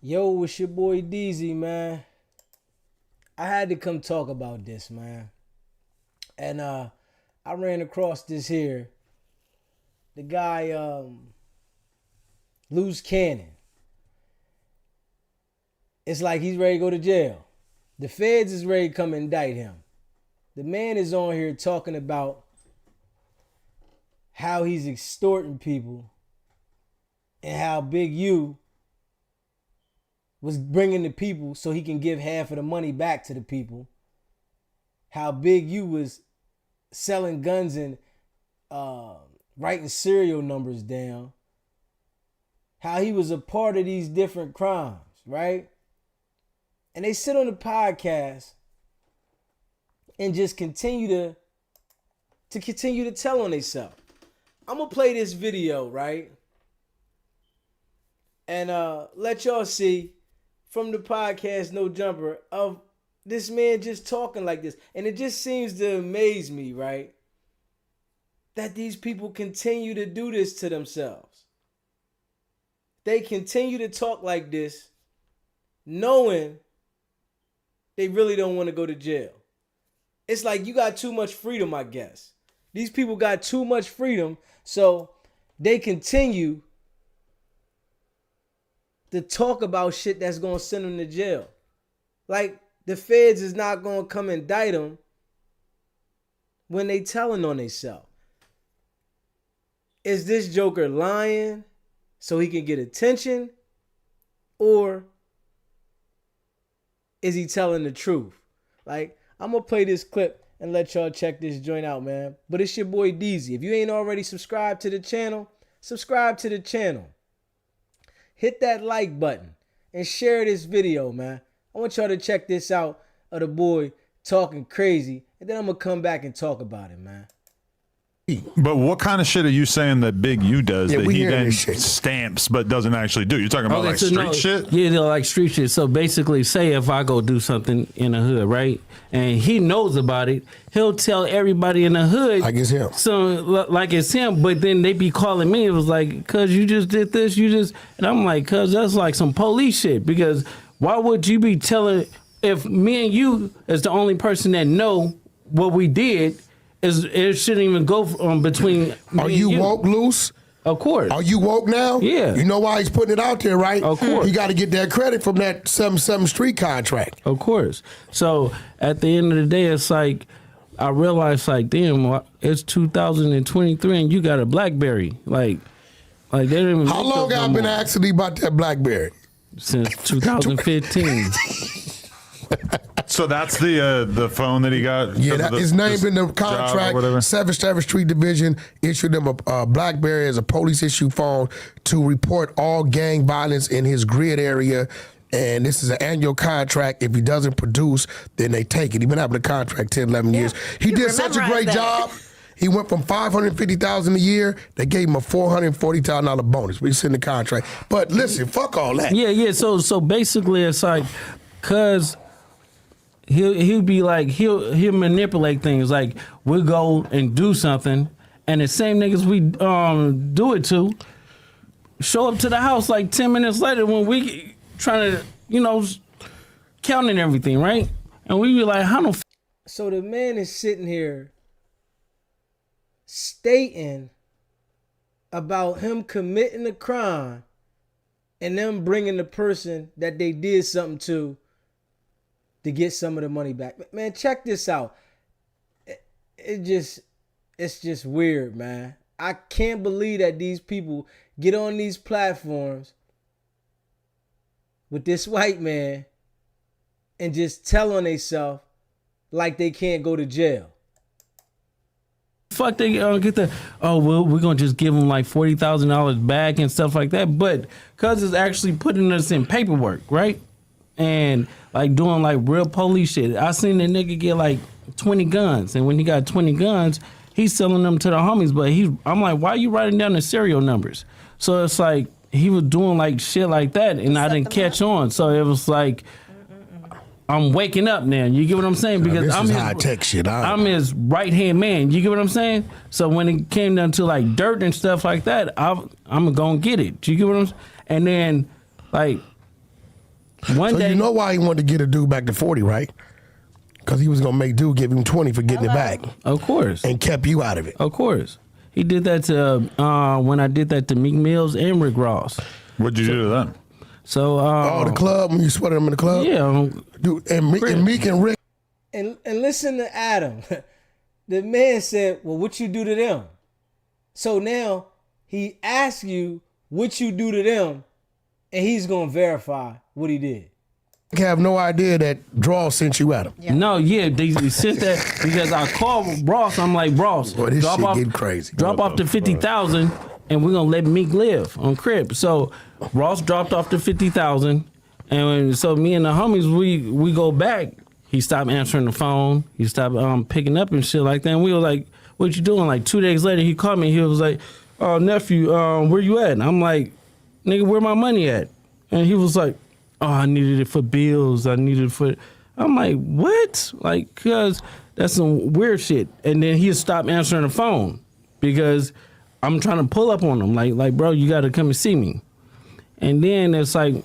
Yo, it's your boy DZ, man. I had to come talk about this, man. And I ran across this here. The guy, Luce Cannon. It's like he's ready to go to jail. The feds is ready to come indict him. The man is on here talking about how he's extorting people and how Big U was bringing the people so he can give half of the money back to the people. How Big U was selling guns and writing serial numbers down. How he was a part of these different crimes, right? And they sit on the podcast and just continue to tell on themselves. I'm gonna play this video, right? And let y'all see from the podcast No Jumper of this man just talking like this. And it just seems to amaze me, right? That these people continue to do this to themselves. They continue to talk like this, knowing they really don't want to go to jail. It's like you got too much freedom, I guess. These people got too much freedom, so they continue to talk about shit that's going to send them to jail. Like, the feds is not going to come indict them when they telling on themselves. Is this joker lying so he can get attention? Or is he telling the truth? Like, I'm going to play this clip and let y'all check this joint out, man. But it's your boy DZ. If you ain't already subscribed to the channel, subscribe to the channel. Hit that like button and share this video, man. I want y'all to check this out of the boy talking crazy. And then I'm going to come back and talk about it, man. But what kind of shit are you saying that Big U does that he then shit stamps but doesn't actually do? You're talking about like so street shit? Yeah, they're like street shit. So basically, say if I go do something in the hood, right? And he knows about it, he'll tell everybody in the hood. Like it's him. So, like it's him, but then they be calling me. It was like, cuz you just did this, and I'm like, cuz that's like some police shit. Because why would you be telling, if me and you is the only person that know what we did, it shouldn't even go between. Are you woke, Luce? Of course. Are you woke now? Yeah. You know why he's putting it out there, right? Of course. You got to get that credit from that 7-7 street contract. Of course. So at the end of the day, it's like, I realized, like, damn, it's 2023 and you got a BlackBerry. Like they didn't even. How long have I been asking you about that BlackBerry? Since 2015. So that's the phone that he got? Yeah, his name in the contract. 7th Street Division issued him a BlackBerry as a police issue phone to report all gang violence in his grid area. And this is an annual contract. If he doesn't produce, then they take it. He's been having a contract 10, 11 years. He did such a great job. He went from $550,000 a year. They gave him a $440,000 bonus. We send the contract. But listen, fuck all that. Yeah. So basically, it's like, cause he'll be like, he'll manipulate things. Like, we'll go and do something, and the same niggas we do it to show up to the house like 10 minutes later when we trying to, counting everything, right? And we be like, how the So the man is sitting here stating about him committing a crime and them bringing the person that they did something to get some of the money back. Man, check this out. It's just weird, man. I can't believe that these people get on these platforms with this white man and just tell on themselves like they can't go to jail. fuck they get the, oh, well, we're going to just give them like $40,000 back and stuff like that. But cuz it's actually putting us in paperwork, right? And like doing like real police shit. I seen the nigga get like 20 guns, and when he got 20 guns, he's selling them to the homies. But I'm like, why are you writing down the serial numbers? So it's like he was doing like shit like that, and I didn't catch on. So it was like, I'm waking up now. You get what I'm saying? Because this I'm is his, high tech shit. I'm his right hand man. You get what I'm saying? So when it came down to like dirt and stuff like that, I'm gonna get it. You get what I'm saying? And then like One day, you know why he wanted to get a dude back to 40, right? Because he was gonna make dude give him 20 for getting it back. Of course. And kept you out of it. Of course. He did that to when I did that to Meek Mills and Rick Ross. What'd you do to them? So the club when you sweated him in the club? Yeah. Dude, and Meek and Rick. And listen to Adam. The man said, well, what you do to them? So now he asks you what you do to them, and he's gonna verify what he did. I have no idea that Draw sent you at him. Yeah. No, yeah, they sent that because I called Ross. I'm like, Ross, boy, this shit getting crazy. Drop off the 50,000, and we're gonna let Meek live on Crib. So Ross dropped off the 50,000, and so me and the homies we go back. He stopped answering the phone. He stopped picking up and shit like that. And we were like, "What you doing?" Like 2 days later, he called me. He was like, "Oh, nephew, where you at?" And I'm like, "Nigga, where my money at?" And he was like, "Oh, I needed it for bills. I needed it for." I'm like, "What?" Like, cause that's some weird shit. And then he stopped answering the phone because I'm trying to pull up on him. Like, bro, you got to come and see me. And then it's like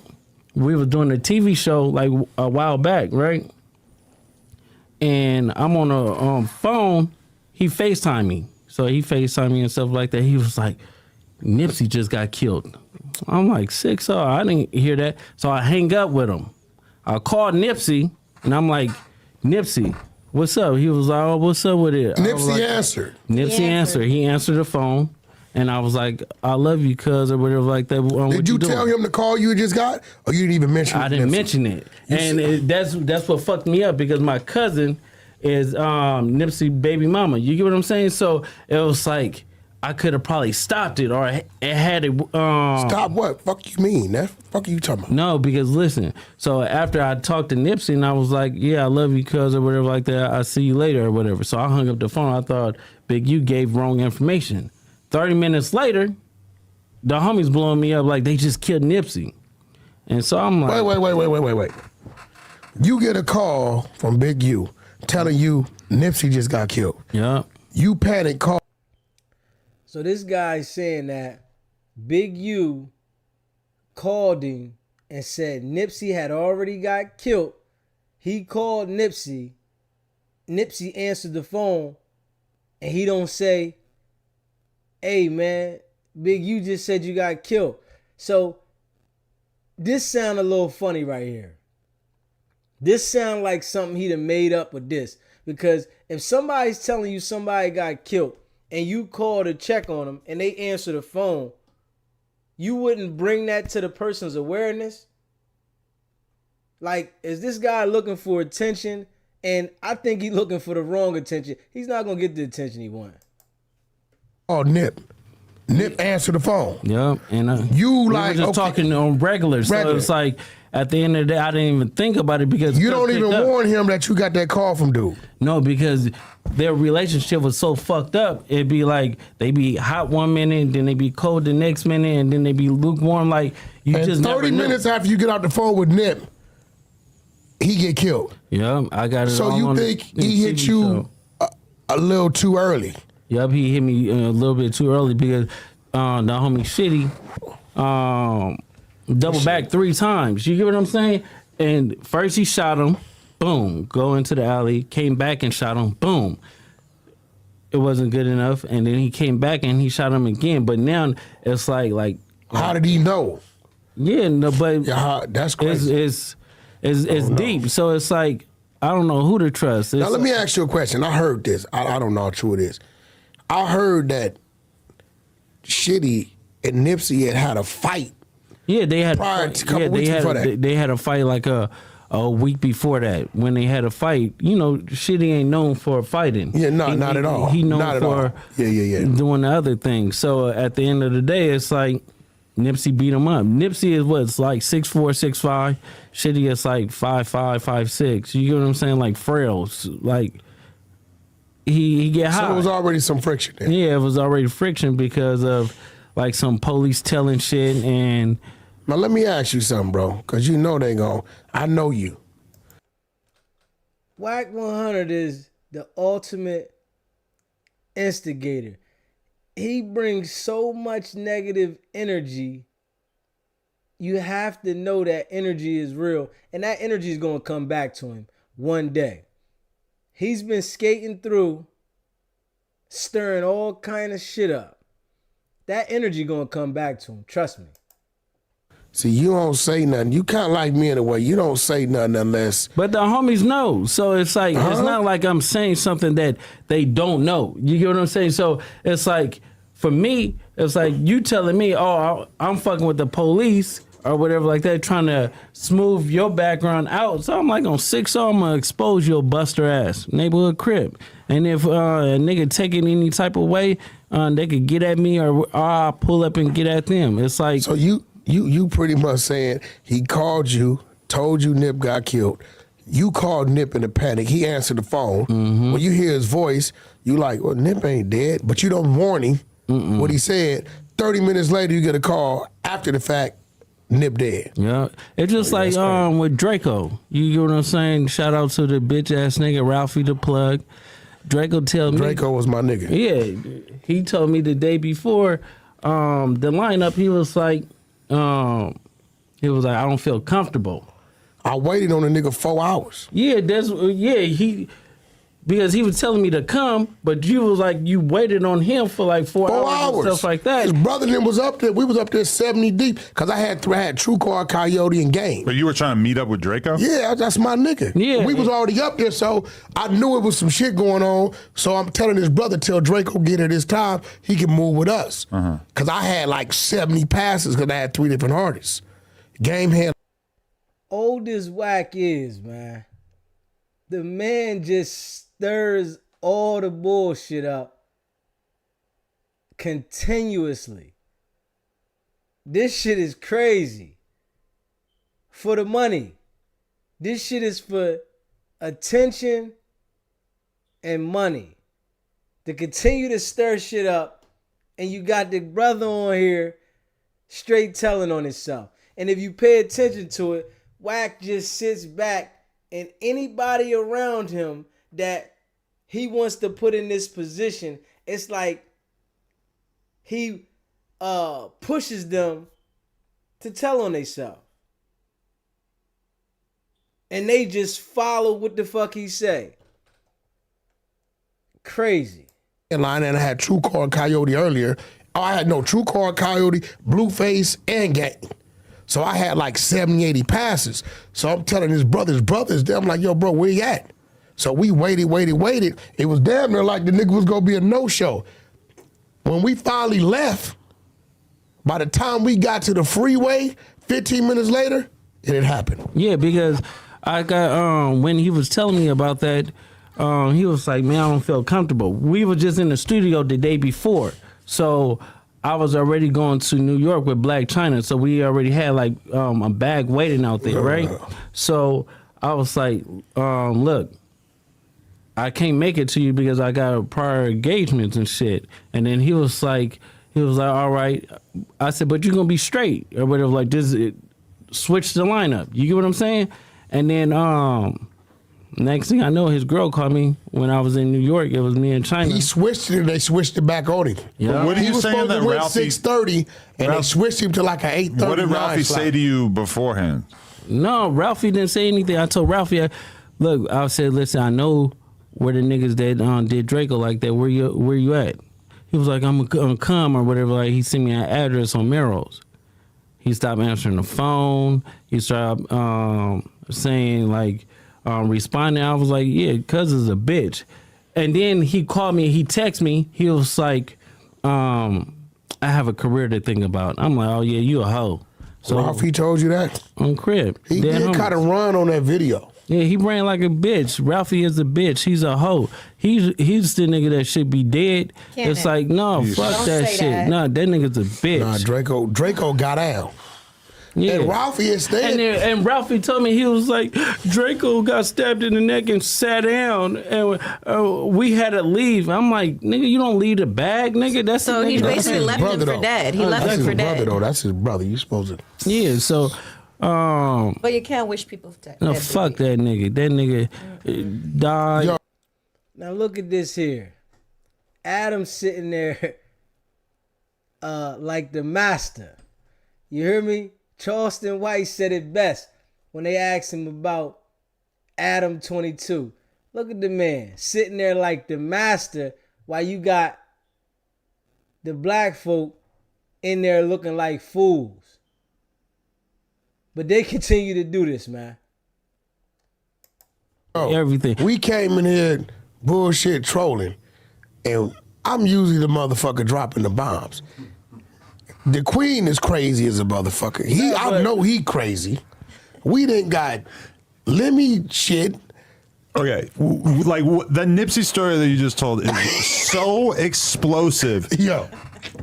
we were doing a TV show like a while back, right? And I'm on a phone. He FaceTimed me. So he FaceTimed me and stuff like that. He was like, Nipsey just got killed. I'm like, 6-0. I didn't hear that. So I hang up with him. I called Nipsey, and I'm like, Nipsey, what's up? He was like, oh, what's up with it? Nipsey answered. Nipsey answered. He answered the phone. And I was like, I love you, cuz, or whatever like that. Did you tell him the call you just got? Or you didn't even mention it? I didn't mention it. And that's what fucked me up because my cousin is Nipsey baby mama. You get what I'm saying? So it was like, I could have probably stopped it or it had it. Stop what? Fuck you mean? That fuck are you talking about? No, because listen. So after I talked to Nipsey and I was like, yeah, I love you, cuz, or whatever like that. I'll see you later or whatever. So I hung up the phone. I thought Big U gave wrong information. 30 minutes later, the homies blowing me up like they just killed Nipsey. And so I'm like... Wait. You get a call from Big U telling you Nipsey just got killed. Yeah. You panic call. So this guy's saying that Big U called him and said Nipsey had already got killed. He called Nipsey. Nipsey answered the phone and he don't say, hey man, Big U just said you got killed. So this sound a little funny right here. This sound like something he done made up with this. Because if somebody's telling you somebody got killed and you call to check on them and they answer the phone, you wouldn't bring that to the person's awareness? Like, is this guy looking for attention? And I think he's looking for the wrong attention. He's not going to get the attention he wants. Oh, Nip answered the phone. Yeah, and you we like were just talking on regular. So it's like at the end of the day, I didn't even think about it because you don't even warn him that you got that call from dude. No, because their relationship was so fucked up. It'd be like they be hot one minute, then they be cold the next minute, and then they be lukewarm. Like you and just 30 minutes after you get out the phone with Nip, he get killed. Yeah, I got it. So you think he hit you a little too early? Yep, he hit me a little bit too early because the homie Shitty double back 3 times. You get what I'm saying? And first he shot him, boom, go into the alley, came back and shot him, boom. It wasn't good enough, and then he came back and he shot him again. But now it's like how did he know? Yeah, no, but that's crazy. It's deep. So it's like I don't know who to trust. Now let me ask you a question. I heard this. I don't know how true it is. I heard that Shitty and Nipsey had a fight. Yeah, they had prior to a couple weeks before that. They had a fight like a week before that. When they had a fight, you know, Shitty ain't known for fighting. Yeah, not at all. He known not for doing the other things. So at the end of the day, it's like Nipsey beat him up. Nipsey is what's like 6'4", 6'5". Shitty is like 5'5", 5'6". You get what I'm saying? Like frails. Like he get high. So there was already some friction there. Yeah, it was already friction because of like some police telling shit. And now let me ask you something, bro, because you know they gon'. I know you. Whack 100 is the ultimate instigator. He brings so much negative energy. you have to know that energy is real, and that energy is going to come back to him one day. He's been skating through, stirring all kind of shit up. That energy going to come back to him. Trust me. See, you don't say nothing. You kind of like me in a way. You don't say nothing unless. But the homies know. So it's like, it's not like I'm saying something that they don't know. You get what I'm saying? So it's like, for me, it's like you telling me, oh, I'm fucking with the police or whatever like that, trying to smooth your background out. So I'm like, on 6-0, I'm going to expose your buster ass neighborhood crib. And if a nigga take it any type of way, they could get at me or I'll pull up and get at them. It's like. So you pretty much saying he called you, told you Nip got killed. You called Nip in a panic. He answered the phone. When you hear his voice, you like, well, Nip ain't dead. But you don't warn him what he said. 30 minutes later, you get a call after the fact, Nip dead. Yeah. It's just like with Draco. You get what I'm saying? Shout out to the bitch ass nigga, Ralphie the plug. Draco was my nigga. Yeah. He told me the day before the lineup, he was like, I don't feel comfortable. I waited on the nigga 4 hours. Yeah, because he was telling me to come, but you was like, you waited on him for like 4 hours and stuff like that. His brother then was up there. We was up there 70 deep because I had True Car, Coyote, and Game. But you were trying to meet up with Draco? Yeah, that's my nigga. Yeah. We was already up there, so I knew it was some shit going on. So I'm telling his brother, tell Draco get it this time, he can move with us. Because I had like 70 passes because I had 3 different artists. Game had. Old as Wack is, man. The man just stirs all the bullshit up continuously. This shit is crazy. For the money. This shit is for attention and money. To continue to stir shit up, and you got the brother on here straight telling on himself. And if you pay attention to it, Wack just sits back, and anybody around him that he wants to put in this position, it's like he pushes them to tell on themselves. And they just follow what the fuck he say. Crazy. Line, and I had True Car and Coyote earlier. I had no True Car, Coyote, Blueface, and Gang. So I had like 70, 80 passes. So I'm telling his brothers, I'm like, yo, bro, where you at? So we waited. It was damn near like the nigga was gonna be a no-show. When we finally left, by the time we got to the freeway, 15 minutes later, it had happened. Yeah, because I got, when he was telling me about that, he was like, man, I don't feel comfortable. We were just in the studio the day before. So I was already going to New York with Black China. So we already had like a bag waiting out there, right? So I was like, look, I can't make it to you because I got prior engagements and shit. And then he was like, all right. I said, but you're going to be straight or whatever. Like, just switch the lineup. You get what I'm saying? And then next thing I know, his girl called me when I was in New York. It was me and China. He switched it and they switched it back on him. Yeah. What are you saying that Ralphie? 6:30 and they switched him to like an 8:30. What did Ralphie say to you beforehand? No, Ralphie didn't say anything. I told Ralphie, look, I said, listen, I know where the niggas that did Draco like that. Where you at? He was like, I'm gonna come or whatever. Like, he sent me an address on Melrose. He stopped answering the phone. He started saying like, responding. I was like, yeah, cuz is a bitch. And then he called me, he texted me. He was like, I have a career to think about. I'm like, oh yeah, you a hoe. So Ralphie told you that? On crib. He did kind of run on that video. Yeah, he ran like a bitch. Ralphie is a bitch. He's a hoe. He's the nigga that should be dead. It's like, no, fuck that shit. No, that nigga's a bitch. Nah, Draco got out. Yeah. And Ralphie instead. And Ralphie told me, he was like, Draco got stabbed in the neck and sat down, and we had to leave. I'm like, nigga, you don't leave the bag, nigga. That's so he basically left him for dead. He left him for dead. That's his brother, though. That's his brother. You supposed to. Yeah. So. But you can't wish people dead. No, fuck that nigga. That nigga died. Yo. Now look at this here. Adam sitting there like the master. You hear me? Charleston White said it best when they asked him about Adam 22. Look at the man sitting there like the master while you got the black folk in there looking like fools. But they continue to do this, man. Everything. We came in here bullshit trolling, and I'm usually the motherfucker dropping the bombs. The queen is crazy as a motherfucker. I know he crazy. We didn't got Lemmy shit. Okay, like the Nipsey story that you just told is so explosive. Yo.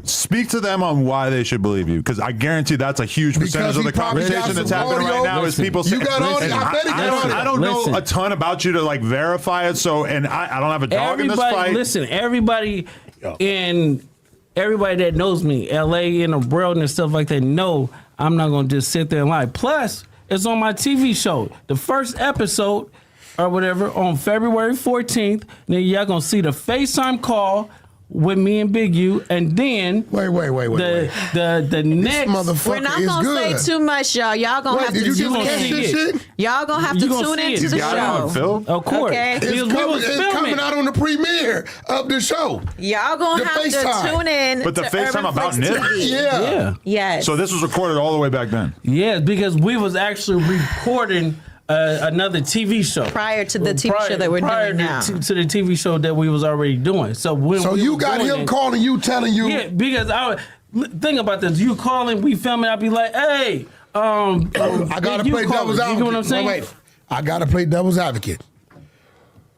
Speak to them on why they should believe you, because I guarantee that's a huge percentage of the conversation that's happening right now. Is people saying, I don't know a ton about you to like verify it, so I don't have a dog in this fight. Listen, everybody that knows me, LA and the world and stuff like that, know I'm not gonna just sit there and lie. Plus, it's on my TV show. The first episode or whatever on February 14th. Then y'all gonna see the FaceTime call with me and Big U, and then wait. The next motherfucker We're not gonna say too much, y'all. Y'all gonna have to tune in. Y'all gonna have to tune into the show. Of course, okay? It's coming out on the premiere of the show. Y'all gonna have to tune in. But the FaceTime about Nip? Yeah. Yes. So this was recorded all the way back then. Yes, because we was actually recording another TV show prior to the TV show that we're doing now. To the TV show that we was already doing. So you got him calling you, telling you. Yeah, because think about this. You calling, we filming. I'd be like, hey, I gotta play devil's advocate. You know what I'm saying? Wait. I gotta play devil's advocate.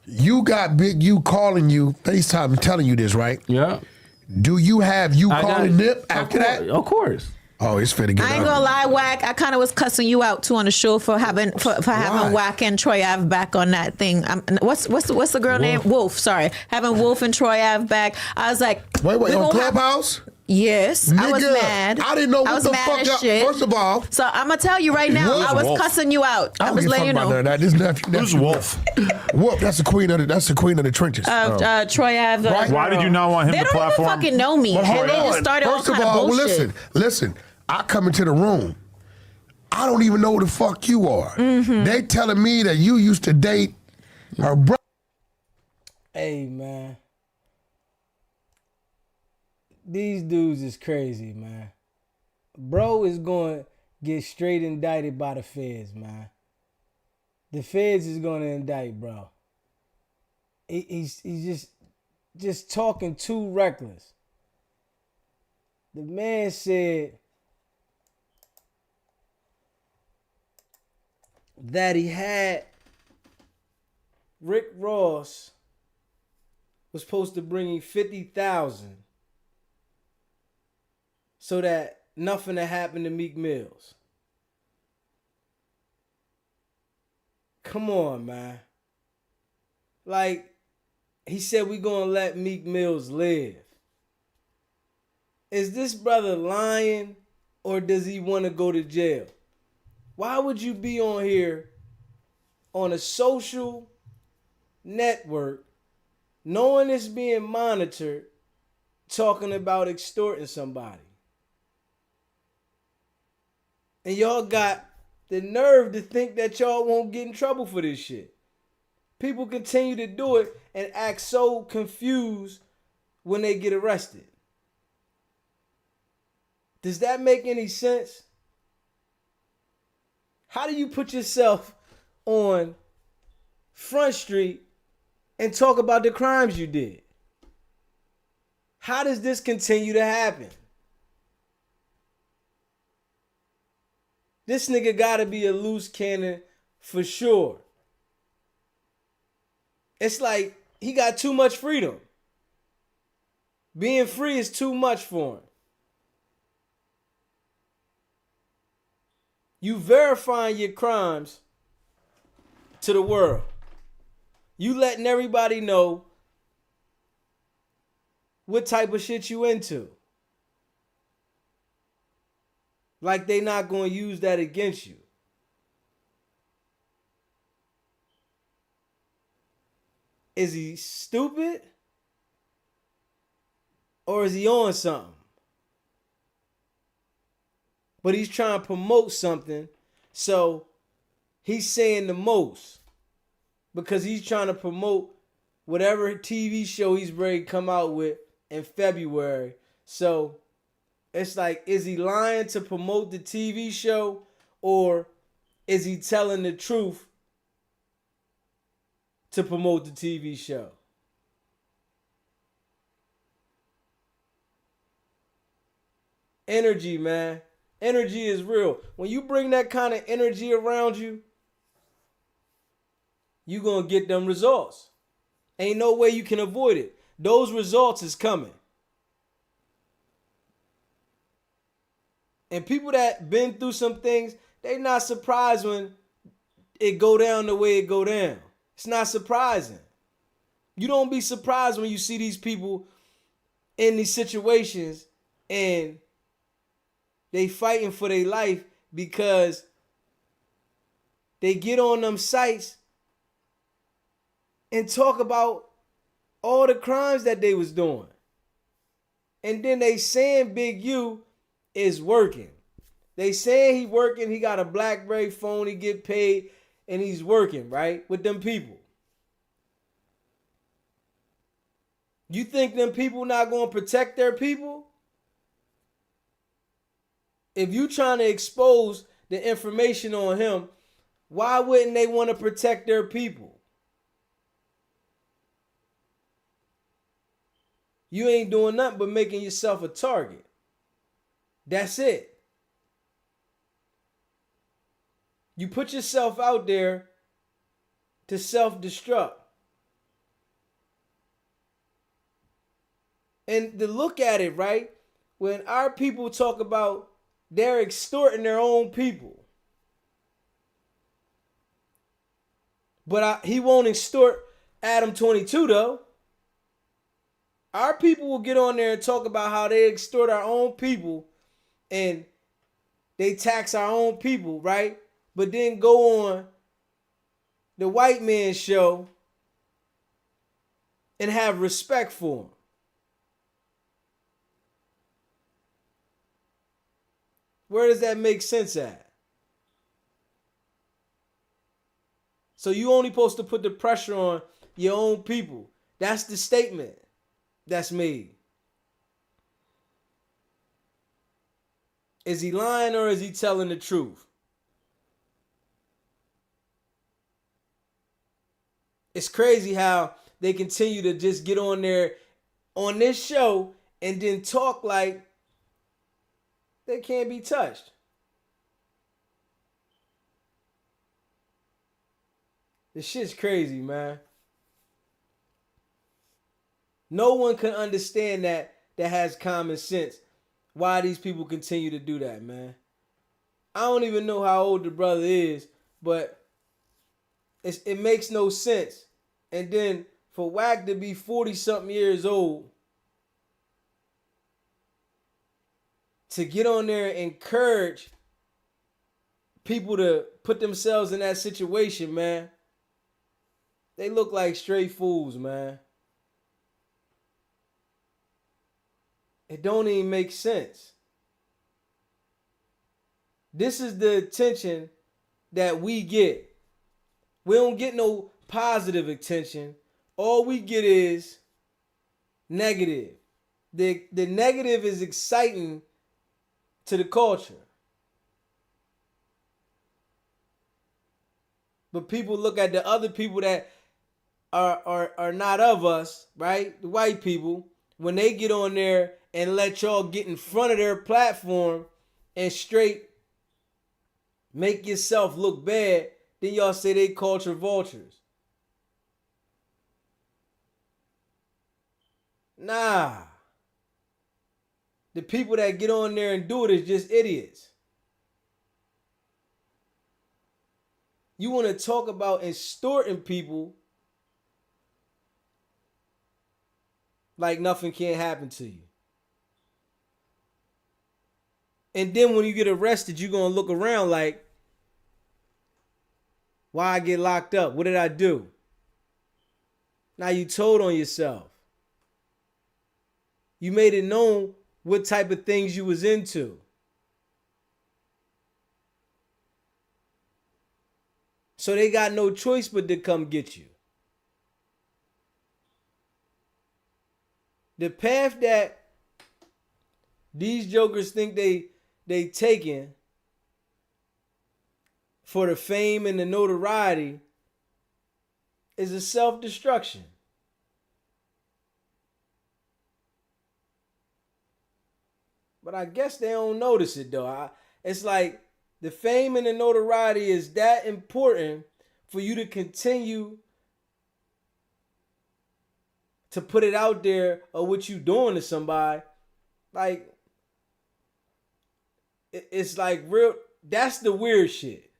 You got Big U calling you, FaceTime, telling you this, right? Yeah. Do you have you calling Nip after that? Of course. Oh, it's finna get I ain't gonna lie, Wack. I kind of was cussing you out too on the show for having Wack and Troy Ave back on that thing. What's the girl name? Wolf. Sorry, having Wolf and Troy Ave back. I was like, wait, on Clubhouse? Yes, Nigga, I was mad. I didn't know what the fuck. First of all, so I'm gonna tell you right now, I was Wolf? Cussing you out. I was letting you know. This nephew. Who's Wolf? Wolf. That's the queen of the trenches. Troy Ave. Right? Why did you not want him They to platform? don't even fucking know me. But hold They on. just started First all of kind all, of bullshit. listen. I come into the room. I don't even know who the fuck you are. Mm-hmm. They telling me that you used to date her brother. Hey, man. These dudes is crazy, man. Bro is going to get straight indicted by the feds, man. The feds is going to indict, bro. He's just talking too reckless. The man said that he had Rick Ross was supposed to bring him 50,000 so that nothing had happened to Meek Mills. Come on, man. Like, he said we gonna let Meek Mills live. Is this brother lying or does he want to go to jail? Why would you be on here on a social network knowing it's being monitored talking about extorting somebody? And y'all got the nerve to think that y'all won't get in trouble for this shit. People continue to do it and act so confused when they get arrested. Does that make any sense? How do you put yourself on Front Street and talk about the crimes you did? How does this continue to happen? This nigga gotta be a loose cannon for sure. It's like he got too much freedom. Being free is too much for him. You verifying your crimes to the world. You letting everybody know what type of shit you into. Like they not going to use that against you. Is he stupid? Or is he on something? but he's trying to promote something. So he's saying the most because he's trying to promote whatever TV show he's ready to come out with in February. So it's like, is he lying to promote the TV show, or is he telling the truth to promote the TV show? Energy, man. Energy is real. When you bring that kind of energy around you, you're going to get them results. Ain't no way you can avoid it. Those results is coming. And people that been through some things, they not surprised when it go down the way it go down. It's not surprising. You don't be surprised when you see these people in these situations and they fighting for their life because they get on them sites and talk about all the crimes that they was doing. And then they saying Big U is working. They saying he working, he got a BlackBerry phone, he get paid, and he's working, right? With them people. You think them people not going to protect their people? If you trying to expose the information on him, why wouldn't they want to protect their people? You ain't doing nothing but making yourself a target. That's it. You put yourself out there to self-destruct. And to look at it, right? When our people talk about they're extorting their own people. But he won't extort Adam 22 though. Our people will get on there and talk about how they extort our own people and they tax our own people, right? But then go on the white man's show and have respect for him. Where does that make sense at? So you only supposed to put the pressure on your own people. That's the statement that's made. Is he lying or is he telling the truth? It's crazy how they continue to just get on there on this show and then talk like they can't be touched. This shit's crazy, man. No one can understand that has common sense. Why these people continue to do that, man. I don't even know how old the brother is, but it makes no sense. And then for Wack to be 40-something years old, to get on there and encourage people to put themselves in that situation, man. They look like straight fools, man. It don't even make sense. This is the attention that we get. We don't get no positive attention. All we get is negative. The negative is exciting to the culture. But people look at the other people that are not of us, right? The white people, when they get on there and let y'all get in front of their platform and straight make yourself look bad, then y'all say they culture vultures. Nah. The people that get on there and do it is just idiots. You want to talk about extorting people like nothing can happen to you. And then when you get arrested, you're going to look around like, why I get locked up? What did I do? Now you told on yourself. You made it known what type of things you was into. So they got no choice but to come get you. The path that these jokers think they taking for the fame and the notoriety is a self-destruction. But I guess they don't notice it though. It's like the fame and the notoriety is that important for you to continue to put it out there of what you doing to somebody. Like, it's like real, that's the weird shit.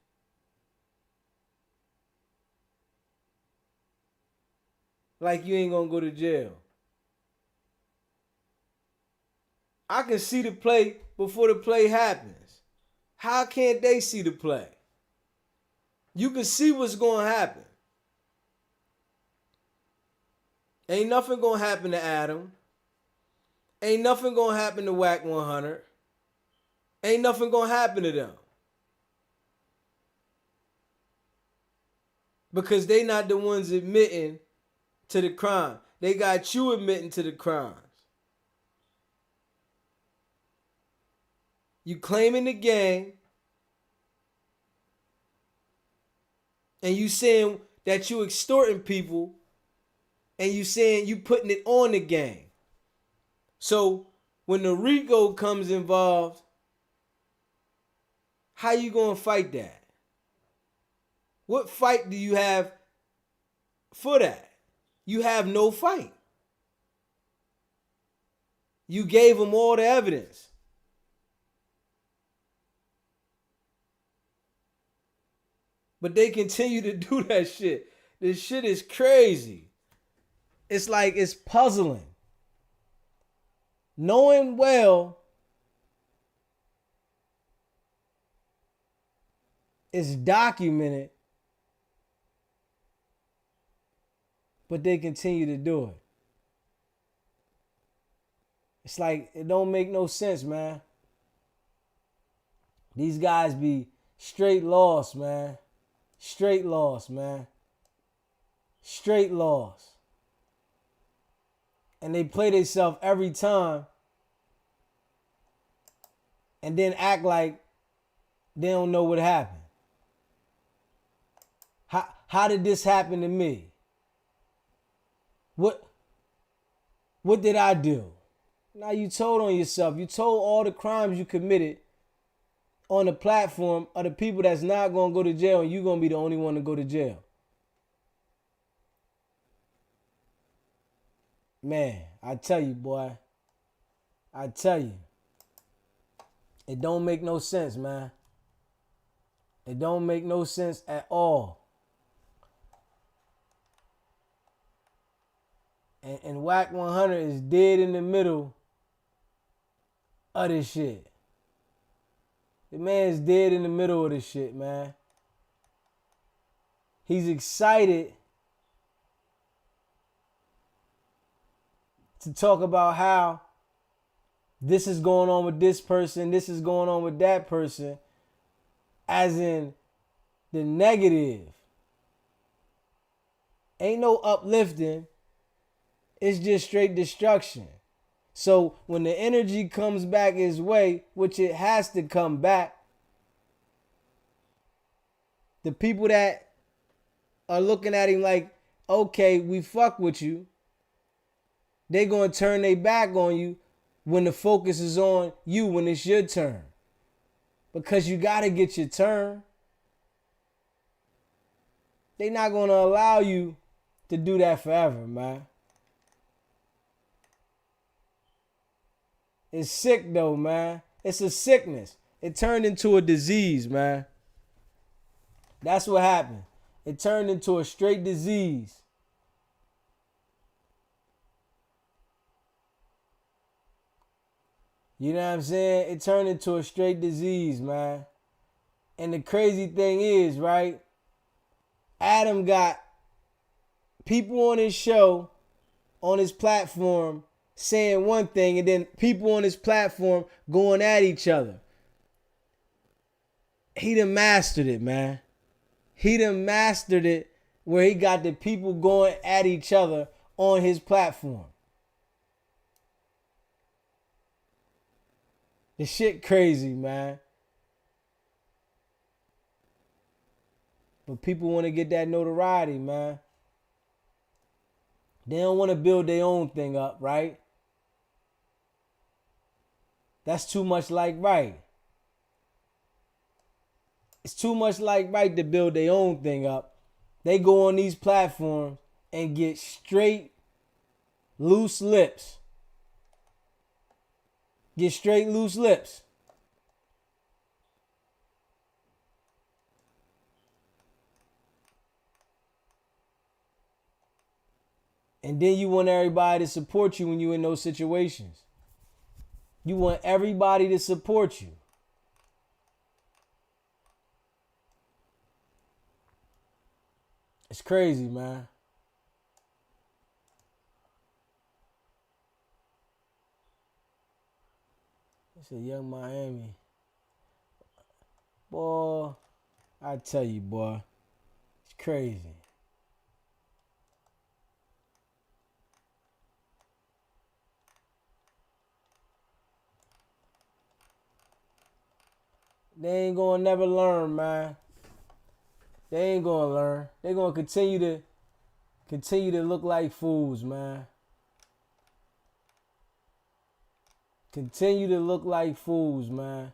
Like you ain't gonna go to jail. I can see the play before the play happens. How can't they see the play? You can see what's gonna happen. Ain't nothing gonna happen to Adam. Ain't nothing gonna happen to Whack 100. Ain't nothing gonna happen to them. Because they not the ones admitting to the crime. They got you admitting to the crimes. You claiming the gang. And you saying that you extorting people. And you saying you putting it on the gang. So when the RICO comes involved, how you gonna fight that? What fight do you have for that? You have no fight. You gave them all the evidence. But they continue to do that shit. This shit is crazy. It's like it's puzzling. Knowing well it's documented, but they continue to do it. It's like it don't make no sense, man. These guys be straight lost, man. Straight lost, man. Straight lost. And they play themselves every time and then act like they don't know what happened. How did this happen to me? What did I do? Now you told on yourself. You told all the crimes you committed on the platform of the people that's not going to go to jail, and you're going to be the only one to go to jail. Man, I tell you, boy. I tell you. It don't make no sense, man. It don't make no sense at all. And Whack 100 is dead in the middle of this shit. The man's dead in the middle of this shit, man. He's excited to talk about how this is going on with this person, this is going on with that person, as in the negative. Ain't no uplifting. It's just straight destruction. So when the energy comes back his way, which it has to come back, the people that are looking at him like, okay, we fuck with you, they gonna turn their back on you when the focus is on you when it's your turn. Because you gotta get your turn. They not gonna allow you to do that forever, man. It's sick though, man. It's a sickness. It turned into a disease, man. That's what happened. It turned into a straight disease. You know what I'm saying? It turned into a straight disease, man. And the crazy thing is, right? Adam got people on his show, on his platform, saying one thing, and then people on his platform going at each other. He done mastered it, man. he done mastered it where he got the people going at each other on his platform. The shit crazy, man. But people want to get that notoriety, man. They don't want to build their own thing up, right? That's too much like right. It's too much like right to build their own thing up. They go on these platforms and get straight loose lips. Get straight loose lips. And then you want everybody to support you when you're in those situations. You want everybody to support you. It's crazy, man. It's a Young Miami. Boy, I tell you, boy. It's crazy. They ain't gonna never learn, man. They ain't gonna learn. They gonna continue to look like fools, man. Continue to look like fools, man.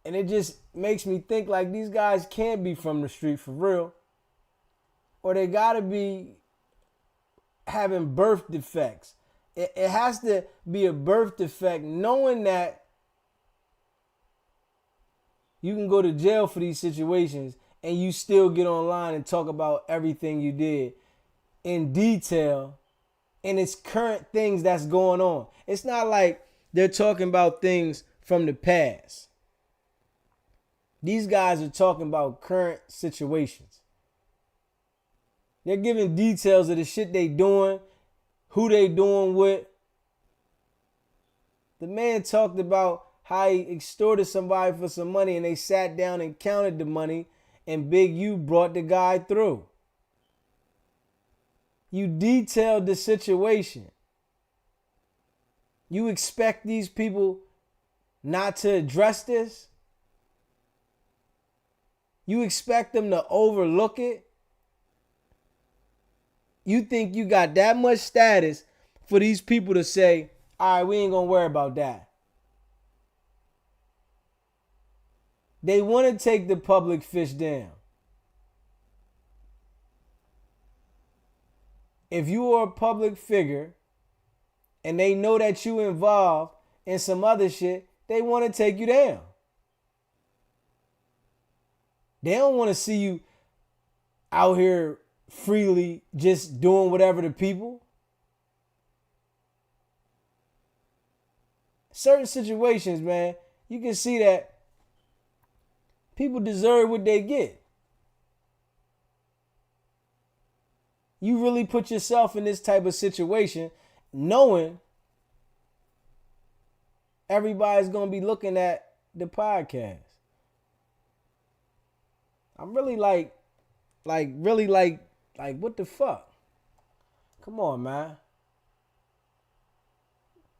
And it just makes me think like these guys can't be from the street for real. Or they gotta be having birth defects. It has to be a birth defect knowing that you can go to jail for these situations and you still get online and talk about everything you did in detail and it's current things that's going on. It's not like they're talking about things from the past. These guys are talking about current situations. They're giving details of the shit they doing, who they doing with. The man talked about how he extorted somebody for some money and they sat down and counted the money and Big U brought the guy through. You detailed the situation. You expect these people not to address this? You expect them to overlook it? You think you got that much status for these people to say, all right, we ain't gonna worry about that. They want to take the public fish down. If you are a public figure and they know that you involved in some other shit, they want to take you down. They don't want to see you out here freely just doing whatever to people. Certain situations, man, you can see that people deserve what they get. You really put yourself in this type of situation knowing everybody's going to be looking at the podcast. I'm really like, what the fuck? Come on, man.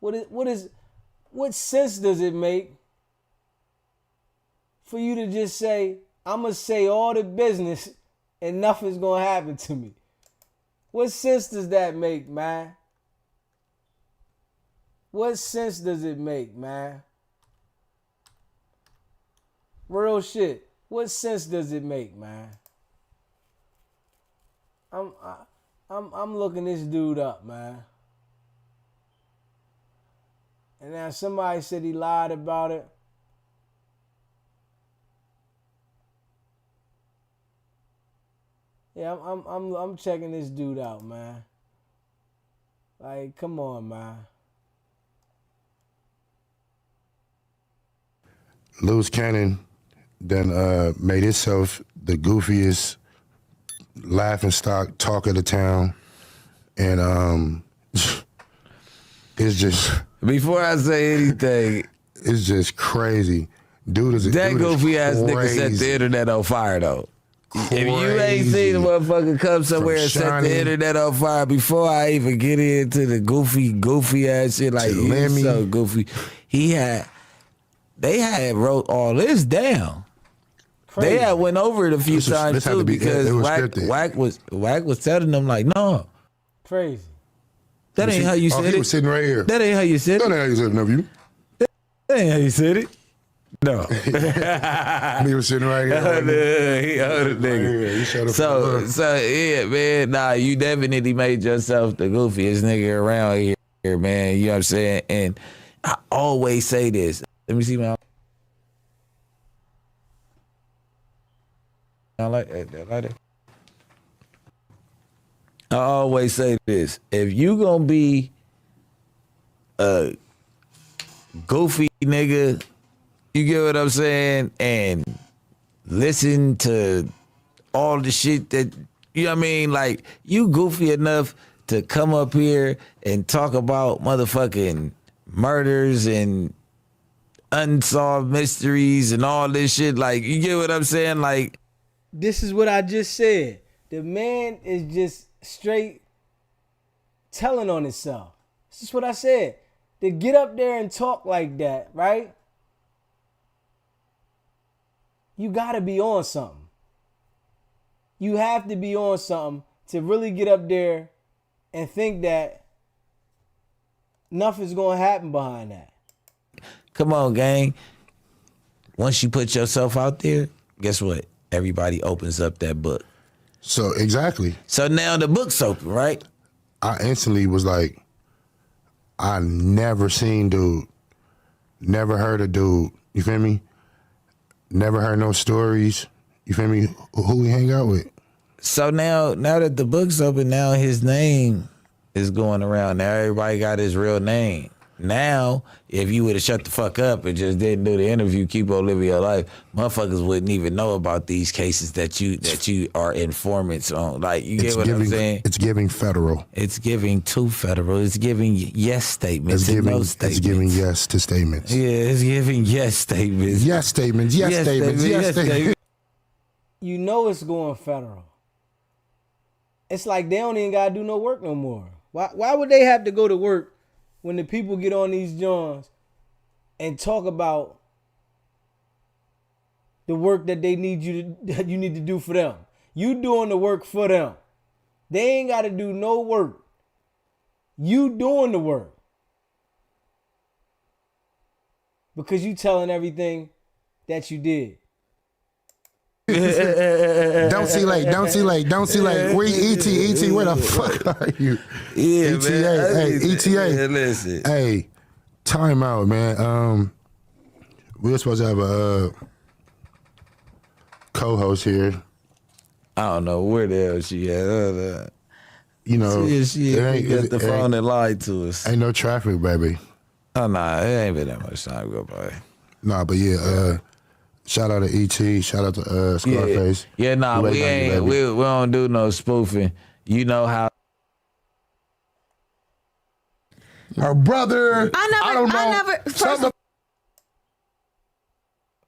What sense does it make for you to just say, I'm going to say all the business and nothing's going to happen to me? What sense does that make, man? What sense does it make, man? Real shit. What sense does it make, man? I'm looking this dude up, man. And now somebody said he lied about it. Yeah, I'm checking this dude out, man. Like, come on, man. Luce Cannon done made himself the goofiest laughing stock talk of the town. And it's just... Before I say anything... It's just crazy. Dude is that goofy ass nigga set the internet on fire though. Crazy. If you ain't seen a motherfucker come somewhere and set the internet on fire before I even get into the goofy ass shit, like he's so goofy. They had wrote all this down. Crazy. They had went over it a few times too because Wack was telling them like, no. Crazy. That ain't how you said it. He was sitting right here. That ain't how you said it. That ain't how you said it, nephew. That ain't how you said it. No. He was sitting right here. He owed a nigga. So yeah, man, nah, you definitely made yourself the goofiest nigga around here, man. You know what I'm saying? And I always say this. Let me see my I like that. I always say this. If you gonna be a goofy nigga, you get what I'm saying, and listen to all the shit that, you know what I mean? Like, you goofy enough to come up here and talk about motherfucking murders and unsolved mysteries and all this shit. Like, you get what I'm saying? Like, this is what I just said. The man is just straight telling on himself. This is what I said. To get up there and talk like that, right? You gotta be on something. You have to be on something to really get up there and think that nothing's gonna happen behind that. Come on, gang. Once you put yourself out there, guess what? Everybody opens up that book. So, exactly. So now the book's open, right? I instantly was like, I never seen dude, never heard a dude, you feel me? Never heard no stories, you feel me? Who we hang out with? So now that the book's open, now his name is going around. Now everybody got his real name. Now, if you would have shut the fuck up and just didn't do the interview, keep on living your life, motherfuckers wouldn't even know about these cases that you are informants on. Like, you get what I'm saying? It's giving federal. It's giving to federal. It's giving yes statements and no statements. It's giving yes to statements. Yeah, it's giving yes statements. Yes statements. Yes statements. Yes statements. You know it's going federal. It's like they don't even gotta do no work no more. Why would they have to go to work when the people get on these joints and talk about the work that you need to do for them? You doing the work for them. They ain't got to do no work. You doing the work. Because you telling everything that you did. Don't see like. Where ET, where the fuck are you? Yeah, ETA, man. hey, ETA. Man, listen. Hey, time out, man. We were supposed to have a co-host here. I don't know where the hell she at. You know, she got the phone and lied to us. Ain't no traffic, baby. Oh, nah, it ain't been that much time go by. Nah, but yeah, shout out to ET, shout out to Scarface. Yeah, nah, we don't do no spoofing. You know how. Her brother. I don't know.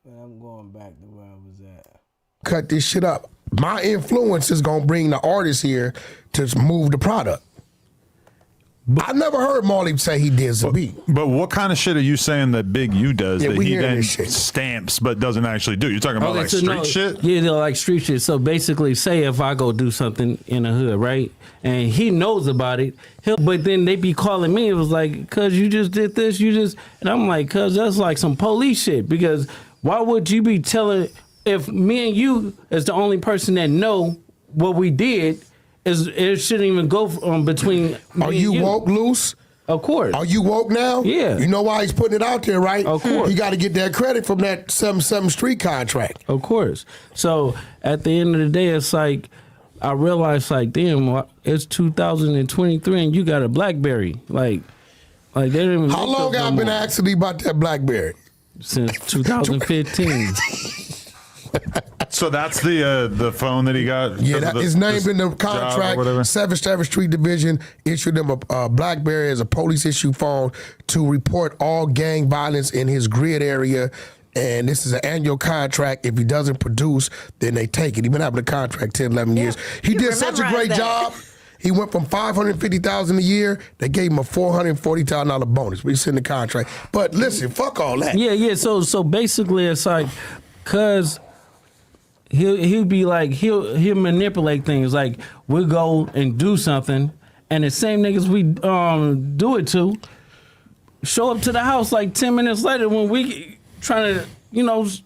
I'm going back to where I was at. Cut this shit up. My influence is gonna bring the artist here to move the product. I never heard Marley say he did some beat. But what kind of shit are you saying that Big U does that he then shit stamps but doesn't actually do? You're talking about street shit? Yeah, they're like street shit. So basically, say if I go do something in the hood, right? And he knows about it, but then they be calling me. It was like, cuz you just did this, and I'm like, cuz that's like some police shit. Because why would you be telling, if me and you is the only person that know what we did, it shouldn't even go between. Are you woke, Luce? Of course. Are you woke now? Yeah. You know why he's putting it out there, right? Of course. He got to get that credit from that 7 Street contract. Of course. So at the end of the day, it's like, I realized, like, damn, it's 2023 and you got a BlackBerry. Like they didn't even. How long have I been asking you about that BlackBerry? Since 2015. So that's the phone that he got? Yeah, his name in the contract. 7th Street Division issued him a BlackBerry as a police issue phone to report all gang violence in his grid area. And this is an annual contract. If he doesn't produce, then they take it. He's been having a contract 10, 11 years. He did such a great job. He went from $550,000 a year. They gave him a $440,000 bonus. We sent the contract. But listen, fuck all that. Yeah. So basically, it's like, cause he'll be like he'll manipulate things. Like we'll go and do something, and the same niggas we do it to show up to the house like 10 minutes later when we trying to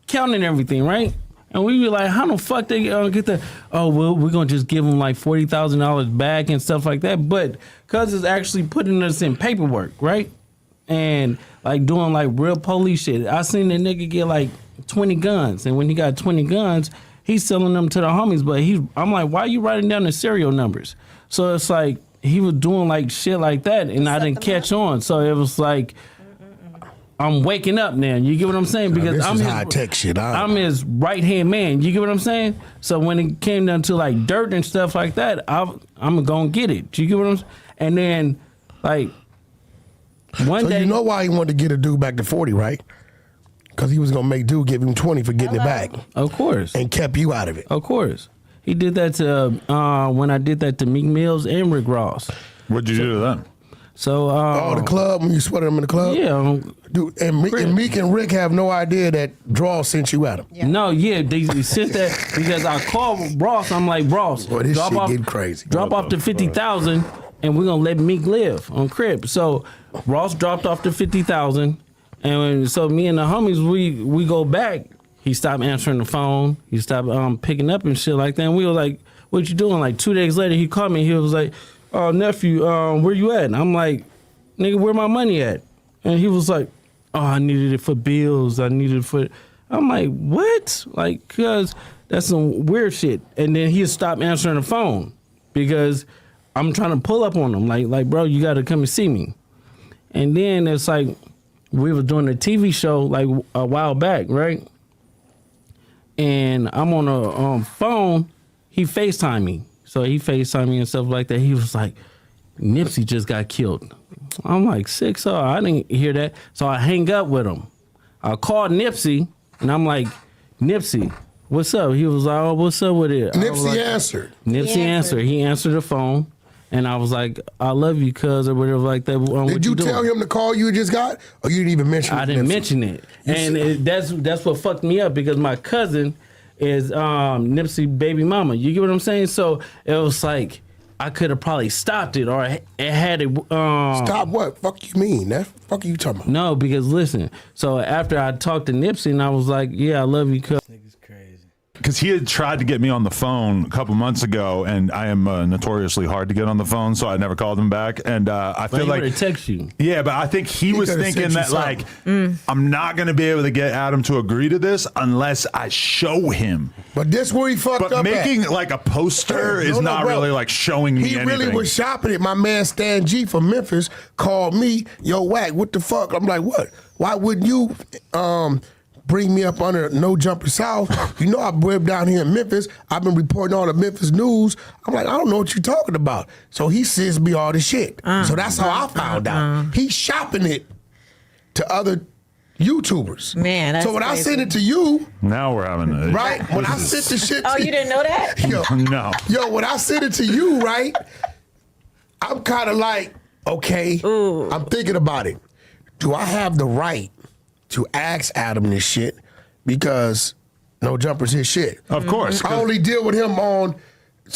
counting everything, right? And we be like, how the fuck they get the? Oh, well, we're gonna just give them like $40,000 back and stuff like that. But cause it's actually putting us in paperwork, right? And like doing like real police shit. I seen the nigga get like 20 guns, and when he got 20 guns, he's selling them to the homies. But I'm like, why are you writing down the serial numbers? So it's like he was doing like shit like that, and I didn't catch on. So it was like, I'm waking up now. You get what I'm saying? Because this I'm is his, high tech shit. I'm his right hand man. You get what I'm saying? So when it came down to like dirt and stuff like that, I'm gonna get it. You get what I'm saying? And then like one day, you know why he wanted to get a dude back to 40, right? Because he was gonna make dude give him 20 for getting it back. Of course. And kept you out of it. Of course. He did that to when I did that to Meek Mills and Rick Ross. What'd you do to them? So the club when you sweated them in the club? Yeah. Dude, and Meek and Rick have no idea that Draw sent you at him. Yeah. No, they sent that because I called Ross. I'm like, Ross, boy, this shit getting crazy. Drop off the 50,000 and we're gonna let Meek live on Crib. So Ross dropped off the 50,000, and so me and the homies we go back. He stopped answering the phone. He stopped picking up and shit like that. And we were like, what you doing? Like 2 days later, he called me. He was like, oh, nephew, where you at? And I'm like, nigga, where my money at? And he was like, oh, I needed it for bills. I needed it for... I'm like, what? Like, cause that's some weird shit. And then he stopped answering the phone because I'm trying to pull up on him. Like, bro, you got to come and see me. And then it's like, we were doing a TV show like a while back, right? And I'm on a phone. He FaceTimed me. So he FaceTimed me and stuff like that. He was like, Nipsey just got killed. I'm like, sick, so I didn't hear that. So I hang up with him. I called Nipsey, and I'm like, Nipsey, what's up? He was like, oh, what's up with it? Nipsey answered. Nipsey answered. He answered the phone, and I was like, I love you, cuz, or whatever like that. Did you tell him the call you just got, or you didn't even mention it? I didn't mention it. And that's what fucked me up, because my cousin is Nipsey baby mama. You get what I'm saying? So it was like, I could have probably stopped it, or it had it. Stop what? Fuck you mean? That fuck are you talking about? No, because listen. So after I talked to Nipsey, and I was like, "Yeah, I love you, cuz." Nigga's crazy. Because he had tried to get me on the phone a couple months ago, and I am notoriously hard to get on the phone, so I never called him back. And I feel like text you. Yeah, but I think he was thinking that like I'm not going to be able to get Adam to agree to this unless I show him. But this where he fucked up. But making like a poster is not really like showing me anything. He really was shopping it. My man Stan G from Memphis called me, yo, Wack, what the fuck? I'm like, what? Why wouldn't you bring me up under No Jumper South? You know I lived down here in Memphis. I've been reporting all the Memphis news. I'm like, I don't know what you're talking about. So he sends me all the shit. So that's how I found out. He's shopping it to other YouTubers. Man, that's so when crazy. I send it to you, now we're having a right? When I sent the shit to you didn't know that? No. When I send it to you, right? I'm kind of like, okay, I'm thinking about it. Do I have the right to ask Adam this shit? Because No Jumper's his shit. Of course. I only deal with him on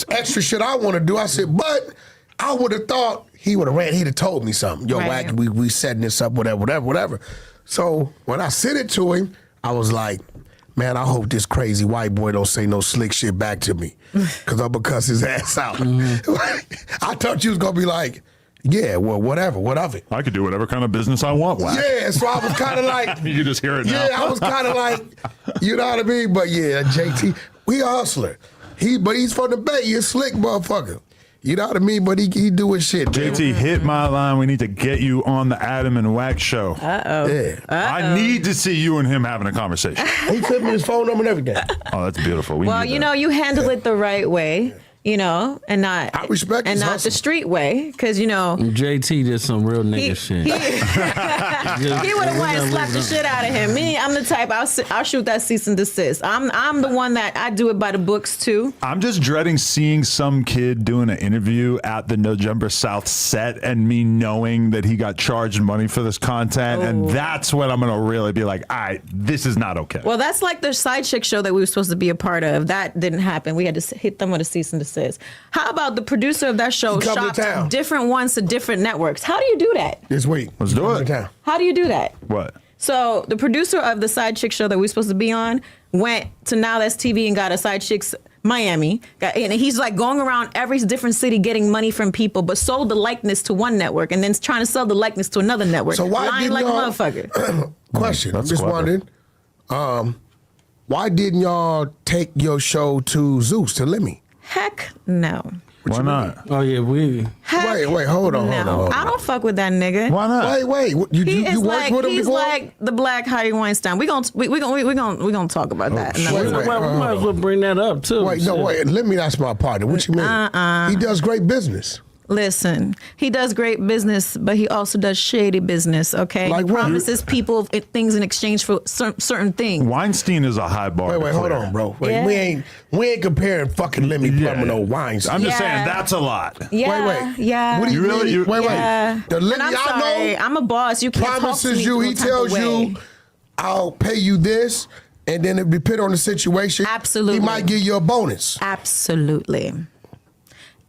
extra shit I want to do. I said, but I would have thought he would have he'd have told me something. Yo, Right. Wack, we setting this up, whatever. So when I sent it to him, I was like, man, I hope this crazy white boy don't say no slick shit back to me, because I'm going to cuss his ass out. I thought you was going to be like, yeah, well, whatever, what of it? I could do whatever kind of business I want, Wack. Yeah, so I was kind of like... You just hear it now. Yeah, I was kind of like, you know what I mean? But yeah, JT, he a hustler. But he's from the Bay. He a slick motherfucker. You know what I mean? But he doing shit. JT, hit my line. We need to get you on the Adam and Wack show. Yeah. I need to see you and him having a conversation. He sent me his phone number and everything. Oh, that's beautiful. Well, you know, you handle it the right way. you know, and not I respect and his not hustle. the street way, because you know JT did some real nigga shit. he would have wanted to slap the shit out of him. Me, I'm the type I'll shoot that cease and desist. I'm the one that I do it by the books too. I'm just dreading seeing some kid doing an interview at the No Jumper South set and me knowing that he got charged money for this content, and that's when I'm gonna really be like, all right, this is not okay. Well, that's like the side chick show that we were supposed to be a part of. That didn't happen. We had to hit them with a cease and desist. How about the producer of that show shopped different ones to different networks? How do you do that? This week. Let's do it. How do you do that? What? So the producer of the side chick show that we were supposed to be on went to Now That's TV and got a side chicks Miami. And he's like going around every different city getting money from people, but sold the likeness to one network and then trying to sell the likeness to another network. So why lying didn't like a y'all- motherfucker. Question. I'm That's just clever. wondering, why didn't y'all take your show to Zeus, to Lemmy? Heck no. Why not? Oh yeah, we. Heck Wait, hold on. I don't fuck with that nigga. Why not? Wait, you He is worked like with him he's before? like the Black Harvey Weinstein. We gonna talk about that. shit. another Wait, time. We might as well bring that up too. Wait, no, Shit. wait. Let me ask my partner. What you mean? He does great business. Listen, he does great business, but he also does shady business. Okay, Like he what? promises people things in exchange for certain things. Weinstein is a high bar. Wait, to hold clear. on, bro. Wait, Yeah. we ain't comparing fucking Lemmy Plum and no Weinstein. I'm just Yeah. saying that's a lot. Yeah, Wait. yeah. What do you You really- mean? you- wait. Yeah. The Lemmy And I'm I sorry, know I'm a boss. You can't talk to promises me you. no He type of tells way. you, "I'll pay you this," and then it depend on the situation. Absolutely. he might give you a bonus. Absolutely.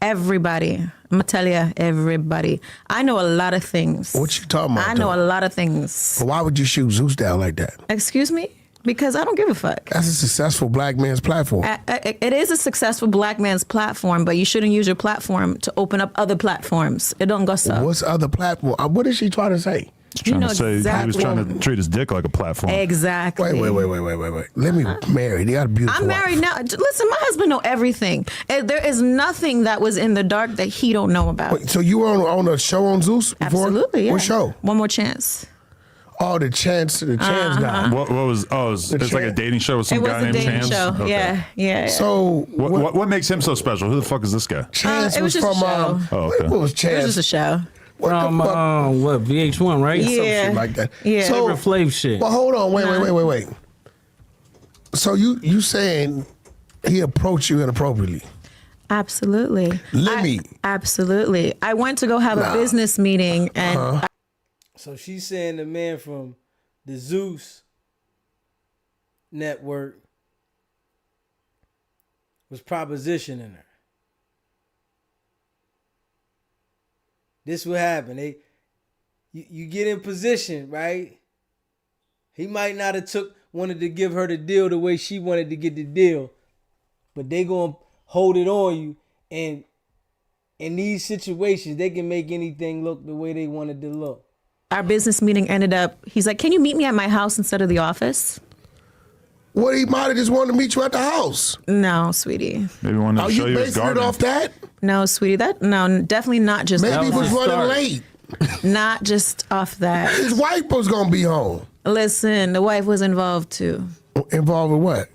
Everybody. I'm gonna tell you, everybody. I know a lot of things. What you talking about, I know though? a lot of things. But why would you shoot Zeus down like that? Excuse me? Because I don't give a fuck. That's a successful black man's platform. It is a successful black man's platform, but you shouldn't use your platform to open up other platforms. It don't go so. What's other platform? What is she trying to say? He's trying know to say he was exactly. trying to treat his dick like a platform. Exactly. Wait. Let me married. He got a beautiful I'm married wife. now. Listen, my husband know everything. There is nothing that was in the dark that he don't know about. Wait, so you were on a show on Zeus before? Absolutely, yeah. What show? One More Chance. Oh, the chance guy. What was? Oh, it's like a Chance. dating show with It some was guy a named dating Chance. show. Okay. Yeah. So What makes him so special? Who the fuck is this guy? Chance it was was just a from show. Oh, okay. what was It Chance? was just a show. What the From fuck? what VH1, right? Yeah. Some shit like that. Yeah. So, Favorite Flav shit. But hold on, wait. So you saying he approached you inappropriately? Absolutely. Lemmy. Absolutely. I went to go have a business meeting and So she's saying the man from the Zeus network was propositioning her. This what happened. You get in position, right? He might not have wanted to give her the deal the way she wanted to get the deal, but they gonna hold it on you. And in these situations, they can make anything look the way they want it to look. our business meeting ended up, he's like, can you meet me at my house instead of the office? What, he might have just wanted to meet you at the house. No, sweetie. Maybe wanted Are to show you you his basing it garden. off that? No, sweetie. No, definitely not just Maybe he off was that. running start. late. Not just off that. His wife was gonna be home. Listen, the wife was involved too. Involved with what?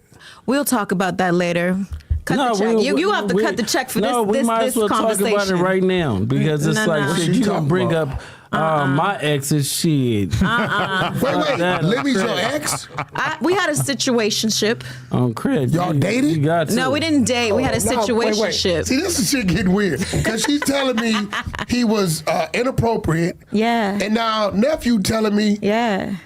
We'll talk about that later. Cut the check. You have to cut the check for we this might as well conversation. talk about it right now because it's No, like no. shit, What you you gonna talking bring about? up my ex's shit. Wait, Limmy's your ex? We had a situationship. On credit. Y'all dated? You got to. No, we didn't date. We had a No, situationship. See, this is shit getting weird. Because she's telling me he was inappropriate. Yeah. And now nephew telling me Yeah.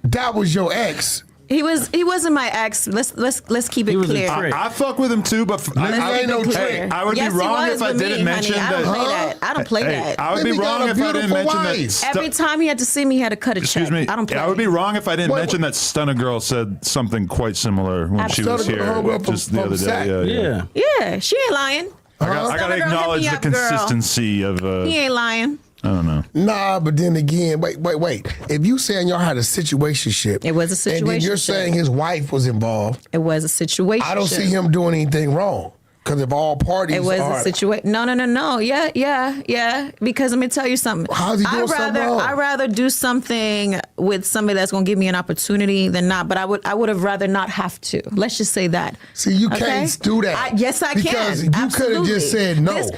that was your ex. He wasn't my ex. Let's keep it He was a clear. trick. I fuck with him too, but I ain't no would trick. I would Yes, be he wrong was if I with didn't me, mention honey. I that. don't play that. I don't play that. I would be Maybe got wrong a if I didn't beautiful mention wife. that. Every time he had to see me, he had to cut a Excuse check. me. I don't play. I would be wrong if I didn't Wait, mention that Stunner Girl said something quite similar when she was Stunner here Girl from- just the from other Sac. day. Yeah. Yeah, she ain't lying. I got to Stunner Girl, acknowledge hit the me up, girl. consistency of. He ain't lying. I don't know. Nah, but then again, wait. If you saying y'all had a situationship, It was a and then you're situationship. saying his wife was involved, It was a situation. I don't see him doing anything wrong. Because if all parties it was a situation. No. Yeah. Because let me tell you something. How's he doing something wrong? I'd rather do something with somebody that's going to give me an opportunity than not. But I would have rather not have to. Let's just say that. See, you can't do that. Yes, I because can. Because you could have just said no.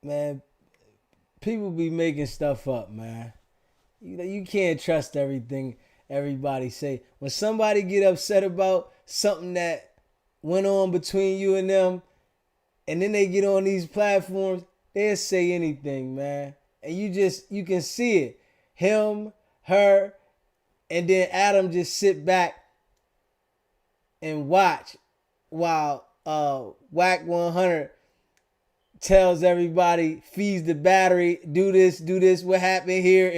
Man, people be making stuff up, man. You can't trust everything everybody say. When somebody get upset about something that went on between you and them, and then they get on these platforms, they'll say anything, man. And you can see it. Him, her, and then Adam just sit back and watch while Whack 100 tells everybody, feeds the battery, do this, what happened here,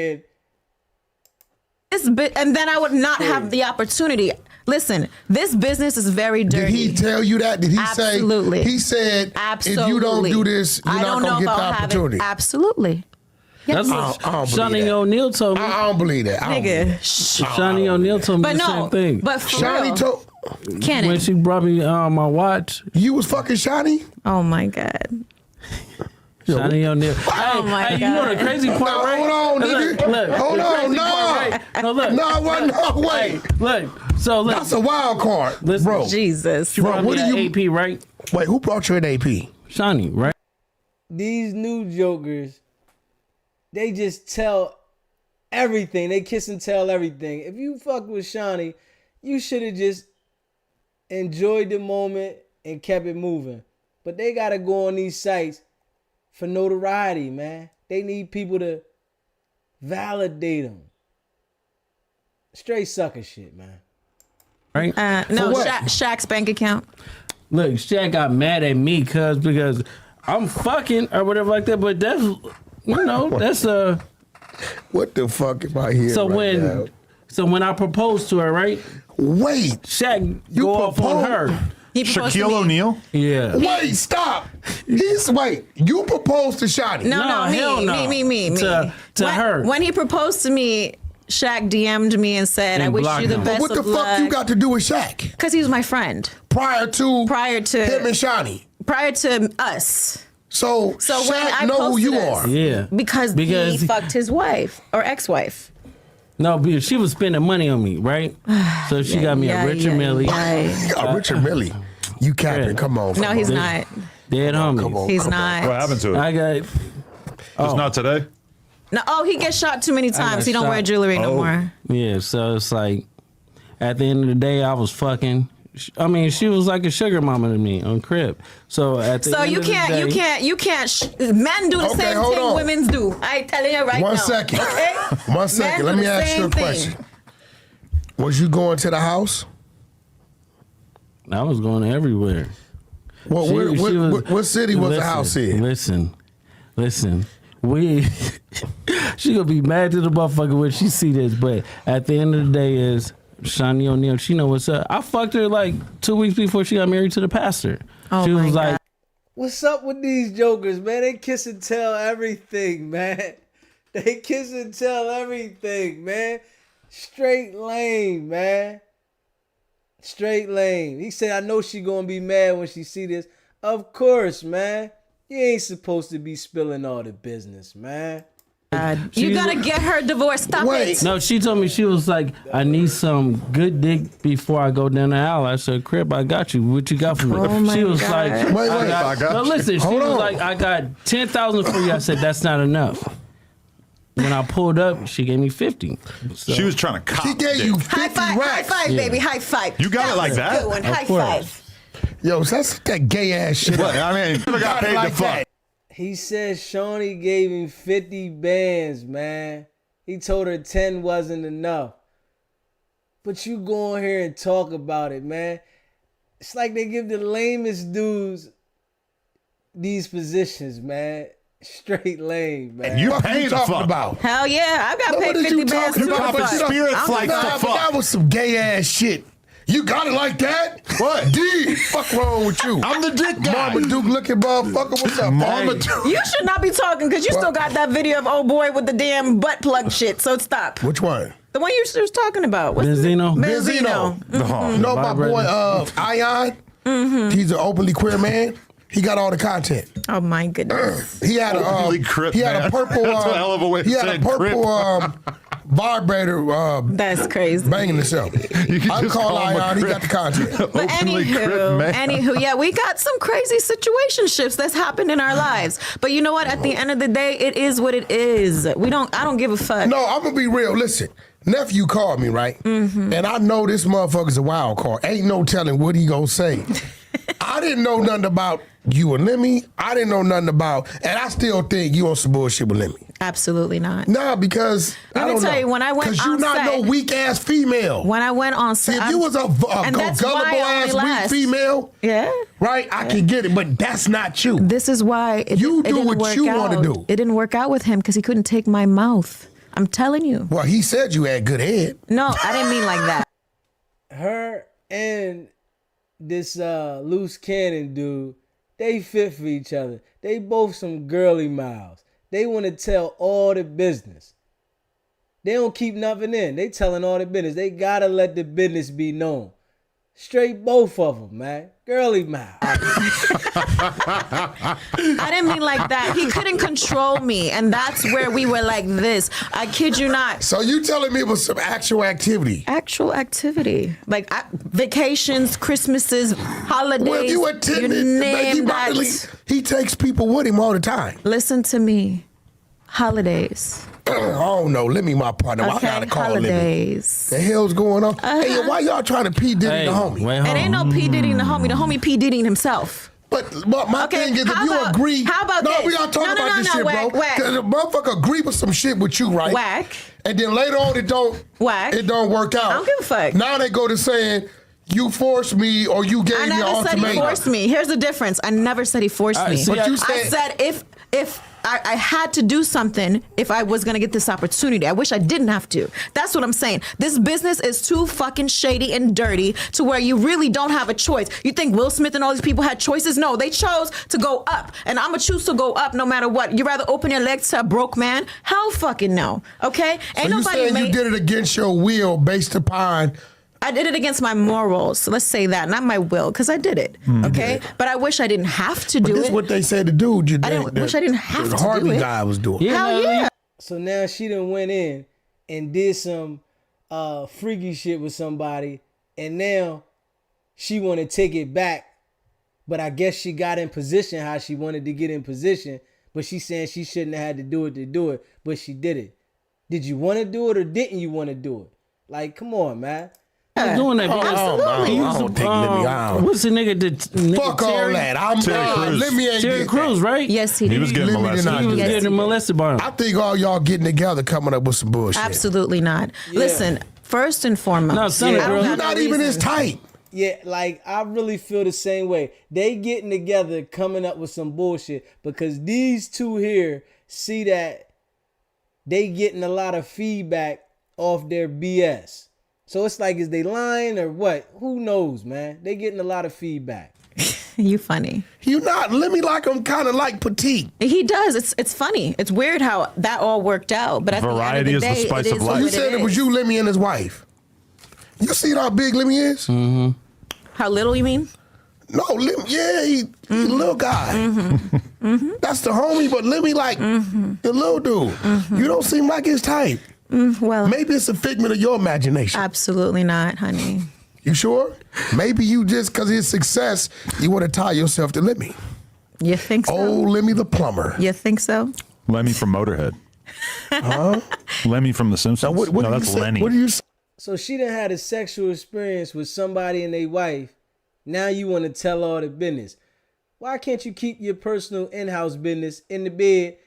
and then I would not have the opportunity. Listen, this business is very dirty. Did he tell you that? Did he say? Absolutely. He said, absolutely. If you don't do this, you're not going to get the opportunity. Absolutely. Yes. That's Shawnee O'Neal told me. I don't believe that. Nigga. Shawnee O'Neal told me the same thing. But for Shawnee real. told... Cannon. When she brought me my watch. You was fucking Shawnee? Oh, my God. Shawnee O'Neal. Oh my God. You know the crazy part, right? Hold on, nigga. Look, hold on, no. Right? No, look. No, wait. Hey, look. So look. That's a wild card, Listen, bro. Jesus. She brought me an AP, right? Wait, who brought you an AP? Shawnee, right? These new jokers, they just tell everything. They kiss and tell everything. If you fuck with Shawnee, you should have just enjoyed the moment and kept it moving. But they got to go on these sites for notoriety, man. They need people to validate them. Straight sucker shit, man. Right? No, Shaq's bank account. Look, Shaq got mad at me because I'm fucking or whatever like that. But that's, that's a... What the fuck am I hearing now? So when I proposed to her, right? Wait. Shaq go off on her. Shaquille O'Neal? Yeah. Wait, stop. You proposed to Shawnee. No, me. To her. When he proposed to me, Shaq DM'd me and said, And I wish you the him. best What the of fuck luck. you got to do with Shaq? Because he was my friend. Prior to him and Shawnee. Prior to us. So when Shaq I know who you posted are. Yeah. Because he fucked his wife or ex-wife. No, because she was spending money on me, right? So she got me a Richard Millie. Richard Millie. You capping. Yeah. Come on. No, he's not. Dead homies. He's not. What happened to it? I got... It's not today? No, he gets shot too many times. He don't wear jewelry no more. Yeah, so it's like, at the end of the day, I was fucking... I mean, she was like a sugar mama to me on Crib. So at the end of the day, you can't. Men do the same thing women do. I telling you right now. One second. Okay. One second. Let me ask you a question. Was you going to the house? I was going everywhere. What city was the house in? Listen. She gonna be mad to the motherfucker when she see this, but at the end of the day is Shawnee O'Neal, she know what's up. I fucked her like 2 weeks before she got married to the pastor. Oh she was God. like, what's up with these jokers, man? They kiss and tell everything, man. They kiss and tell everything, man. Straight lame, man. Straight lame. He said, I know she gonna be mad when she see this. Of course, man. You ain't supposed to be spilling all the business, man. You gotta get her divorced. Stop it. No, she told me, she was like, I need some good dick before I go down the aisle. I said, Crib, I got you. What you got for me? Oh She was God. like, I got no, listen, she was like, I got 10,000 for you. I said, that's not enough. When I pulled up, she gave me 50. So. She was trying to cop. She gave you 50 racks. High five, baby. High five. You got it like was a that? Good one. Of High course. five. Yo, that's that gay ass shit. What? I mean, you got paid like to fuck. that. He said Shawnee gave him 50 bands, man. He told her 10 wasn't enough. But you go on here and talk about it, man. It's like they give the lamest dudes these positions, man. Straight lame, man. You What paid you to talking fuck. about? Hell yeah, I got What paid is 50 you bands talking too. about? Popping spirit flights to Nah, but fuck. that was some gay ass shit. You got it like that? What? D, fuck wrong with you? I'm the dick guy. Mama Duke looking motherfucker. What's up, Mama Mama? Duke. You should not be talking because you still got that video of old boy with the damn butt plug shit. So stop. Which one? The one you was talking about. What's Benzino? Benzino. You know my boy Ion? He's an openly queer man. He got all the content. Oh my goodness. He had a purple. That's a hell of a way to he had say a purple vibrator. That's crazy. Banging himself. I call Ion. He got the content. But anywho, yeah, we got some crazy situationships that's happened in our lives. But you know what? At the end of the day, it is what it is. I don't give a fuck. No, I'm gonna be real. Listen, nephew called me, right? Mm-hmm. And I know this motherfucker's a wild card. Ain't no telling what he gonna say. I didn't know nothing about you and Lemmy. I didn't know nothing about, and I still think you on some bullshit with Lemmy. Absolutely not. Nah, because Let me tell you, when I went on set, because you're not no weak ass female. When I went on set, see, if you was a gullible ass weak female, yeah, right, I can get it, but that's not you. This is why you do what you want to do. It didn't work out with him because he couldn't take my mouth. I'm telling you. Well, he said you had good head. No, I didn't mean like that. Her and this Luce Cannon dude, they fit for each other. They both some girly mouths. They want to tell all the business. They don't keep nothing in. They telling all the business. They gotta let the business be known. Straight both of them, man. Girly mouth. I didn't mean like that. He couldn't control me, and that's where we were like this. I kid you not. So you telling me it was some actual activity? Actual activity, like vacations, Christmases, holidays. Well, if you attended, he takes people with him all the time. Listen to me. Holidays. I don't know. Let me my partner. Okay, I gotta call holidays. The hell's going on? Hey, why y'all trying to P Diddy the homie? It ain't no P Diddy the homie. The homie P Diddy himself. But my thing is, if you agree, how about this? we gotta talk about this shit, whack, bro. Because the motherfucker agree with some shit with you, right? Whack. And then later on, it don't work out. I don't give a fuck. Now they go to saying you forced me or you gave me an ultimatum. I never said he forced me. Here's the difference. I never said he forced me. But you I said if I had to do something if I was going to get this opportunity. I wish I didn't have to. That's what I'm saying. This business is too fucking shady and dirty to where you really don't have a choice. You think Will Smith and all these people had choices? No, they chose to go up. And I'm going to choose to go up no matter what. You rather open your legs to a broke man? Hell fucking no. Okay? Ain't so nobody saying you did it against your will based upon... I did it against my morals. So let's say that, not my will, because I did it. Okay, but I wish I didn't have to do it. This is what they said to do. I wish I didn't have to do it. The Harvey guy was doing. Hell yeah. So now she done went in and did some freaky shit with somebody, and now she want to take it back. But I guess she got in position how she wanted to get in position. But she's saying she shouldn't have had to do it, but she did it. Did you want to do it or didn't you want to do it? Like, come on, man. I'm doing that because absolutely. What's the nigga that fuck Terry? all that. I'm Terry Crews, right? Yes, he did. He was getting molested. He was getting molested by him. I think all y'all getting together coming up with some bullshit. Absolutely not. Yeah. Listen, first and foremost, no, son, you're not even his type. Yeah, like I really feel the same way. They getting together, coming up with some bullshit because these two here see that they getting a lot of feedback off their BS. So it's like, is they lying or what? Who knows, man? They getting a lot of feedback. You funny. You not. Let me like him kind of like petite. He does. It's funny. It's weird how that all worked out. But at variety the end of the day, is the spice of life. You said it was you, Lemmy, and his wife. You see how big Lemmy is? Mm-hmm. How little you mean? No, Lemmy, yeah, he's a little guy. Mm-hmm. Mm-hmm. That's the homie, but Lemmy like the little dude. Mm-hmm. You don't seem like his type. Well, maybe it's a figment of your imagination. Absolutely not, honey. You sure? Maybe you just, because of his success, you want to tie yourself to Lemmy. You think so? Oh, Lemmy the plumber. You think so? Lemmy from Motorhead. Huh? Lemmy from The Simpsons. Now, what that's Lenny. What do you say? So she done had a sexual experience with somebody and their wife. Now you want to tell all the business. Why can't you keep your personal in-house business in the bed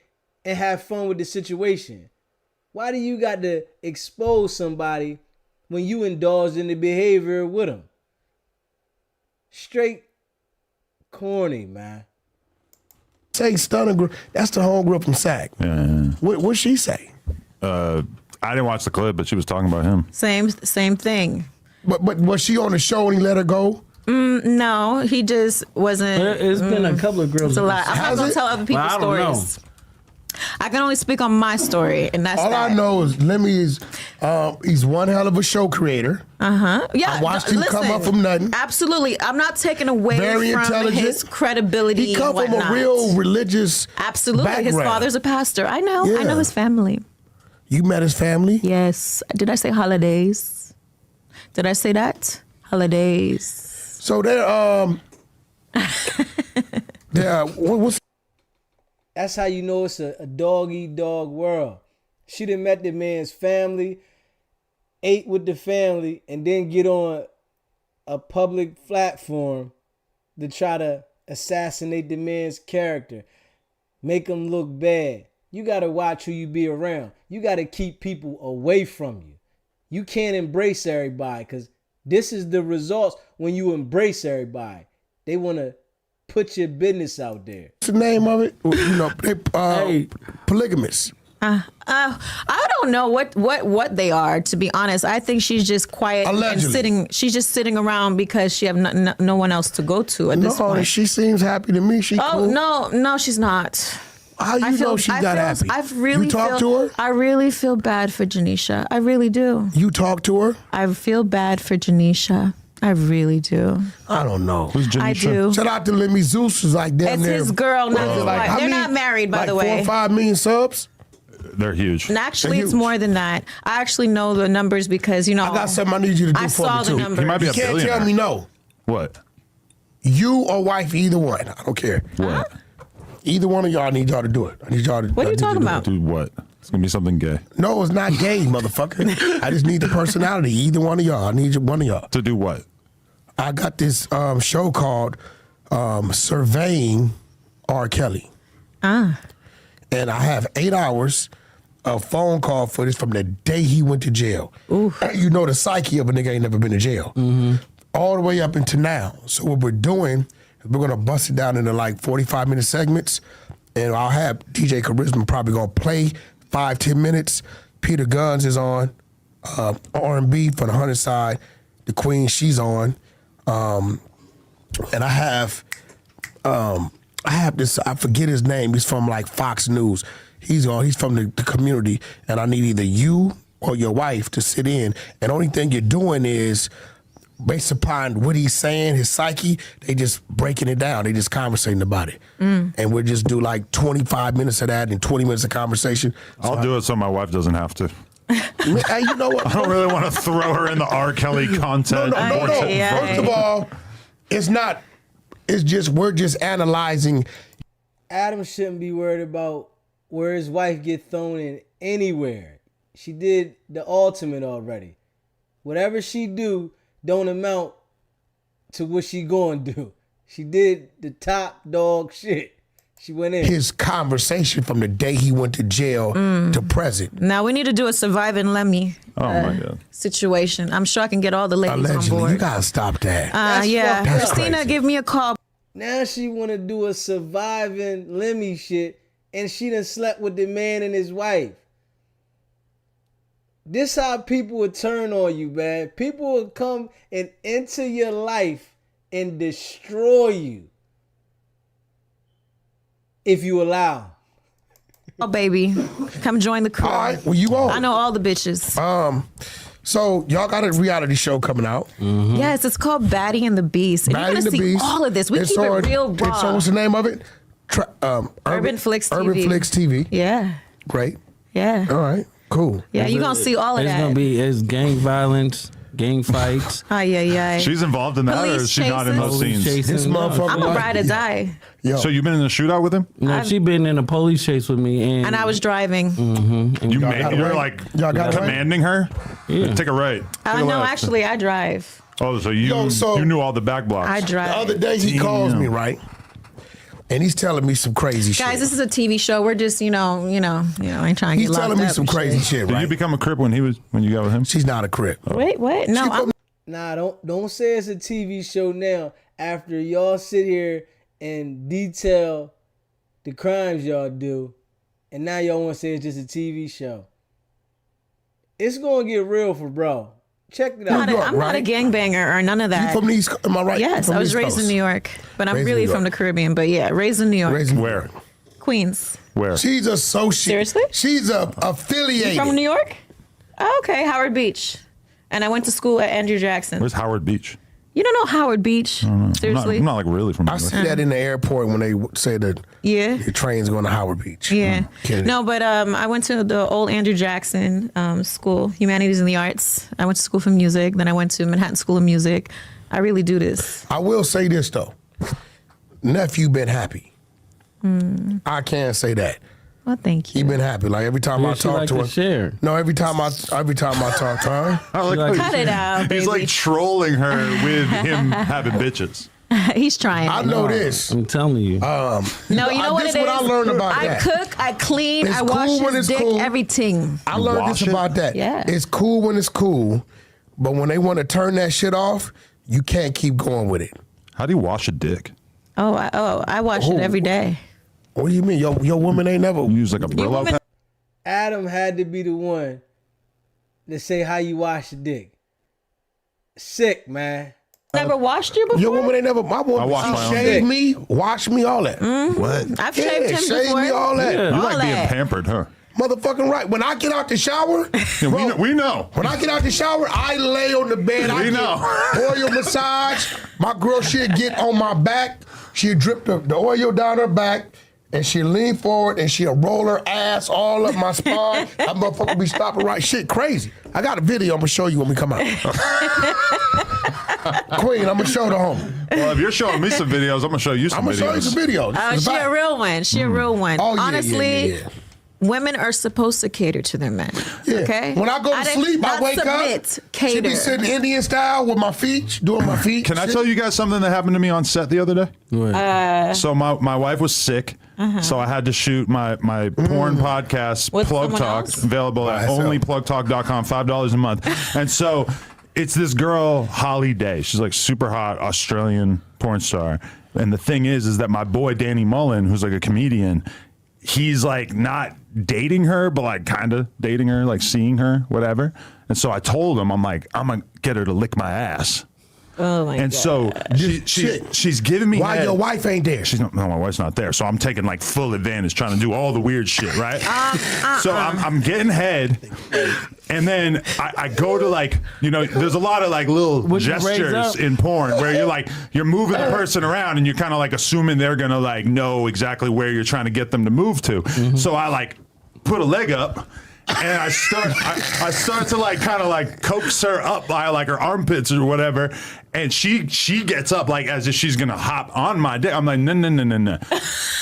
and have fun with the situation? Why do you got to expose somebody when you indulge in the behavior with them? Straight corny, man. Say stunning. That's the homegirl from SAC. Yeah. What'd she say? I didn't watch the clip, but she was talking about him. Same thing. But was she on the show and he let her go? No, he just wasn't. It's been a couple of girls. It's a lot. I'm not gonna tell other people's stories. Know. I can only speak on my story, and that's all that. I know is Lemmy is he's one hell of a show creator. Yeah, I watched him come up from nothing. Absolutely, I'm not taking away Very from intelligent. his credibility. He come and from a whatnot. real religious Absolutely, his background. father's a pastor. I know. Yeah. I know his family. You met his family? Yes. Did I say holidays? Did I say that? Holidays. So they're what's That's how you know it's a dog-eat-dog world. She done met the man's family, ate with the family, and then get on a public platform to try to assassinate the man's character, make him look bad. You got to watch who you be around. You got to keep people away from you. You can't embrace everybody because this is the results when you embrace everybody. They want to put your business out there. the name of it? You know, they polygamous. I don't know what they are, to be honest. I think she's just quiet Allegedly. and sitting. She's just sitting around because she have no one else to go to at this point. She seems happy to me. She cool. No, she's not. How you know she's not happy? You talk to her? I really feel bad for Janisha. I really do. You talk to her? I feel bad for Janisha. I really do. I don't know. Who's Janisha? I do. Shout out to Lemmy Zeus is like damn It's near. his girl, not his wife. how They're many- not married, by like the way. 4 or 5 million subs. They're huge. And actually, They're it's huge. more than that. I actually know the numbers because, you know. I got something I need you to do I for saw me the too. numbers. He might be You a can't billionaire. tell me no. What? You or wife, either one. I don't care. What? Either one of y'all, I need y'all to do it. I need y'all to. What are I you need talking to do about? Do what? It's gonna be something gay. it. No, it's not gay, motherfucker. I just need the personality. Either one of y'all. I need one of y'all. To do what? I got this show called Surveying R. Kelly. And I have 8 hours of phone call footage from the day he went to jail. You know the psyche of a nigga ain't never been to jail. All the way up into now. So what we're doing is we're gonna bust it down into like 45-minute segments, and I'll have DJ Charisma probably gonna play 5-10 minutes. Peter Guns is on R&B for the 100 side. The Queen, she's on. And I have this, I forget his name, he's from like Fox News. He's from the community, and I need either you or your wife to sit in. And the only thing you're doing is, based upon what he's saying, his psyche, they just breaking it down. They just conversating about it. And we'll just do like 25 minutes of that and 20 minutes of conversation. I'll do it so my wife doesn't have to. Hey, you know what? I don't really want to throw her in the R. Kelly content. No. First of all, it's not. It's just we're just analyzing. Adam shouldn't be worried about where his wife get thrown in anywhere. She did the ultimate already. Whatever she do don't amount to what she gonna do. She did the top dog shit. She went in. His conversation from the day he went to jail to present. Now we need to do a surviving Lemmy Oh my God. situation. I'm sure I can get all the ladies on Allegedly, board. you gotta stop that. That's Yeah, fucked up. Christina, crazy. give me a call. Now she want to do a surviving Lemmy shit, and she done slept with the man and his wife. This how people would turn on you, man. People will come and enter your life and destroy you if you allow. Oh, baby, come join the crew. All right, well you on? I know all the bitches. So y'all got a reality show coming out. Yes, it's called Baddie and the Beast. And Baddie you're going and to the see Beast. all of this. We It's keep on- it real raw. It's on, what's the name of it? Urban Flicks TV. Urban Flicks TV. Yeah, Great. yeah. All right. Cool. Yeah, you're going to see all of It's that. it's gang violence, gang fights. Ay. She's involved in that, or Police is she not in those chases. scenes? chasing. This motherfucker. I'm a like- ride or die. Yo, So you've been in a shootout with him? No, she been in a police chase with me, and And I was driving. You're right? like Y'all got it right? commanding her? Yeah. Take a right. Take a No, left. actually, I drive. Oh, so you Yo, so- you knew all the back blocks. I drive. the other day he calls me, right? And he's telling me some crazy shit. Guys, this is a TV show. We're just, I ain't trying to He's get locked telling me up some and crazy shit. shit, Did right? you become a crip when you got with him? She's not a crip. Wait, what? No, I'm Nah, don't say it's a TV show now. After y'all sit here and detail the crimes y'all do, and now y'all want to say it's just a TV show. It's gonna get real for bro. Check it out. York, I'm not a right? gangbanger or none of You that. from the East? Am I right? Yes, From I the was East raised in Coast. New York, but I'm Raised in really New from the York. Caribbean. But yeah, raised in New York. Raised in New Where? York. Queens. Where? She's associated. Seriously? She's affiliated. From New York? Oh, okay, Howard Beach. And I went to school at Andrew Jackson. Where's Howard Beach? You don't know Howard Beach? Seriously? I'm not like really from New I York. see that in the airport when they say that the train's going to Howard Beach. Yeah. Kennedy. No, but I went to the old Andrew Jackson school, Humanities and the Arts. I went to school for music. Then I went to Manhattan School of Music. I really do this. I will say this, though. Nephew been happy. I can't say that. Well, thank you. He been happy. Like every time I talk to him. Share. No, every time I talk to her. Cut it out, baby. He's like trolling her with him having bitches. He's trying. I know this. I'm telling you. No, you know what it is? This is what I learned about I that. cook, I clean, It's I wash cool when his it's dick, cool. everything. I learned this about that. Yeah. It's cool when it's cool, but when they want to turn that shit off, you can't keep going with it. How do you wash a dick? I wash it every day. What do you mean? Your woman ain't never. You use like a Brillo woman- pad? Adam had to be the one to say how you wash your dick. Sick, man. Never washed you before? Your woman ain't never. My woman, I wash my she own shaved dick. me, washed me, all that. What? I've shaved him shaved before. me, all that. You All like being that. pampered, huh? Motherfucking right. When I get out the shower, Yeah, we know. when I get out the shower, I lay on the bed. I We get know. oil massage. My girl, she'll get on my back. She'll drip the oil down her back. And she'll lean forward and she'll roll her ass all up my spine. That motherfucker be stopping right. Shit, crazy. I got a video I'm going to show you when we come out. Queen, I'm going to show the homie. Well, if you're showing me some videos, I'm gonna show you some I'm going to show you videos. some videos. This is She a fact. real one. She a real one. Oh, yeah, Honestly, yeah. women are supposed to cater to their men. Yeah. Okay? When I go to sleep, I not wake submit, up. Cater. She be sitting Indian style with my feet, doing my feet. Can I tell you guys something that happened to me on set the other day? So my wife was sick, so I had to shoot my porn podcast, With Plug someone Talk, else? available at Myself. onlyplugtalk.com, $5 a month. And so it's this girl, Holly Day. She's like super hot Australian porn star. And the thing is that my boy Danny Mullen, who's like a comedian, he's like not dating her, but like kind of dating her, like seeing her, whatever. And so I told him, I'm like, I'm gonna get her to lick my ass. Oh my And God. so she's giving me Why head. your wife ain't there? She's not, no, my wife's not there. So I'm taking like full advantage, trying to do all the weird shit, right? So I'm getting head, and then I go to like, you know, there's a lot of like little Would you raise gestures up? in porn where you're like, you're moving the person around and you're kind of like assuming they're gonna like know exactly where you're trying to get them to move to. So I like put a leg up. And I start to like kind of like coax her up by like her armpits or whatever, and she gets up like as if she's gonna hop on my dick. I'm like, no.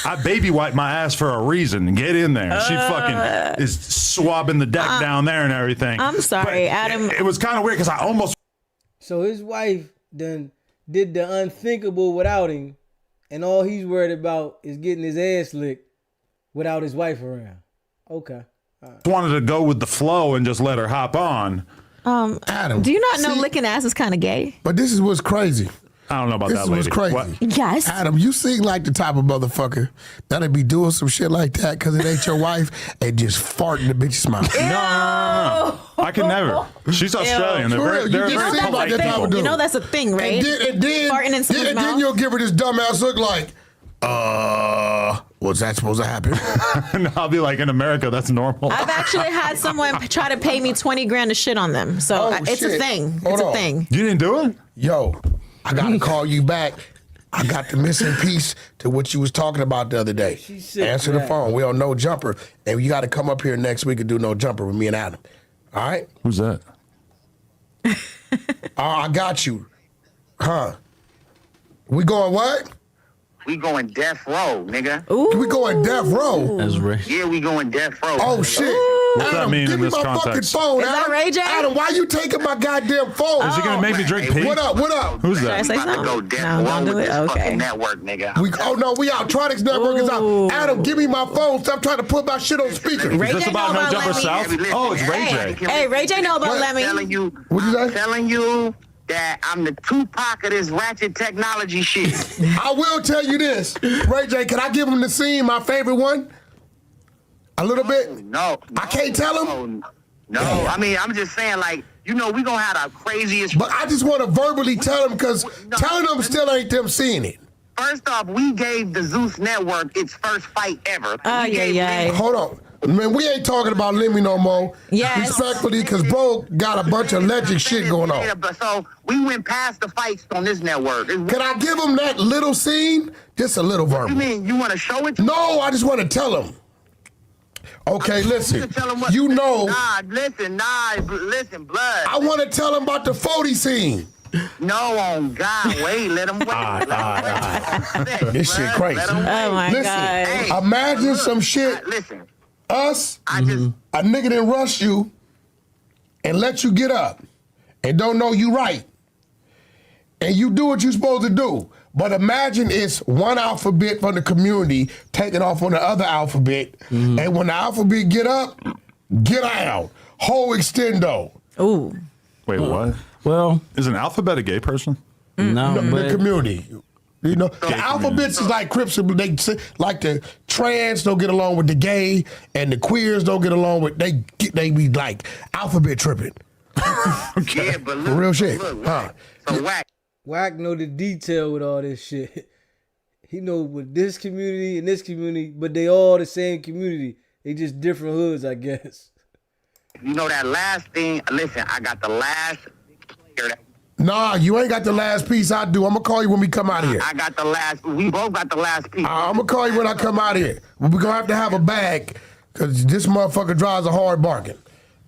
I baby wipe my ass for a reason. Get in there. She fucking is swabbing the deck down there and everything. I'm sorry, But Adam. It was kind of weird because I almost. So his wife done did the unthinkable without him, and all he's worried about is getting his ass licked without his wife around. Okay. wanted to go with the flow and just let her hop on. Adam. Do you not know see, licking ass is kind of gay? But this is what's crazy. I don't know about This that is lady. what's crazy. What? Yes. Adam, you seem like the type of motherfucker that'll be doing some shit like that because it ain't your wife and just farting the bitch's mouth. No. I can never. She's Australian. They're For very, real, you they're just very seem polite like that type of people. dude. You know that's a thing, right? And then, Farting in someone's then mouth. you'll give her this dumbass look like, was that supposed to happen? And I'll be like, in America, that's normal. I've actually had someone try to pay me 20 grand to shit on them. So Oh, it's a shit. thing. Hold It's a on. thing. You didn't do it? Yo, I gotta call you back. I got the missing piece to what you was talking about the other day. She's sick, Answer the man. phone. We on No Jumper. And you gotta come up here next week and do No Jumper with me and Adam. All right? Who's that? I got you. Huh? We going what? We going death row, nigga. We going death row. That's right. Yeah, we going death row. Oh shit. What's that Adam, mean give in me this my context? fucking phone. Is that Adam. Ray J? Adam, why you taking my goddamn phone? Is he going to make me drink pee? What up? What up? Who's Should I that? say We about to something? go death No, row don't do with it. this Okay. fucking network, nigga. No, we out. Tronics Network is out. Adam, give me my phone. Stop trying to put my shit on speaker. Ray Is this J about know No about Jumper Lemmy. South? Oh, it's Ray J. Hey, Ray J know about What? Lemmy. Telling you, What'd you I'm say? telling you that I'm the Tupac of this ratchet technology shit. I will tell you this. Ray J, can I give him the scene, my favorite one? A little bit? No, I can't tell him? No, I mean, I'm just saying, like, you know, we gonna have the craziest. But I just want to verbally tell him because telling them still ain't them seeing it. First off, we gave the Zeus Network its first fight ever. Hold on. Man, we ain't talking about Lemmy no more. Yes. Respectfully, because bro got a bunch of legend shit going on. So we went past the fights on this network. Can I give him that little scene? Just a little verbal. You mean you want to show it to No, I just want to tell him. Okay, listen. You know. Listen, blood. I want to tell him about the 40 scene. No, on God, wait, let him wait. This shit crazy. Oh my listen, God. Hey, imagine some shit. Listen. Us, a nigga didn't rush you and let you get up and don't know you right. And you do what you supposed to do. But imagine it's one alphabet from the community taking off on the other alphabet. And when the alphabet get up, get out. Whole extendo. Ooh. Wait, what? Well, is an alphabet a gay person? No, but the community. You know, the alphabets is like Crips. They like the trans don't get along with the gay, and the queers don't get along with they be like alphabet tripping. Okay. Yeah, but look, real shit. Look, so Wack know the detail with all this shit. He know with this community and this community, but they all the same community. They just different hoods, I guess. You know that last thing. Listen, I got the last player that. Nah, you ain't got the last piece. I do. I'm gonna call you when we come out of here. I got the last. We both got the last piece. I'm gonna call you when I come out of here. We're gonna have a bag because this motherfucker drives a hard bargain.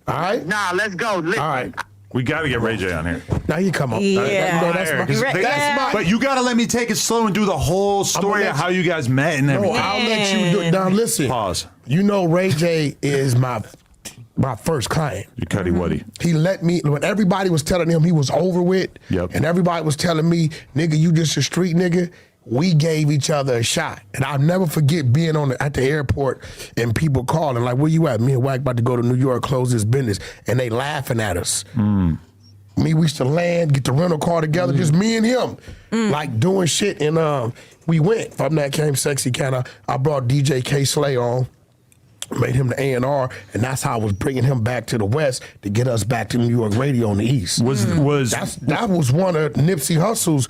All right? Nah, let's go. Listen. All right. We got to get Ray J on here. Now you come on. Yeah. That's my. But you got to let me take it slow and do the whole story of how you guys met and everything. No, I'll let you do it. Now listen. Pause. You know Ray J is my first client. You Cuddy Wuddy. He let me, when everybody was telling him he was over with, and everybody was telling me, nigga, you just a street nigga, we gave each other a shot. And I'll never forget being at the airport and people calling, like, where you at? Me and Wack about to go to New York, close this business. And they laughing at us. Me, we used to land, get the rental car together, just me and him, like doing shit. And we went. From that came Sexy Kinda. I brought DJ K Slay on. Made him the A&R, and that's how I was bringing him back to the West to get us back to New York radio on the East. That was one of Nipsey Hussle's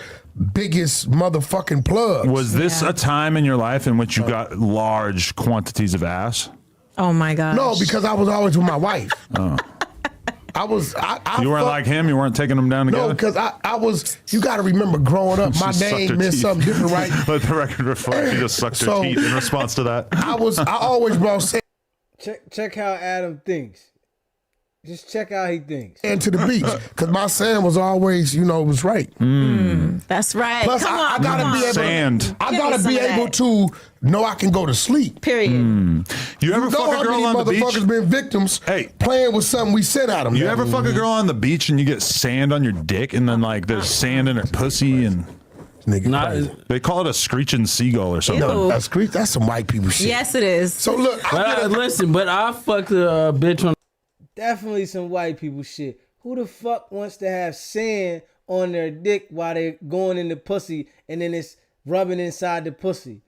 biggest motherfucking plugs. Was this a time in your life in which you got large quantities of ass? Oh my God. No, because I was always with my wife. Oh. You weren't like him? You weren't taking them down together? No, because I was, you got to remember growing up, my name meant something different, right? Let the record reflect. You just sucked your teeth in response to that. I always brought Check how Adam thinks. Just check how he thinks. And to the beach, because my sand was always, was right. That's right. Plus, Come I gotta be able. Sand. I gotta be able to know I can go to sleep. Period. You ever fuck a girl on the beach? Motherfuckers been victims. Playing with something we sent at them. You ever fuck a girl on the beach and you get sand on your dick and then like there's sand in her pussy and. They call it a screeching seagull or something. Ew. That's some white people shit. Yes, it is. So look, listen, but I fucked a bitch on. Definitely some white people shit. Who the fuck wants to have sand on their dick while they're going in the pussy and then it's rubbing inside the pussy?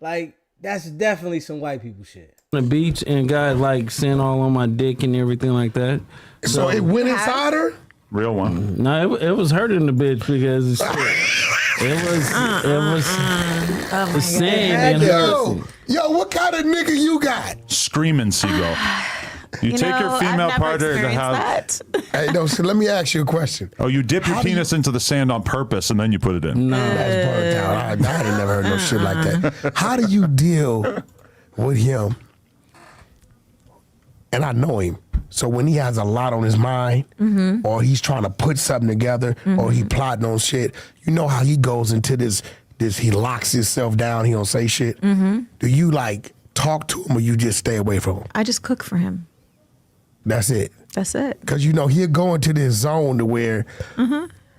Like, that's definitely some white people shit. On the beach and got like sand all on my dick and everything like that. So it went inside her? Real one. No, it was hurting the bitch because it was sand in her. Yo, what kind of nigga you got? Screaming seagull. You take your female partner to have. Hey, no, so let me ask you a question. Oh, you dip your penis into the sand on purpose and then you put it in. No, that's burnt out. I ain't never heard no shit like that. How do you deal with him? And I know him. So when he has a lot on his mind, or he's trying to put something together, or he plotting on shit, you know how he goes into this. He locks himself down. He don't say shit. Do you like talk to him, or you just stay away from him? I just cook for him. That's it. That's it. Because he'll go into this zone to where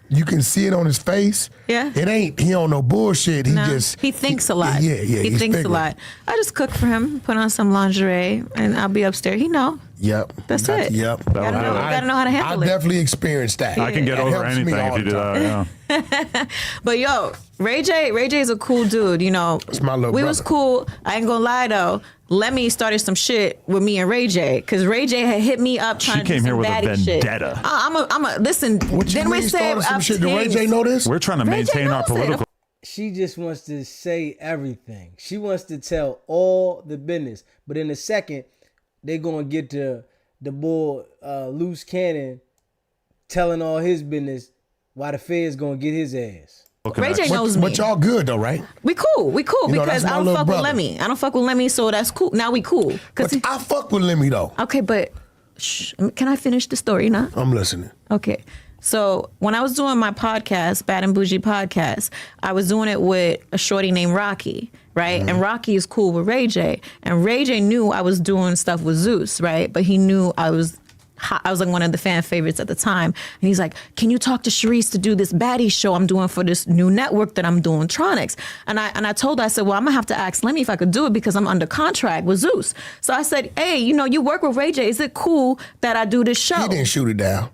you can see it on his face. Yeah. He don't know bullshit. He thinks a lot. Yeah. He thinks a lot. I just cook for him, put on some lingerie, and I'll be upstairs. He know. Yep. That's it. Yep. You gotta know how to handle I it. definitely experienced that. I can get over anything if you do that. Yeah. But yo, Ray J is a cool dude. It's my little we brother. was cool. I ain't gonna lie though. Lemmy started some shit with me and Ray J because Ray J had hit me up trying to do came some here with a baddie vendetta. shit. I'm a listen. What you Didn't we mean say started some shit? Did Ray J know this? We're trying to Ray J maintain our knows it. political. she just wants to say everything. She wants to tell all the business. But in a second, they're going to get the boy Luce Cannon telling all his business while the Fed's going to get his ass. Ray J knows me. But y'all good though, right? We cool because I don't fuck brother. with Lemmy. I don't fuck with Lemmy, so that's cool. Now we cool. But I fuck with Lemmy though. Okay, but can I finish the story now? I'm listening. Okay. So when I was doing my podcast, Bad and Bougie podcast, I was doing it with a shorty named Rocky, right? And Rocky is cool with Ray J. And Ray J knew I was doing stuff with Zeus, right? But he knew I was like one of the fan favorites at the time. And he's like, can you talk to Sharice to do this baddie show I'm doing for this new network that I'm doing, Tronics? And I told her, I said, well, I'm gonna have to ask Lemmy if I could do it because I'm under contract with Zeus. So I said, hey, you work with Ray J. Is it cool that I do this show? He didn't shoot it down.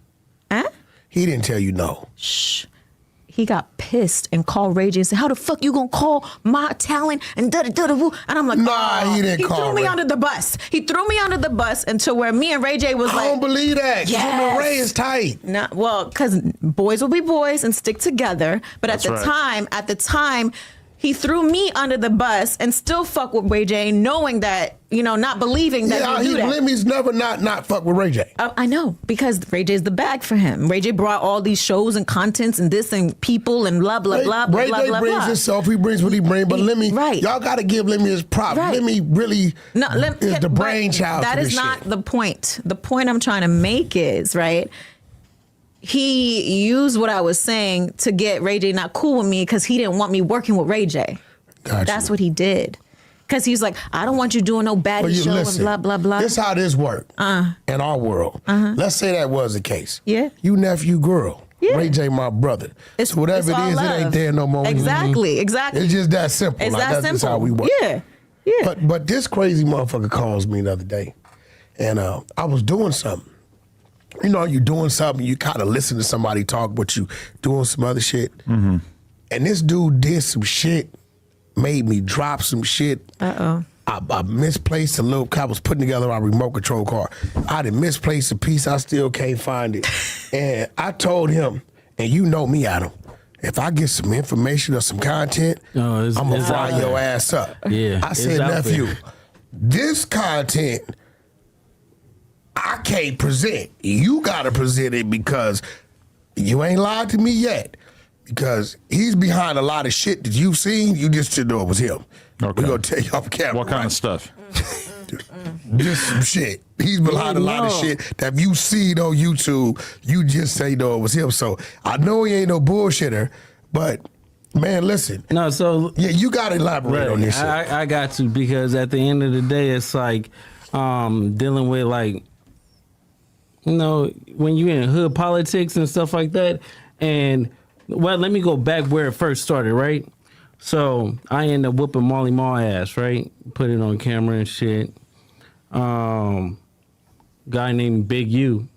Huh? He didn't tell you no. Shh. He got pissed and called Ray J and said, how the fuck you gonna call my talent and da-da-da-da-woo? And I'm like, nah, he didn't call He threw me Ray. under the bus. He threw me under the bus until where me and Ray J was I like, don't believe that. Yes. Him and Ray is tight. nah, well, because boys will be boys and stick together. But at the time, he threw me under the bus and still fuck with Ray J, knowing that, not believing that he do that. Lemmy's never not fuck with Ray J. I know, because Ray J's the bag for him. Ray J brought all these shows and contents and this and people and blah, blah, blah, blah, Ray blah, J blah, brings blah. himself. He brings what he brings. But Lemmy, Right. y'all got to give Lemmy his props. Right. Lemmy really is the brainchild That for is this not shit. the point. The point I'm trying to make is, right, he used what I was saying to get Ray J not cool with me because he didn't want me working with Ray J. Gotcha. That's what he did. Because he's like, I don't want you doing no baddie show and blah, blah, blah. This how this work in our world. Let's say that was the case. Yeah. You nephew girl. Yeah. Ray J my brother. So whatever it's all it is, love. it ain't there no more. Exactly. It's just that simple. It's that That's simple. just how we work. Yeah. But this crazy motherfucker calls me the other day. And I was doing something. You're doing something, you kind of listen to somebody talk, but you doing some other shit. And this dude did some shit, made me drop some shit. Uh-oh. I misplaced I was putting together our remote control car. I done misplaced a piece, I still can't find it. And I told him, and you know me, Adam, if I get some information or some content, I'm going to fry your ass up. Yeah, I said, nephew, this content I can't present. You got to present it because you ain't lied to me yet. Because he's behind a lot of shit that you've seen. You just didn't know it was him. Okay. We're going to tell you off camera. What kind of stuff? Just some shit. He's behind a lot of shit that if you see it on YouTube, you just say no, it was him. So I know he ain't no bullshitter, but man, listen. No, so yeah, you got to elaborate on this shit. I got to, because at the end of the day, it's like dealing with like, when you're in hood politics and stuff like that. And well, let me go back where it first started, right? So I ended up whooping Molly Maul ass, right? Put it on camera and shit. Guy named Big U.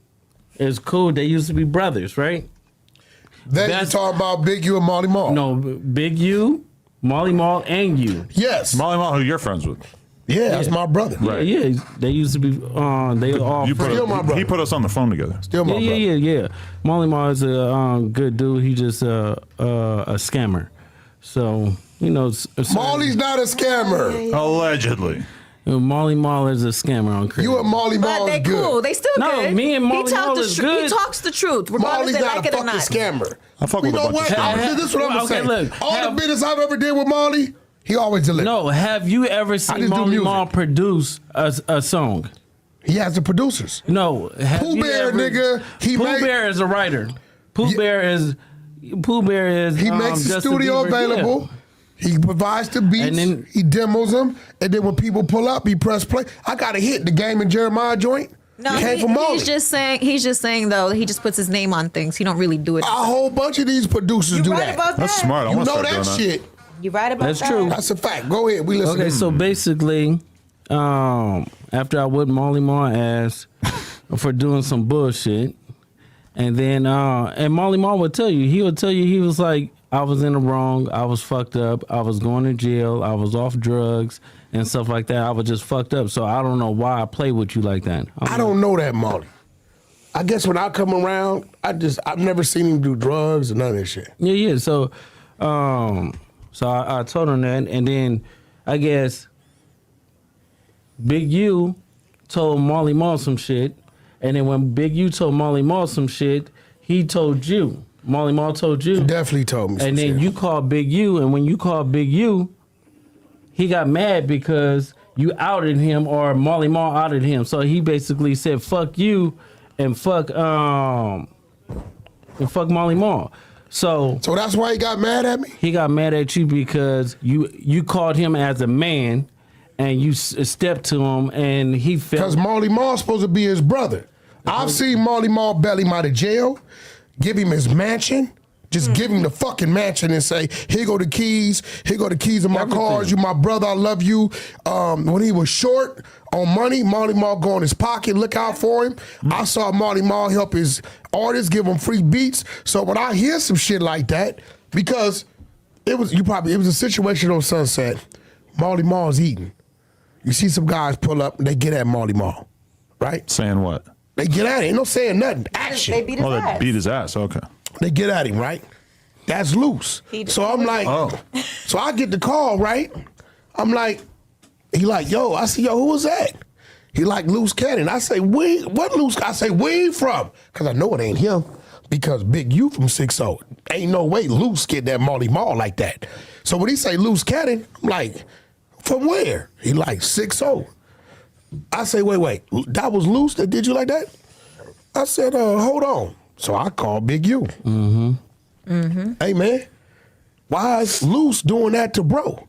It's cool. They used to be brothers, right? Then you talking about Big U and Molly Maul? No, Big U, Molly Maul, and you. Yes. Molly Maul, who you're friends with. Yeah, that's my brother. Right. Yeah, they used to be. They were all friends. He put us on the phone together. Still my brother. Yeah. Molly Maul is a good dude. He just a scammer. So Molly's not a scammer. Allegedly. Molly Maul is a scammer on Crib. You and Molly Maul But they is good. cool. They still No, good. me and Molly Maul is good. He talks the truth, regardless Molly's they not like a it or fucking not. scammer. I fuck with You a know bunch what? of scammers. This is what I'm Okay, saying. look, All the business I've ever did with Molly, he always delivered. No, have you ever seen just do Molly music. Maul produce a song? He has the producers. No. Have Pooh you Bear, ever, nigga, he Pooh made- Bear is a writer. Pooh Bear is. He makes the Justin studio Bieber, available. yeah. He provides the beats. And then- he demos them. And then when people pull up, he press play. I got a hit. The Game and Jeremiah joint. No, came from Molly. he's just saying though, he just puts his name on things. He don't really do it. A whole bunch of these producers You do right that. about That's that. smart. I You want to know start that doing shit. You right about That's that. true. That's a fact. Go ahead. We listen. Okay, so basically, after I whipped Molly Maul ass for doing some bullshit, and then and Molly Maul would tell you, he was like, I was in the wrong, I was fucked up, I was going to jail, I was off drugs and stuff like that. I was just fucked up, so I don't know why I play with you like that. I don't know that Molly. I guess when I come around, I've never seen him do drugs or none of that shit. Yeah. So So I told him that, and then I guess Big U told Marley Marl some shit, and then when Big U told Marley Marl some shit, he told you. Marley Marl told you. He definitely told me some and then shit. You called Big U, and when you called Big U, he got mad because you outed him, or Marley Marl outed him. So he basically said, fuck you, and fuck Marley Marl. So that's why he got mad at me? He got mad at you because you called him as a man, and you stepped to him, and he felt... Because Marley Marl's supposed to be his brother. I've seen Marley Marl bail him out of jail, give him his mansion, just give him the fucking mansion and say, here go the keys of my cars, you my brother, I love you. When he was short on money, Marley Marl go in his pocket, look out for him. I saw Marley Marl help his artists, give him free beats. So when I hear some shit like that, because it was a situation on Sunset, Marley Marl's eating. You see some guys pull up and they get at Marley Marl, right? Saying what? They get at him, ain't no saying nothing, action. They beat his ass. They beat his ass, okay. They get at him, right? That's Luce. So I'm like, so I get the call, right? I'm like, he like, yo, I say, yo, who was that? He like, Luce Cannon. I say, what Luce? I say, where you from? Because I know it ain't him. Because Big U from 6-0. Ain't no way Luce get that Marley Marl like that. So when he say Luce Cannon, I'm like, from where? He like 6-0. I say, wait, that was Luce that did you like that? I said, hold on. So I called Big U. Hey, man, why is Luce doing that to bro?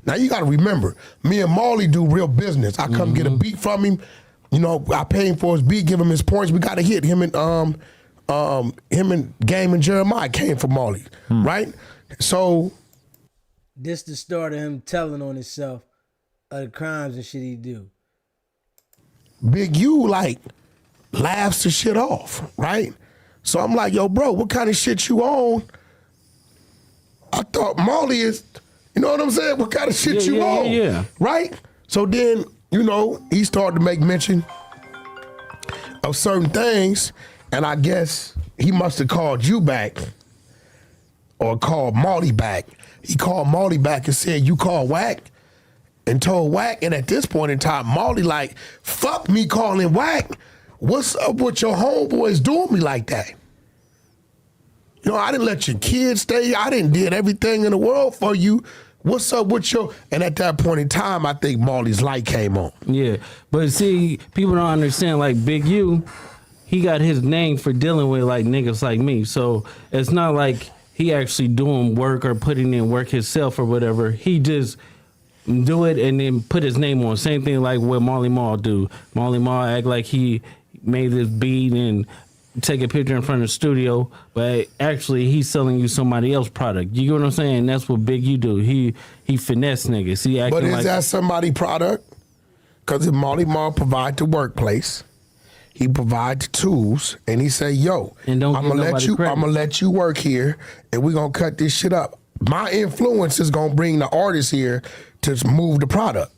Now, you got to remember, me and Marley do real business. I come get a beat from him. You know, I pay him for his beat, give him his points. We got to hit him and Game and Jeremiah came from Marley, right? So this the start of him telling on himself of the crimes and shit he do. Big U, like, laughs the shit off, right? So I'm like, yo, bro, what kind of shit you on? I thought Marley is, you know what I'm saying? What kind of shit you on? Yeah. Right? So then, you know, he started to make mention of certain things, and I guess he must have called you back or called Marley back. He called Marley back and said, you called Wack? And told Wack, and at this point in time, Marley like, fuck me calling Wack. What's up with your homeboys doing me like that? You know, I didn't let your kids stay. I didn't did everything in the world for you. What's up with your... And at that point in time, I think Marley's light came on. Yeah, but see, people don't understand, like Big U, he got his name for dealing with like niggas like me. So it's not like he actually doing work or putting in work himself or whatever. He just... do it and then put his name on. Same thing like what Marley Marl do. Marley Marl act like he made this beat and take a picture in front of the studio, but actually he's selling you somebody else's product. You get what I'm saying? That's what Big U do. He finesse niggas. He acting but is like that somebody's product? Because if Marley Marl provide the workplace, he provide the tools, and he say, yo, and don't I'm gonna let you work here, and we're gonna cut this shit up. My influence is gonna bring the artists here to move the product.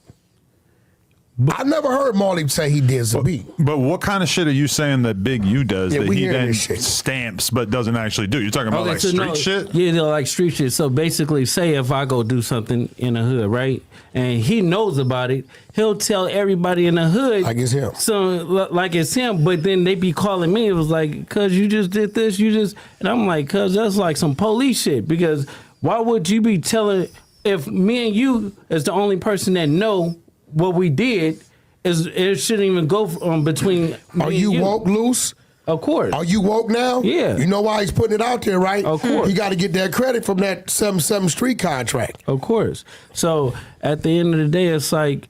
I never heard Marley say he did the beat. But what kind of shit are you saying that Big U does that he then shit. stamps but doesn't actually do? You're talking about street shit? Yeah, they're like street shit. So basically, say if I go do something in the hood, right, and he knows about it, he'll tell everybody in the hood. Like it's him. So, like it's him, but then they be calling me. It was like, cuz you just did this, and I'm like, cuz that's like some police shit. Because why would you be telling, if me and you is the only person that know what we did, it shouldn't even go between. Are you woke, Luce? Of course. Are you woke now? Yeah. You know why he's putting it out there, right? Of course. He got to get that credit from that 7-7 street contract. Of course. So at the end of the day, it's like,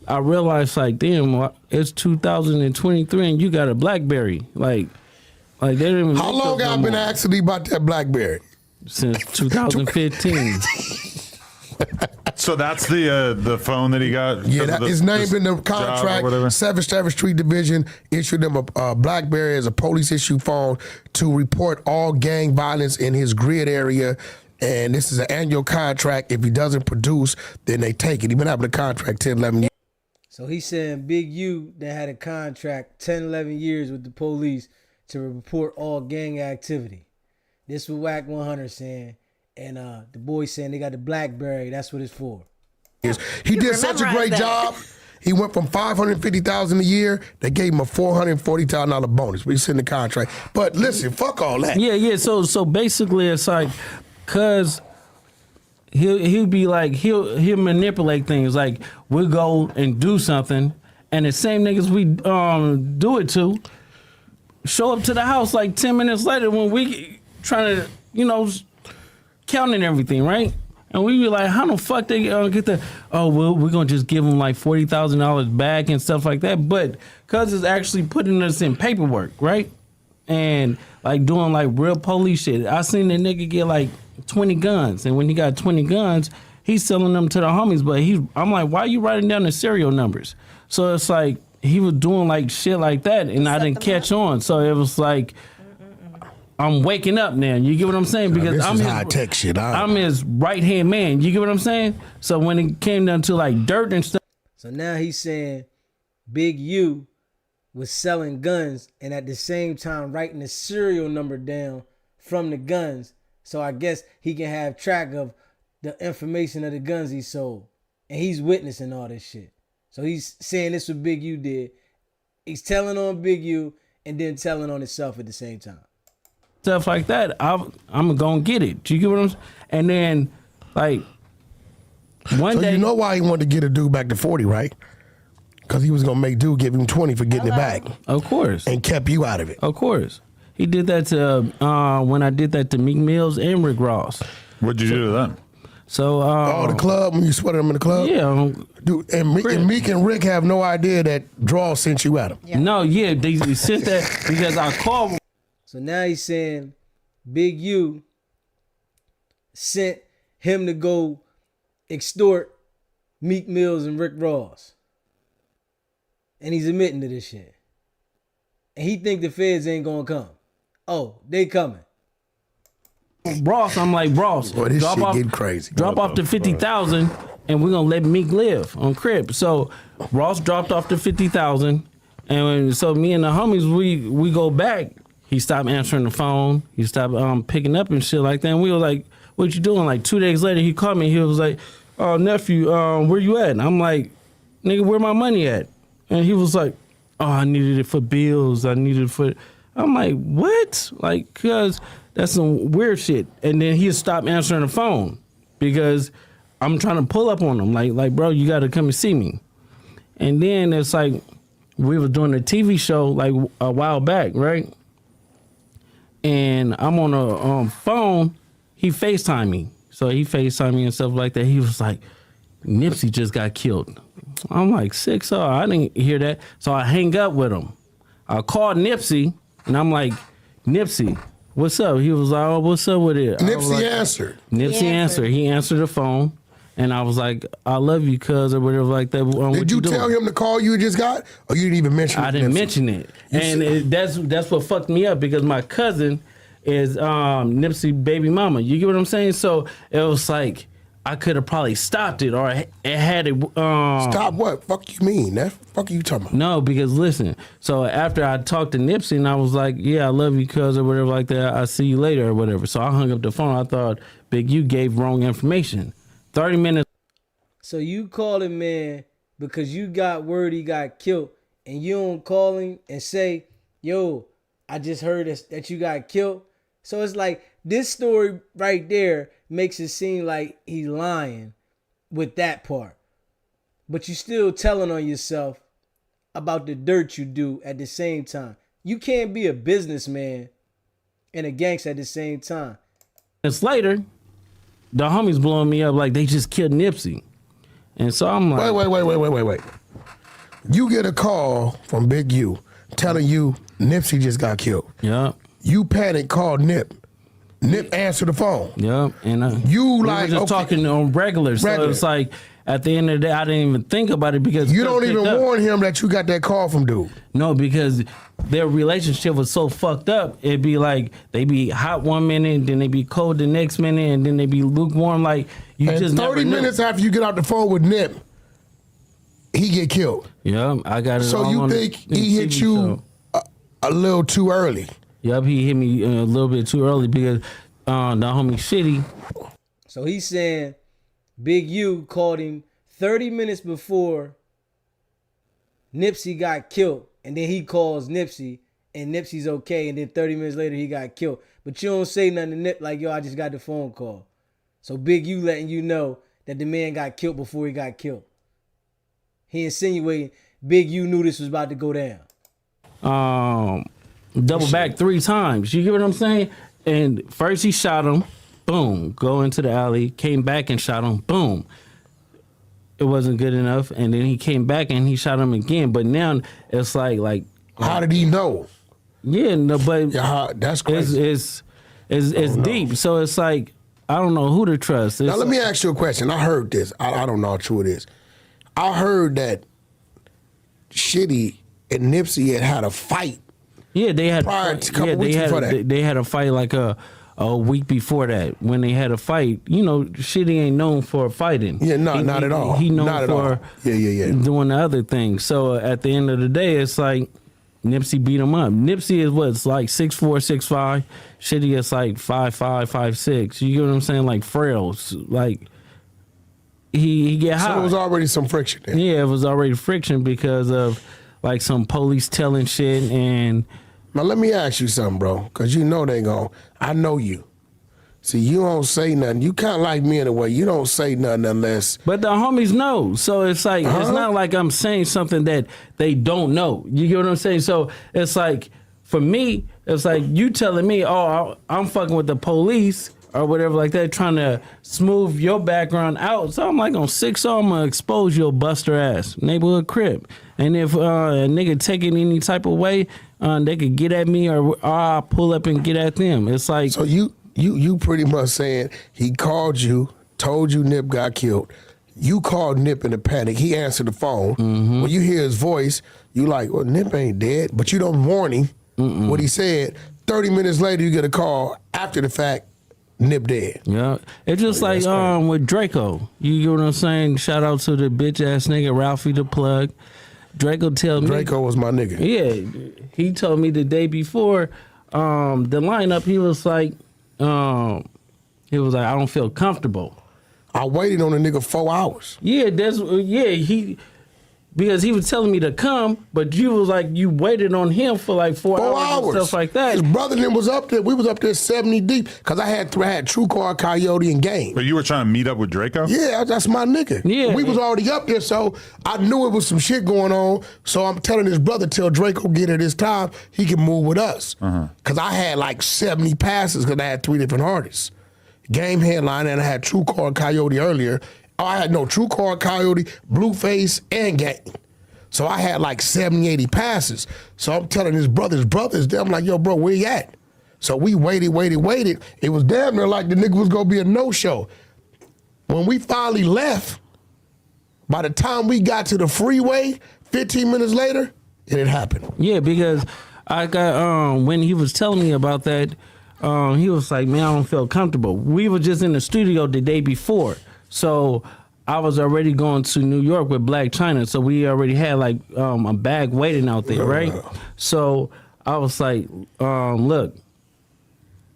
I realized, like, damn, it's 2023 and you got a BlackBerry. Like they didn't even. How long have I been asking you about that BlackBerry? Since 2015. So that's the phone that he got? Yeah, his name in the contract. 7th Street Division issued him a BlackBerry as a police issue phone to report all gang violence in his grid area. And this is an annual contract. If he doesn't produce, then they take it. He's been having a contract 10, 11 years. So he's saying Big U that had a contract 10, 11 years with the police to report all gang activity. This was Wack 100 saying, And the boy saying they got the BlackBerry. That's what it's for. He did such a great job. He went from $550,000 a year. They gave him a $440,000 bonus. We sent the contract. But listen, fuck all that. Yeah. So basically, it's like, cause he'll be like he'll manipulate things. Like we'll go and do something, and the same niggas we do it to show up to the house like 10 minutes later when we trying to counting everything, right? And we be like, how the fuck they get that? Oh, well, we're going to just give them like $40,000 back and stuff like that. But cuz it's actually putting us in paperwork, right? And like doing like real police shit. I seen the nigga get like 20 guns. And when he got 20 guns, he's selling them to the homies. But I'm like, why are you writing down the serial numbers? So it's like he was doing like shit like that. And I didn't catch on. So it was like, I'm waking up now. You get what I'm saying? Because this I'm is his, high-tech shit. I'm his right-hand man. You get what I'm saying? So when it came down to like dirt and stuff. So now he's saying Big U was selling guns and at the same time writing the serial number down from the guns. So I guess he can have track of the information of the guns he sold. And he's witnessing all this shit. So he's saying this what Big U did. He's telling on Big U and then telling on himself at the same time. Stuff like that, I'm gonna get it. Do you get what I'm saying? And then, like, one day. You know why he wanted to get a dude back to 40, right? Because he was gonna make dude give him 20 for getting it back. Of course. And kept you out of it. Of course. He did that to, when I did that to Meek Mills and Rick Ross. What'd you do to them? So, the club, when you sweated them in the club? Yeah. Dude, and Meek and Rick have no idea that Draw sent you at him. Yeah. No, yeah, they sent that because I called. So now he's saying Big U sent him to go extort Meek Mills and Rick Ross. And he's admitting to this shit. And he think the feds ain't gonna come. Oh, they coming. Ross, I'm like, Ross, boy, this shit getting crazy. Drop off the 50,000 and we're gonna let Meek live on Crib. So Ross dropped off the 50,000 and so me and the homies, we go back. He stopped answering the phone. He stopped picking up and shit like that. And we were like, what you doing? Like 2 days later, he called me. He was like, oh, nephew, where you at? And I'm like, nigga, where my money at? And he was like, oh, I needed it for bills. I needed it for... I'm like, what? Like, because that's some weird shit. And then he stopped answering the phone because I'm trying to pull up on him. Like, bro, you got to come and see me. And then it's like, we were doing a TV show like a while back, right? And I'm on a phone. He FaceTimed me. So he FaceTimed me and stuff like that. He was like, Nipsey just got killed. I'm like, sick. So I didn't hear that. So I hang up with him. I called Nipsey and I'm like, Nipsey, what's up? He was like, oh, what's up with it? Nipsey answered. Nipsey answered. He answered the phone. And I was like, I love you, cuz, or whatever like that. Did you tell him the call you just got? Or you didn't even mention it? I didn't mention it. And that's what fucked me up because my cousin is Nipsey baby mama. You get what I'm saying? So it was like, I could have probably stopped it or it had it. Stop what? Fuck you mean? That fuck you talking about? No, because listen. So after I talked to Nipsey and I was like, yeah, I love you, cuz, or whatever like that. I'll see you later or whatever. So I hung up the phone. I thought Big U gave wrong information. 30 minutes. So you call him, man, because you got word he got killed, and you don't call him and say, yo, I just heard that you got killed. So it's like this story right there makes it seem like he's lying with that part. But you still telling on yourself about the dirt you do at the same time. You can't be a businessman and a gangster at the same time. Minutes later, the homies blowing me up like they just killed Nipsey. And so I'm like... Wait. You get a call from Big U telling you Nipsey just got killed. Yeah. You panic, call Nip. Nip answer the phone. Yeah. And you we like... were just talking on regular. So it's like, at the end of the day, I didn't even think about it because... You don't even warn him that you got that call from dude. No, because their relationship was so fucked up. It'd be like, they be hot 1 minute, then they be cold the next minute, and then they be lukewarm. Like, you and just 30 minutes after you get out the phone with Nip, he get killed. Yeah, I got it. So you think he hit you a little too early? Yep, he hit me a little bit too early because homie Shitty. So he's saying Big U called him 30 minutes before Nipsey got killed, and then he calls Nipsey, and Nipsey's okay, and then 30 minutes later he got killed. But you don't say nothing to Nip like, yo, I just got the phone call. So Big U letting you know that the man got killed before he got killed. He insinuating Big U knew this was about to go down. Double back 3 times. You get what I'm saying? And first he shot him, boom, go into the alley, came back and shot him, boom. It wasn't good enough, and then he came back and he shot him again. But now it's like how did he know? Yeah, no, but that's crazy. It's deep. So it's like I don't know who to trust. Now let me ask you a question. I heard this. I don't know how true it is. I heard that Shitty and Nipsey had a fight. Yeah, they had prior to a couple weeks before that. They had a fight like a week before that. When they had a fight, you know, Shitty ain't known for fighting. Yeah, not at all. He known not for doing the other things. So at the end of the day, it's like Nipsey beat him up. Nipsey is what's like 6'4", 6'5". Shitty is like 5'5", 5'6". You get what I'm saying? Like frails. Like he get high. So there was already some friction there. Yeah, it was already friction because of like some police telling shit. And now let me ask you something, bro, because you know they gon'. I know you. See, you don't say nothing. You kind of like me in a way. You don't say nothing unless. But the homies know. So it's like, it's not like I'm saying something that they don't know. You get what I'm saying? So it's like, for me, it's like you telling me, oh, I'm fucking with the police or whatever like that, trying to smooth your background out. So I'm like, on 6-0, I'm going to expose your buster ass neighborhood crib. And if a nigga take it any type of way, they could get at me or I'll pull up and get at them. It's like. So you pretty much saying he called you, told you Nip got killed. You called Nip in a panic. He answered the phone. Mm-hmm. When you hear his voice, you like, well, Nip ain't dead. But you don't warn him what he said. 30 minutes later, you get a call after the fact, Nip dead. Yeah. It's just like with Draco. You get what I'm saying? Shout out to the bitch ass nigga, Ralphie the plug. Draco was my nigga. Yeah. He told me the day before the lineup, he was like, I don't feel comfortable. I waited on the nigga 4 hours. Yeah, because he was telling me to come, but you was like, you waited on him for like 4 hours and stuff like that. His brother then was up there. We was up there 70 deep because I had True Car, Coyote, and Game. But you were trying to meet up with Draco? Yeah, that's my nigga. Yeah, we was already up there, so I knew it was some shit going on. So I'm telling his brother, tell Draco get at his time, he can move with us. Because I had like 70 passes because I had 3 different artists. Game headline, and I had True Car and Coyote earlier. I had True Car, Coyote, Blueface, and Game. So I had like 70, 80 passes. So I'm telling his brothers, I'm like, yo, bro, where you at? So we waited. It was damn near like the nigga was gonna be a no-show. When we finally left, by the time we got to the freeway, 15 minutes later, it had happened. Yeah, because I got, when he was telling me about that, he was like, man, I don't feel comfortable. We were just in the studio the day before. So I was already going to New York with Black China. So we already had like a bag waiting out there, right? So I was like, look,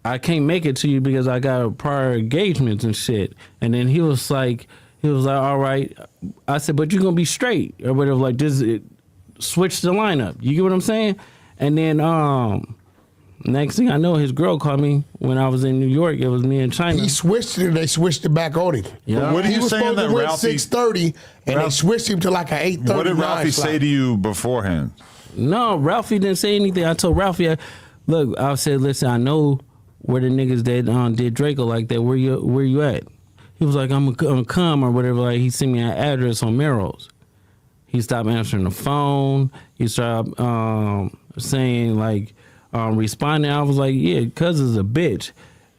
I can't make it to you because I got prior engagements and shit. And then he was like, all right. I said, but you're going to be straight or whatever. Like, just switch the lineup. You get what I'm saying? And then next thing I know, his girl called me when I was in New York. It was me and China. He switched it and they switched it back on him. Yeah. What are you saying that Ralphie? 6:30 and they switched him to like an 8:30. What did Ralphie say to you beforehand? No, Ralphie didn't say anything. I told Ralphie, look, I said, listen, I know where the niggas that did Draco like that. Where you at? He was like, I'm gonna come or whatever. Like he sent me an address on Melrose. He stopped answering the phone. He started saying like responding. I was like, yeah, cuz is a bitch.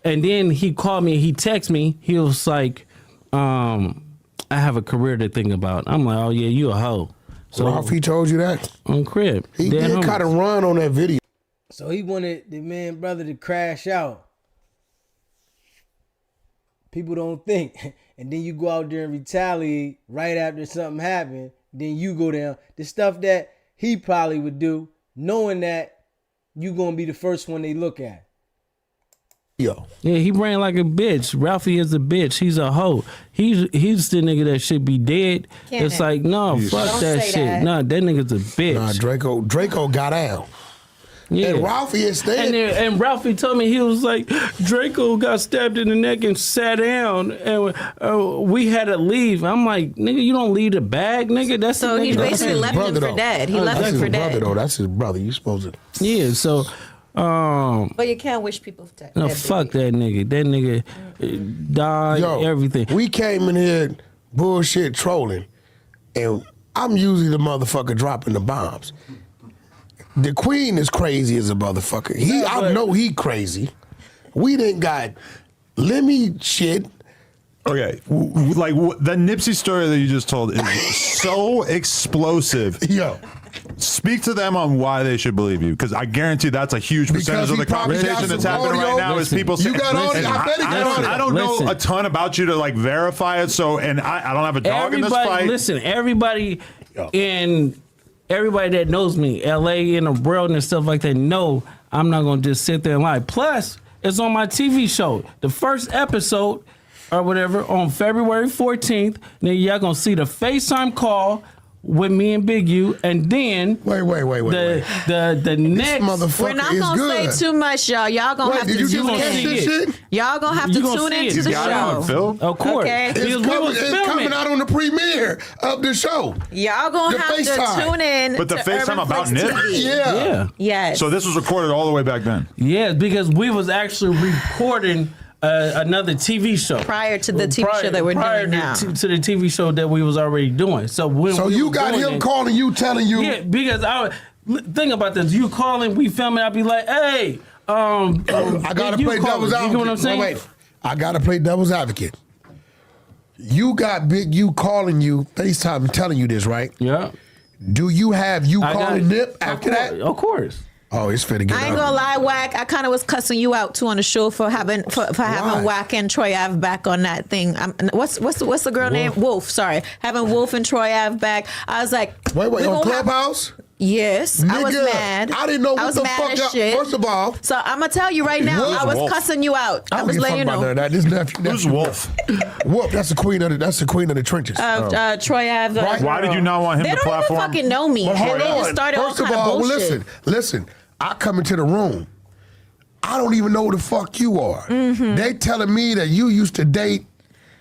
And then he called me. He texted me. He was like, I have a career to think about. I'm like, oh yeah, you a hoe. So Ralphie told you that on crib. He did kind of run on that video. So he wanted the man brother to crash out. People don't think. And then you go out there and retaliate right after something happened. Then you go down. The stuff that he probably would do, knowing that you going to be the first one they look at. Yo. Yeah, he ran like a bitch. Ralphie is a bitch. He's a hoe. He's the nigga that should be dead. Can't it's like, no, fuck Don't that say shit. that. Nah, that nigga's a bitch. Nah, Draco got out. Yeah. And Ralphie is staying. And Ralphie told me, he was like, Draco got stabbed in the neck and sat down, and we had to leave. I'm like, nigga, you don't leave the bag, nigga. That's So the he nigga. basically left him for dead. He left That's him his for brother, dead. though. That's his brother. You supposed to. Yeah, so But you can't wish people dead. no, fuck that nigga. That nigga died, everything. We came in here bullshit trolling, and I'm usually the motherfucker dropping the bombs. The queen is crazy as a motherfucker. I know he crazy. We didn't got Lemmy shit. Okay, like the Nipsey story that you just told is so explosive. Yo. Speak to them on why they should believe you, because I guarantee that's a huge percentage of the conversation that's happening right now. Is people saying, I don't know a ton about you to like verify it, so and I don't have a dog in this fight. Listen, everybody that knows me, LA and the world and stuff like that, know I'm not gonna just sit there and lie. Plus, it's on my TV show. The first episode or whatever on February 14th. Then y'all gonna see the FaceTime call with me and Big U, and then wait. The next motherfucker We're not gonna say too much, y'all. Y'all gonna have to tune in. Y'all gonna have to tune into the show. Of course, okay. It's coming out on the premiere of the show. Y'all gonna have to tune in. But the FaceTime about Nip? Yeah. Yes. So this was recorded all the way back then. Yeah, because we was actually recording another TV show prior to the TV show that we're doing now. To the TV show that we was already doing. So you got him calling you, telling you? Yeah, because think about this. You calling, we filming. I'll be like, hey, I gotta play devil's advocate. You know what I'm saying? Wait. I gotta play devil's advocate. You got Big U calling you, FaceTime telling you this, right? Yeah. Do you have you calling Nip after that? Of course. Oh, it's finna get I ain't gonna lie, Wack. I kind of was cussing you out too on the show for having Wack and Troy Ave back on that thing. What's the girl name? Wolf. Sorry, having Wolf and Troy Ave back. I was like, wait, on Clubhouse? Yes, Nigga, I was mad. I didn't know what the fuck. First of all, so I'm gonna tell you right now, I was cussing you out. I was letting you know. This nephew. Who's Wolf? Wolf. That's the queen of the trenches. Troy Ave. Right. Why did you not want him to platform? They don't even fucking know me. And they just started First all of kind all, of bullshit. listen. I come into the room. I don't even know who the fuck you are. Mm-hmm. They telling me that you used to date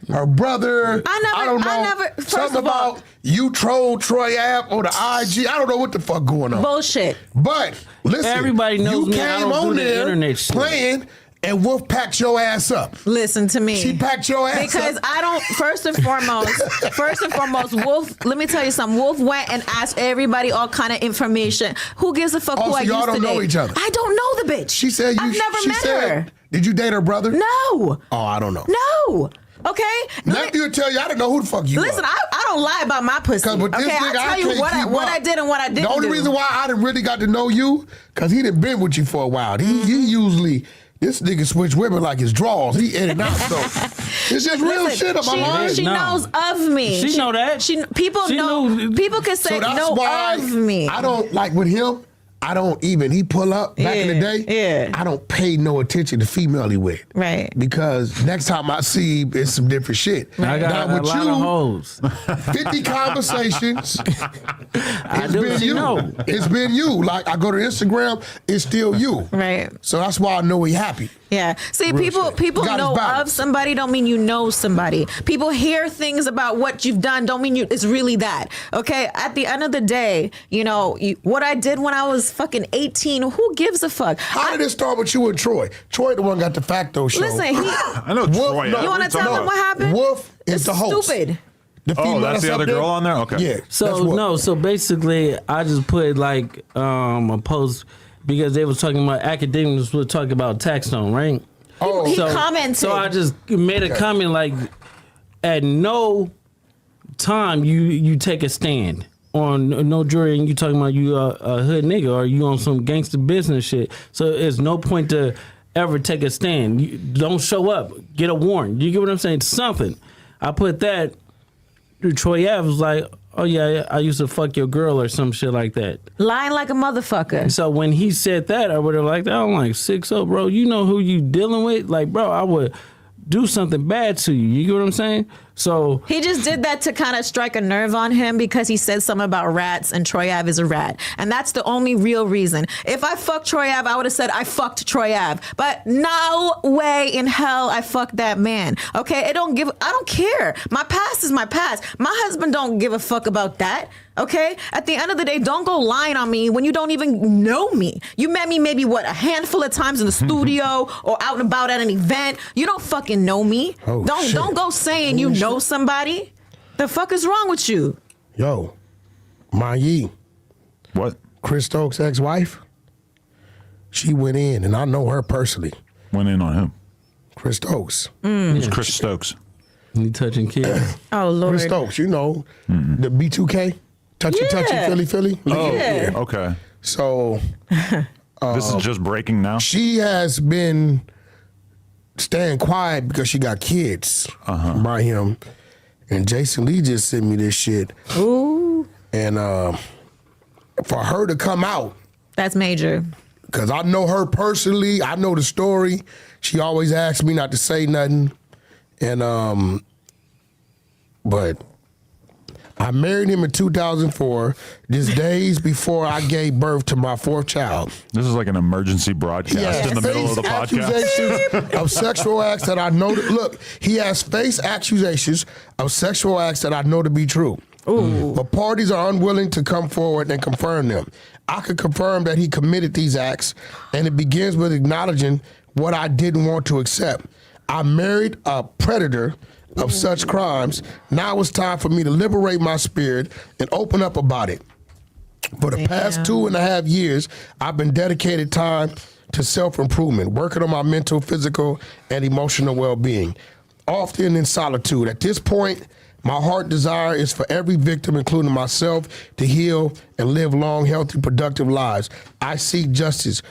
her brother. I don't know. Something about you trolled Troy Ave on the IG. I don't know what the fuck going on. Bullshit. But listen, everybody knows you me. came on there internet shit. playing. And Wolf packed your ass up. Listen to me. She packed your ass because up. I don't. First and foremost, Wolf. Let me tell you something. Wolf went and asked everybody all kind of information. Who gives a fuck who I used to date? Y'all don't know each other. I don't know the bitch. She said I've never met her. Did you date her brother? No. Oh, I don't know. No. Okay. Nephew will tell you. I didn't know who the fuck you. Listen, I don't lie about my pussy. Okay, I'll tell you what I did and what I didn't. The only reason why I didn't really got to know you, because he done been with you for a while. He usually. This nigga switch women like his drawers. He in and out. So it's just real shit on my line. She knows of me. She know that. People know. People can say know of me. I don't like with him. I don't even. He pull up back in the day. Yeah. I don't pay no attention to female he with. Right. Because next time I see him, it's some different shit. I got a lot of hoes. 50 conversations. Know. It's been you. Like I go to Instagram, it's still you. Right. So that's why I know he happy. Yeah. See, people know of somebody don't mean you know somebody. People hear things about what you've done don't mean it's really that. Okay? At the end of the day, what I did when I was fucking 18, who gives a fuck? How did it start with you and Troy? Troy the one got the Facto show. Listen, I know Troy. You want to tell him what happened? Wolf is the host. Stupid. That's the other girl on there? Okay. Yeah. So basically I just put like a post because they was talking about academics were talking about Taxstone, right? He commented. So I just made a comment like, at no time you take a stand on no jury and you talking about you a hood nigga or you on some gangster business shit. So there's no point to ever take a stand. You don't show up. Get a warrant. You get what I'm saying? Something. I put that. Troy Ave was like, oh yeah, I used to fuck your girl or some shit like that. Lying like a motherfucker. So when he said that or whatever like that, I'm like, 6-0, bro, you know who you dealing with? Like, bro, I would do something bad to you. You get what I'm saying? So he just did that to kind of strike a nerve on him because he said something about rats and Troy Ave is a rat. And that's the only real reason. If I fucked Troy Ave, I would have said I fucked Troy Ave. But no way in hell I fucked that man. Okay? I don't care. My past is my past. My husband don't give a fuck about that. Okay? At the end of the day, don't go lying on me when you don't even know me. You met me maybe, a handful of times in the studio or out and about at an event. You don't fucking know me. Don't go saying you know somebody. The fuck is wrong with you? Yo, Mayi. What? Chris Stokes' ex-wife, she went in, and I know her personally. Went in on him. Chris Stokes. Who's Chris Stokes? You touching kids. Oh, Lord. Chris Stokes, you know, the B2K. Touchy, Philly. Oh, Yeah. okay. So This is just breaking now? she has been staying quiet because she got kids by him. And Jason Lee just sent me this shit. Ooh. And for her to come out, That's major. because I know her personally, I know the story. She always asks me not to say nothing. And but I married him in 2004, just days before I gave birth to my fourth child. This is like an emergency broadcast in the middle of the podcast. Accusations of sexual acts that I know. Look, he has faced accusations of sexual acts that I know to be true. Ooh. But parties are unwilling to come forward and confirm them. I could confirm that he committed these acts, and it begins with acknowledging what I didn't want to accept. I married a predator of such crimes. Now it's time for me to liberate my spirit and open up about it. For the past 2.5 years, I've been dedicated time to self-improvement, working on my mental, physical, and emotional well-being, often in solitude. At this point, my heart desire is for every victim, including myself, to heal and live long, healthy, productive lives. I seek justice.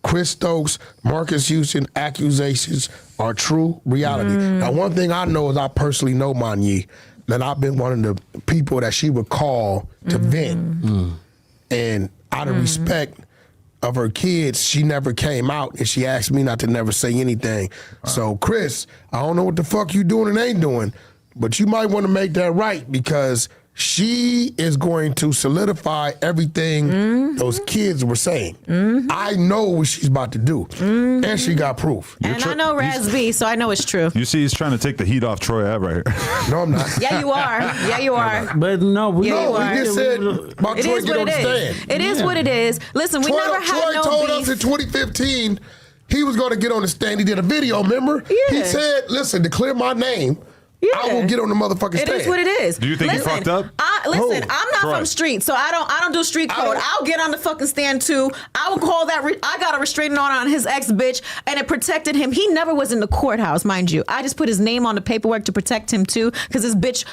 Chris Stokes, Marcus Houston accusations are true reality. Now, one thing I know is I personally know Mayi, that I've been one of the people that she would call to vent. And out of respect of her kids, she never came out, and she asked me not to never say anything. So, Chris, I don't know what the fuck you doing and ain't doing, but you might want to make that right, because she is going to solidify everything those kids were saying. I know what she's about to do. And she got proof. And I know Raz B, so I know it's true. You see, he's trying to take the heat off Troy Ave right here. No, I'm not. Yeah, you are. Yeah, you are. But no, we Yeah, you No, are. he just said about It Troy is get what on it the is. stand. It is what it is. Listen, we never had Troy no told beef. us in 2015 he was going to get on the stand. He did a video, remember? Yeah. He said, listen, to clear my name, I will get on the motherfucking stand. It is what it is. Do you think he fucked up? Listen, I'm not Troy. from street, so I don't do street code. I'll get on the fucking stand too. I will call that. I got a restraining order on his ex bitch, and it protected him. He never was in the courthouse, mind you. I just put his name on the paperwork to protect him too, because this bitch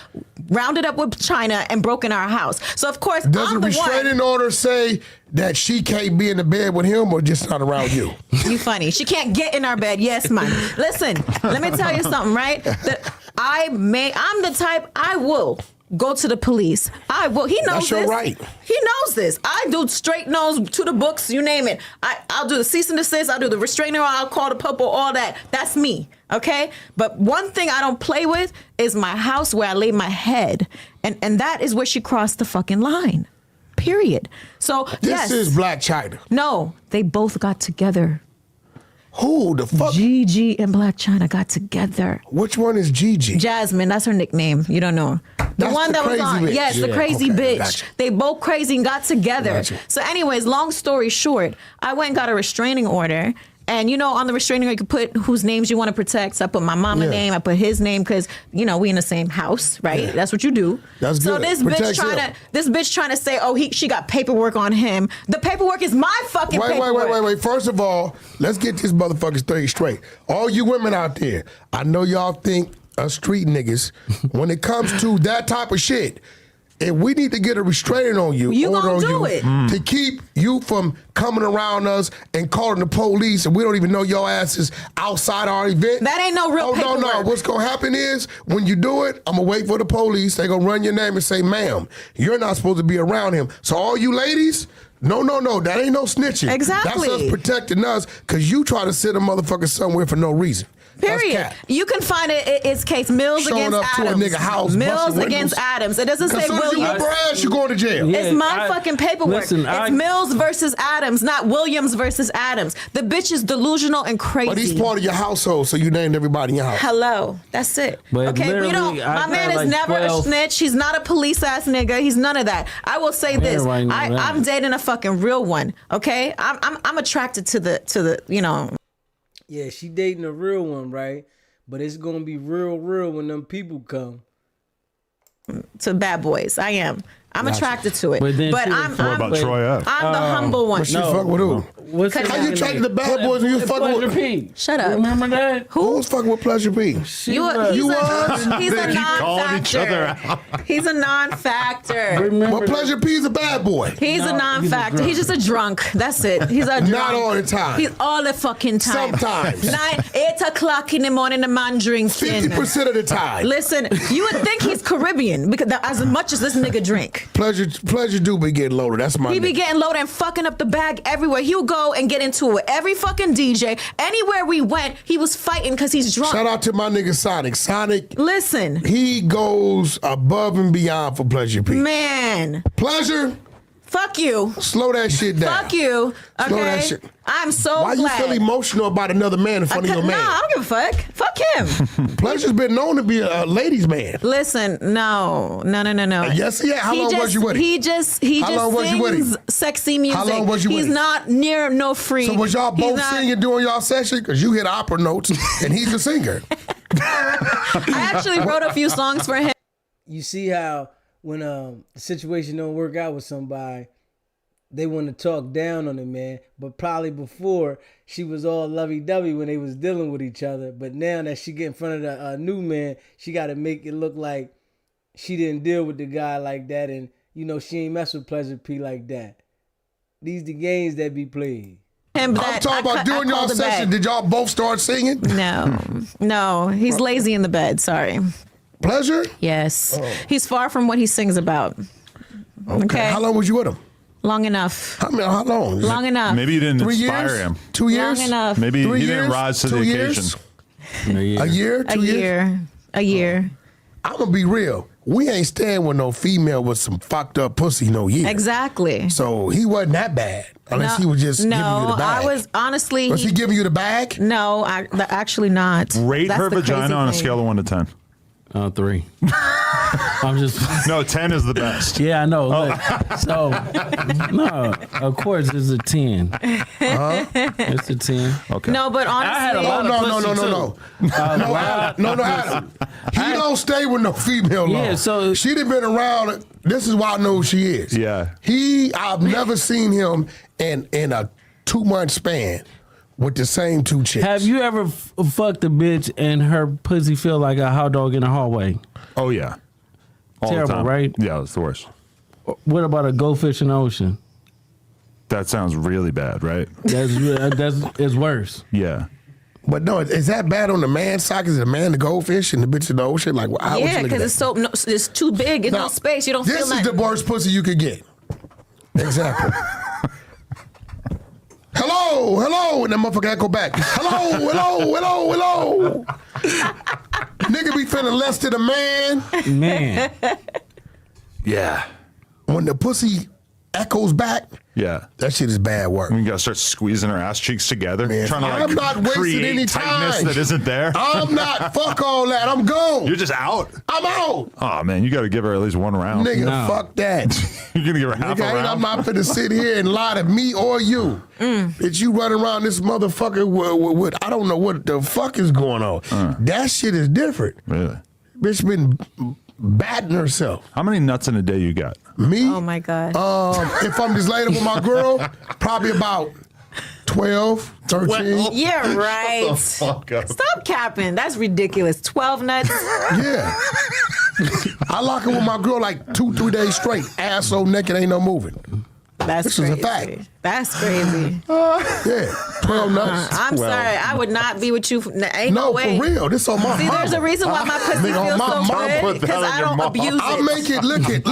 rounded up with China and broke in our house. So of course, Does I'm the the one. restraining order say that she can't be in the bed with him, or just not around you? You funny. She can't get in our bed. Yes, man. Listen, let me tell you something, right? That I'm the type, I will go to the police. I will. He knows That's your this. right. He knows this. I do straight nose to the books, you name it. I'll do the cease and desist. I'll do the restraining order. I'll call the popo, all that. That's me. Okay? But one thing I don't play with is my house, where I lay my head. And that is where she crossed the fucking line. Period. So, This is Black China. No, they both got together. Who the fuck? Gigi and Black China got together. Which one is Gigi? Jasmine, that's her nickname. You don't know her. The That's one the that was crazy on. bitch. Yes, the Yeah, crazy okay, bitch. gotcha. They both crazy and got together. Gotcha. So anyways, long story short, I went and got a restraining order. And you know, on the restraining order, you could put whose names you want to protect. So I put my mama name, I put his name, because you know we in the same house, right? Yeah. That's what you do. That's so good. this Protect bitch trying to say, oh, she got paperwork on him. The paperwork is my fucking paperwork. Wait. First of all, let's get this motherfucking thing straight. All you women out there, I know y'all think us street niggas, when it comes to that type of shit, if we need to get a restraining on you, You order gonna on do you, it. to keep you from coming around us and calling the police, and we don't even know your ass is outside our event. That ain't no real no. paperwork. What's gonna happen is when you do it, I'm gonna wait for the police. They gonna run your name and say, ma'am, you're not supposed to be around him. So all you ladies, no, that ain't no snitching. Exactly. That's us protecting us because you try to send a motherfucker somewhere for no reason. Period. You can find it's case Mills Showing against up to a Adams. nigga house, Mills busting against windows. Adams. It doesn't say As soon as you Williams. whip her ass, you going to jail. It's my fucking paperwork. Listen, it's Mills versus Adams, not Williams versus Adams. The bitch is delusional and crazy. But he's part of your household, so you named everybody in your house. Hello. That's it. But okay, we don't. literally, I My man got is like never 12 a snitch. He's not a police ass nigga. He's none of that. I will say this. Everybody know that. I'm dating a fucking real one. Okay, I'm attracted to the you know. Yeah, she dating a real one, right? But it's gonna be real when them people come. To bad boys. I am. I'm attracted to it. But then But she was I'm What about Troy F? I'm the humble one. But she fuck with who? What's How How you attracted to bad boys when you was fucking Pleasure with? P. Shut up. Remember that? Who was fucking with Pleasure P? He's You a They keep calling each other non-factor. out. He's a non-factor. Remember Well, Pleasure P is a bad boy. He's a No, non-factor. he's He's just a drunk. That's it. He's a drunk. Not all the time. He's all the fucking time. Sometimes. 8 o'clock in the morning, the man drinking. 50% of the time. Listen, you would think he's Caribbean because as much as this nigga drink. Pleasure do be getting loaded. That's my He be nigga. getting loaded and fucking up the bag everywhere. He'll go and get into it. Every fucking DJ, anywhere we went, he was fighting because he's drunk. Shout out to my nigga Sonic. Sonic, Listen, he goes above and beyond for Pleasure P. man, Pleasure, fuck you. slow that shit down. Fuck you. Slow that Okay. shit. I'm so Why you glad. feel emotional about another man in front of your Nah, man? I don't give a fuck. Fuck him. Pleasure's been known to be a ladies' man. Listen, no. Yes, yeah. How long was you with him? He just How long was you with him? sings sexy music. How long was you with He's him? not near no free. So was y'all He's both not- singing during y'all session? Because you hit opera notes and he's the singer. I actually wrote a few songs for him. You see how when the situation don't work out with somebody, they want to talk down on it, man. But probably before, she was all lovey-dovey when they was dealing with each other. But now that she get in front of the new man, she got to make it look like she didn't deal with the guy like that. And, you know, she ain't mess with Pleasure P like that. These the games that be played. I'm talking about during y'all session. Did y'all both start singing? No, he's lazy in the bed. Sorry. Pleasure? Yes. He's far from what he sings about. Okay. How long was you with him? Long enough. How long? Long enough. Maybe you didn't 3 inspire years? him. 2 years? Long enough. Maybe 3 he years? didn't rise to the 2 occasion. years? A year? 2 years? A year. I'm going to be real. We ain't staying with no female with some fucked up pussy no year. Exactly. So he wasn't that bad. Unless he was just giving you the bag. I was honestly. Was he giving you the bag? No, actually not. Rate That's her the crazy vagina on a thing. scale of 1 to 10. 3. I'm just. No, 10 is the best. Yeah, I know. Look, so, no, of course it's a 10. It's a 10. Okay. No, but honestly, I had a lot of pussy too. No, Adam. He don't stay with no female long. Yeah, so- she done been around. This is why I know who she is. Yeah. I've never seen him in a 2-month span with the same 2 chicks. Have you ever fucked a bitch and her pussy feel like a hot dog in the hallway? Oh, yeah. All Terrible, the time. right? Yeah, it's the worst. What about a goldfish in the ocean? That sounds really bad, right? It's worse. Yeah. But no, is that bad on the man's side? Is it the man the goldfish and the bitch in the ocean? Like, how would you yeah, look at because that? it's too big. It's no space. You don't feel This is nothing. the worst pussy you could get. Example. Hello, and that motherfucker echo back. Hello. Nigga be feeling less than a man. Man. Yeah. When the pussy echoes back, Yeah. that shit is bad work. You gotta start squeezing her ass cheeks together, Man, trying to like I'm not wasting create any tightness time. that isn't there. I'm not. Fuck all that. I'm gone. You're just out. I'm out. Oh man, you got to give her at least 1 round. Nigga, No. fuck that. You're gonna give her half a Nigga, I'm round. not finna sit here and lie to me or you. That you run around this motherfucker with I don't know what the fuck is going on. That shit is different. Really? Bitch been batting herself. How many nuts in a day you got? Me? Oh my god. If I'm just later with my girl, probably about 12, 13. Yeah, right. Fuck up. Stop capping. That's ridiculous. 12 nuts. Yeah. I lock it with my girl like 2-3 days straight. Ass so naked, ain't no moving. That's This crazy. is a fact. That's crazy. Yeah, 12 nuts. I'm sorry. I would not be with you. Ain't no way. For real. This on my See, mama. there's a reason why my pussy Nigga, feels my so mom good put that because on I your don't mom. abuse I'll it. make it look.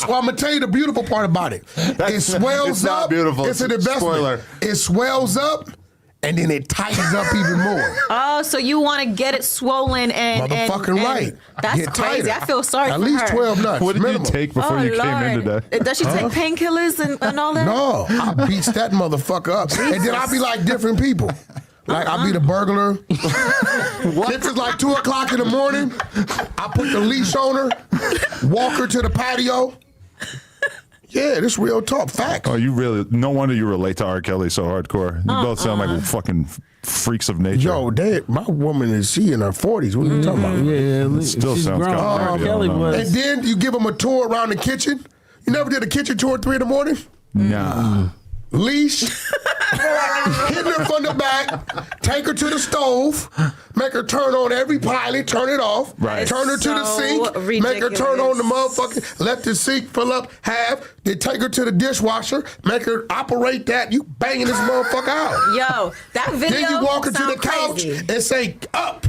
Well, I'm gonna tell you the beautiful part about it. It swells it's not up. beautiful. It's an investment. Spoiler. It swells up, and then it tightens up even more. Oh, so you want to get it swollen and Motherfucking right. That's Get crazy. tighter. I feel sorry At for least her. 12 nuts. What did minimum. you take before you came in today? Does she take painkillers and all that? No, I beats that motherfucker up, and then I be like different people. Like I be the burglar. If it's like 2:00 in the morning, I put the leash on her, walk her to the patio. Yeah, this real talk. Facts. Oh, you really? No wonder you relate to R. Kelly so hardcore. You both sound like fucking freaks of nature. Yo, my woman is she in her 40s? What are you talking about? Yeah, Still she's sounds grown. kinda R. dirty, Kelly I don't know. And was. then you give them a tour around the kitchen. You never did a kitchen tour at 3 in the morning? Nah. Leash, hitting her from the back, take her to the stove, make her turn on every pilot, turn it off, Right. turn her to the So sink, make her turn on the ridiculous. motherfucker, let the sink fill up half, then take her to the dishwasher, make her operate that, you banging this motherfucker out. Yo, that video Then you walk her to the sound couch crazy. and say, up,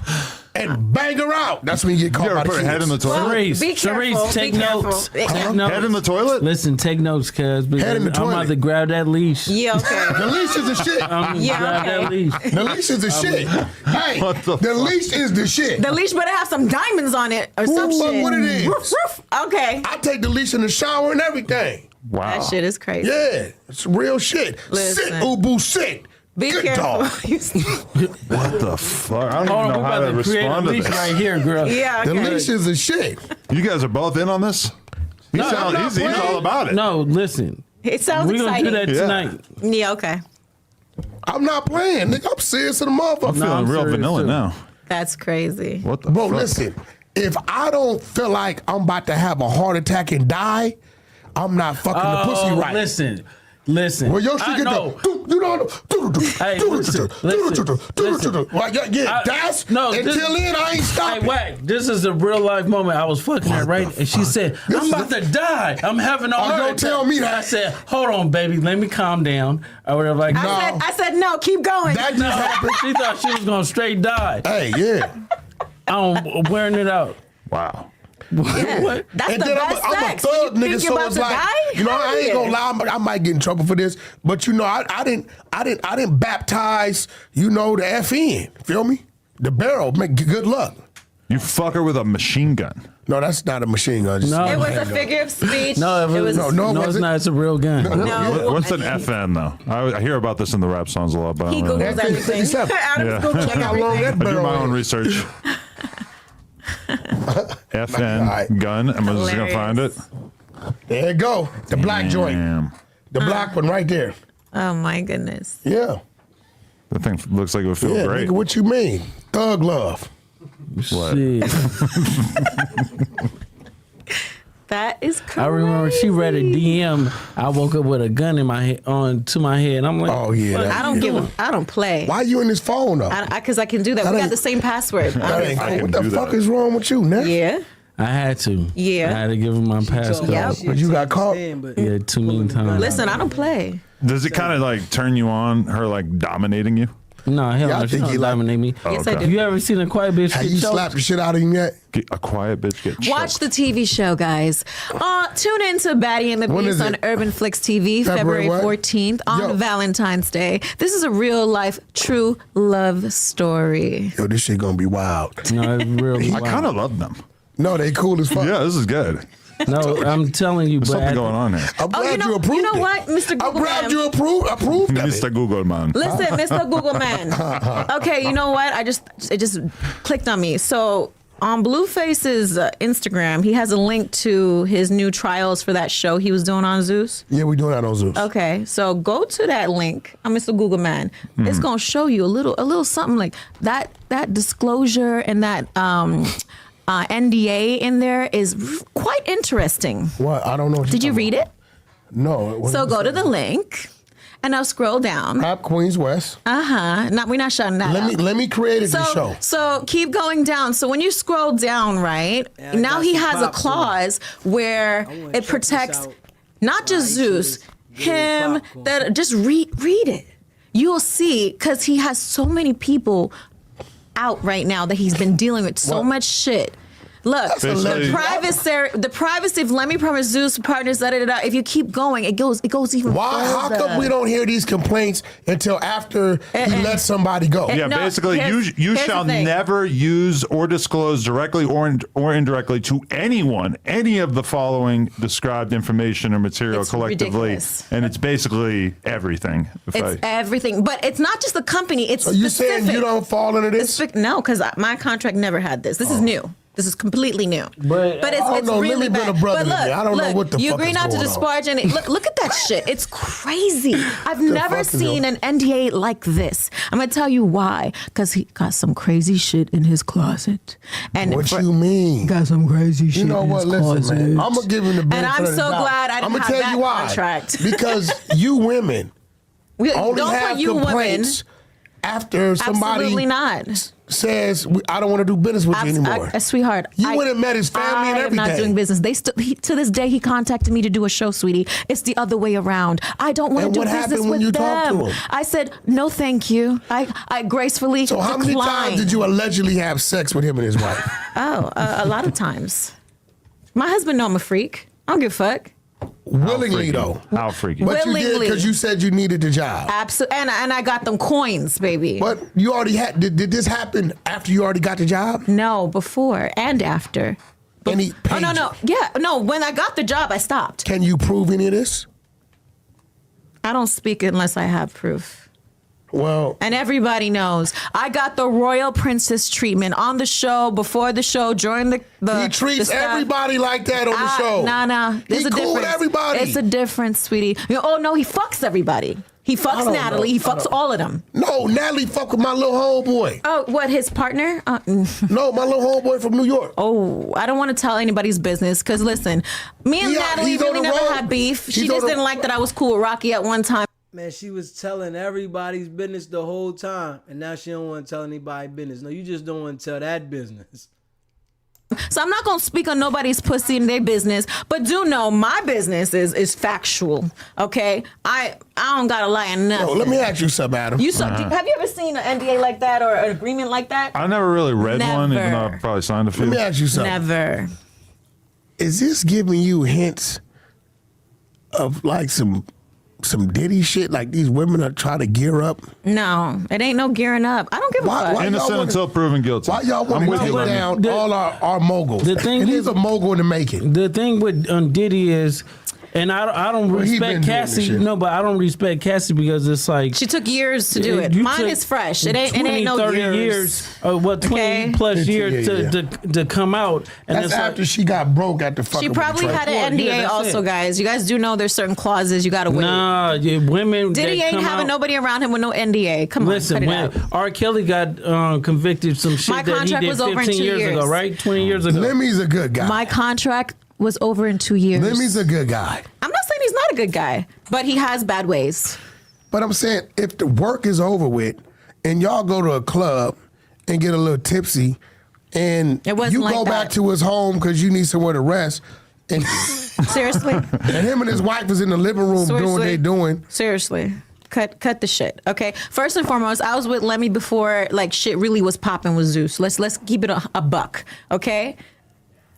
and bang her out. That's when you get caught You ever by the put her head in the kids. toilet? Be Sharice, careful, take be careful. notes. Take Take notes. Head in the toilet? Listen, take notes, cuz. Head in the I'm toilet. about to grab that leash. Yeah, okay. The leash is the shit. I'm Yeah, grab okay. that leash. The leash is the shit. Hey, What the the fuck? leash is the shit. The leash better have some diamonds on it or some What- shit. what it is? Roof, roof. Okay. I take the leash in the shower and everything. Wow. That shit is crazy. Yeah, it's real shit. Listen. Sit, Ubu, sit. Be Good careful. dog. What the fuck? I don't Hold on, even we know how about to to create a respond to leash this. right here, girl. Yeah, The okay. leash is the shit. You guys are both in on this? I'm not He's playing. all about it. No, listen. It sounds We're going to do exciting. that Yeah. tonight. Yeah, okay. I'm not playing, nigga. I'm serious to the motherfucker. I'm feeling I'm real serious, vanilla too. now. That's crazy. What the Bro, fuck? listen. If I don't feel like I'm about to have a heart attack and die, I'm not fucking the pussy right. Listen. Well, your shit I get know. Hey, listen. Like, yeah, that's no, until this- then I ain't Hey, stopping. Wack, this is a real life moment. I was fucking her, right? And she said, I'm about to die. I'm having a heart don't attack. tell me that. I said, hold on, baby. Let me calm down. Or whatever. Like, no. I said no, keep going. That just happened. She thought she was going to straight die. Hey, yeah. I'm wearing it out. Wow. Yeah. What? That's And the then best I'm a sex. When thug you nigga, think so you're about it's to like, die? you know, I ain't gonna Yeah. lie, I might get in trouble for this, but you know, I didn't baptize, you know, the FN. Feel me? The barrel. Make good luck. You fuck her with a machine gun. No, that's not a machine gun. No. It was a figure of speech. No, it was no, no, was it's it? not. It's a real gun. No. What's an FN though? I hear about this in the rap songs a lot, but I He don't really Googles know. everything. 57. Adam's Yeah. Googling Check how long that everything. I do barrel my own is. research. FN Alright. gun. Am I just gonna find it? There you go. The black joint. Damn. The black one right there. Oh my goodness. Yeah. That thing looks like it would feel Yeah, great. nigga, what you mean? Thug love. What? Shit. That is crazy. I remember she read a DM. I woke up with a gun in my head, to my head. I'm like, Oh, yeah, what? that- I don't play. Why you in this phone though? Because I can do that. That We got ain't- the same password. That ain't I cool. can What the do fuck that. is wrong with you, Neff? Yeah. I had to. Yeah. I had to give her my passcode. Yep. But you got caught? Yeah, too many times. Listen, I don't play. Does it kind of like turn you on? Her like dominating you? No, hell Yeah, I no. She think don't he like- dominate me. Yes, I okay. do. You ever seen a quiet bitch Have get you choked? slapped the shit out of him yet? Get a quiet bitch get Watch choked. the TV show, guys. Tune in to Batty and the When Beast is on it? Urban Flicks TV, February February what? 14th on Yo. Valentine's Day. This is a real life, true love story. Yo, this shit gonna be wild. No, it's real. I kind of love them. No, they cool as fuck. Yeah, this is good. No, I'm telling you, There's but something going on here. I'm glad you know approved what, it. Mr. I'm Google glad Man? you approved of Mr. it. Google man. Listen, Mr. Google Man. Okay, you know what? It just clicked on me. So on Blueface's Instagram, he has a link to his new trials for that show he was doing on Zeus. Yeah, we doing that on Zeus. Okay, so go to that link. I'm Mr. Google Man. It's gonna show you a little something like that. That disclosure and that NDA in there is quite interesting. What? I don't know. What Did you read it? No. So go to the link, And now scroll down. Rap Queens West. We're not shutting that up. Let me create this show. So keep going down. So when you scroll down, right, now he has a clause where it protects not just Zeus, him, that just read it. You'll see, because he has so many people out right now that he's been dealing with so much shit. Look, the privacy of Lemmy Promise Zeus partners, if you keep going, it goes even Why? further. How come we don't hear these complaints until after he lets somebody go? Yeah, no, basically, you shall never use or disclose directly or indirectly to anyone any of the following described information or material It's collectively. ridiculous. And it's basically everything. Everything. But it's not just the company. It's So you specific. saying you don't fall into this? No, because my contract never had this. This is new. This is completely new. But it's really bad. But look, I don't know what the you fuck agree is not to going disparage any. Look at that shit. It's crazy. I've never seen an NDA like this. I'm gonna tell you why. Because he got some crazy shit in his closet. And What you mean? Got some crazy shit. You know what? Listen, man. I'm gonna give him the benefit I'm of the so doubt. glad I didn't have that contract. Because you women only don't have put you complaints after somebody Absolutely not. says, I don't want to do business with you anymore. Sweetheart, You went and met his family and everything. I'm not doing business. To this day, he contacted me to do a show, sweetie. It's the other way around. I don't want to do business with when you them. talked to him? I said, no, thank you. I gracefully So how many times did you allegedly have sex with him and his wife? A lot of times. My husband know I'm a freak. I don't give a fuck. Willingly, though. How freaky. But you did Willingly. because you said you needed the job. Absolutely. And I got them coins, baby. But you already had, did this happen after you already got the job? No, before and after. And he paid no. you. Yeah, no, when I got the job, I stopped. Can you prove any of this? I don't speak unless I have proof. Well, And everybody knows. I got the royal princess treatment on the show, before the show, during the he treats the stuff. everybody like that on the show. Nah. There's He a cool difference. with everybody. It's a difference, sweetie. Oh, no, he fucks everybody. He fucks don't Natalie. know. He fucks all of them. No, Natalie fuck with my little homeboy. Oh, what, his partner? No, my little homeboy from New York. Oh, I don't want to tell anybody's business because, listen, me and Natalie he's on really the never road. had beef. She He's just on the- didn't like that I was cool with Rocky at one time. Man, she was telling everybody's business the whole time, and now she don't want to tell anybody business. No, you just don't want to tell that business. So I'm not gonna speak on nobody's pussy in their business, but do know my business is factual. Okay, I don't gotta lie on nothing. Yo, let me ask you something, Adam. Have you ever seen an NDA like that or an agreement like that? I never really read one, even though Never. I probably signed a few. Let me ask you something. Never. Is this giving you hints of like some Diddy shit? Like these women are trying to gear up? No, it ain't no gearing up. I don't give a fuck. Why Innocent y'all wanna- until proven guilty. Why y'all want I'm to with take you, Lemmy. down all our moguls? The thing and is- he's a mogul in the making. The thing with Diddy is, and I don't Well, he been respect doing this Cassie. shit. No, but I don't respect Cassie because it's like She took years to do it. you Mine took is fresh. It ain't 20, no 30 years. 20 Okay. plus 50, years yeah. to come out. And That's it's after like, she got broke at the fucking. She probably had an Yeah, NDA that's also, it. guys. You guys do know there's certain clauses you gotta wait. nah, women. Diddy that ain't come having out, nobody around him with no NDA. Come Listen, on, cut when it out. R. Kelly got convicted some shit My that he contract did was over in 15 2 years ago, years. right? 20 years ago. Lemmy's a good guy. My contract was over in 2 years. Lemmy's a good guy. I'm not saying he's not a good guy, but he has bad ways. But I'm saying if the work is over with and y'all go to a club and get a little tipsy and It wasn't you like go back that. to his home because you need somewhere to rest and, Seriously? and him and his wife was in the living room doing what Seriously? they doing. Seriously. Cut the shit. Okay. First and foremost, I was with Lemmy before like shit really was popping with Zeus. Let's keep it a buck. Okay.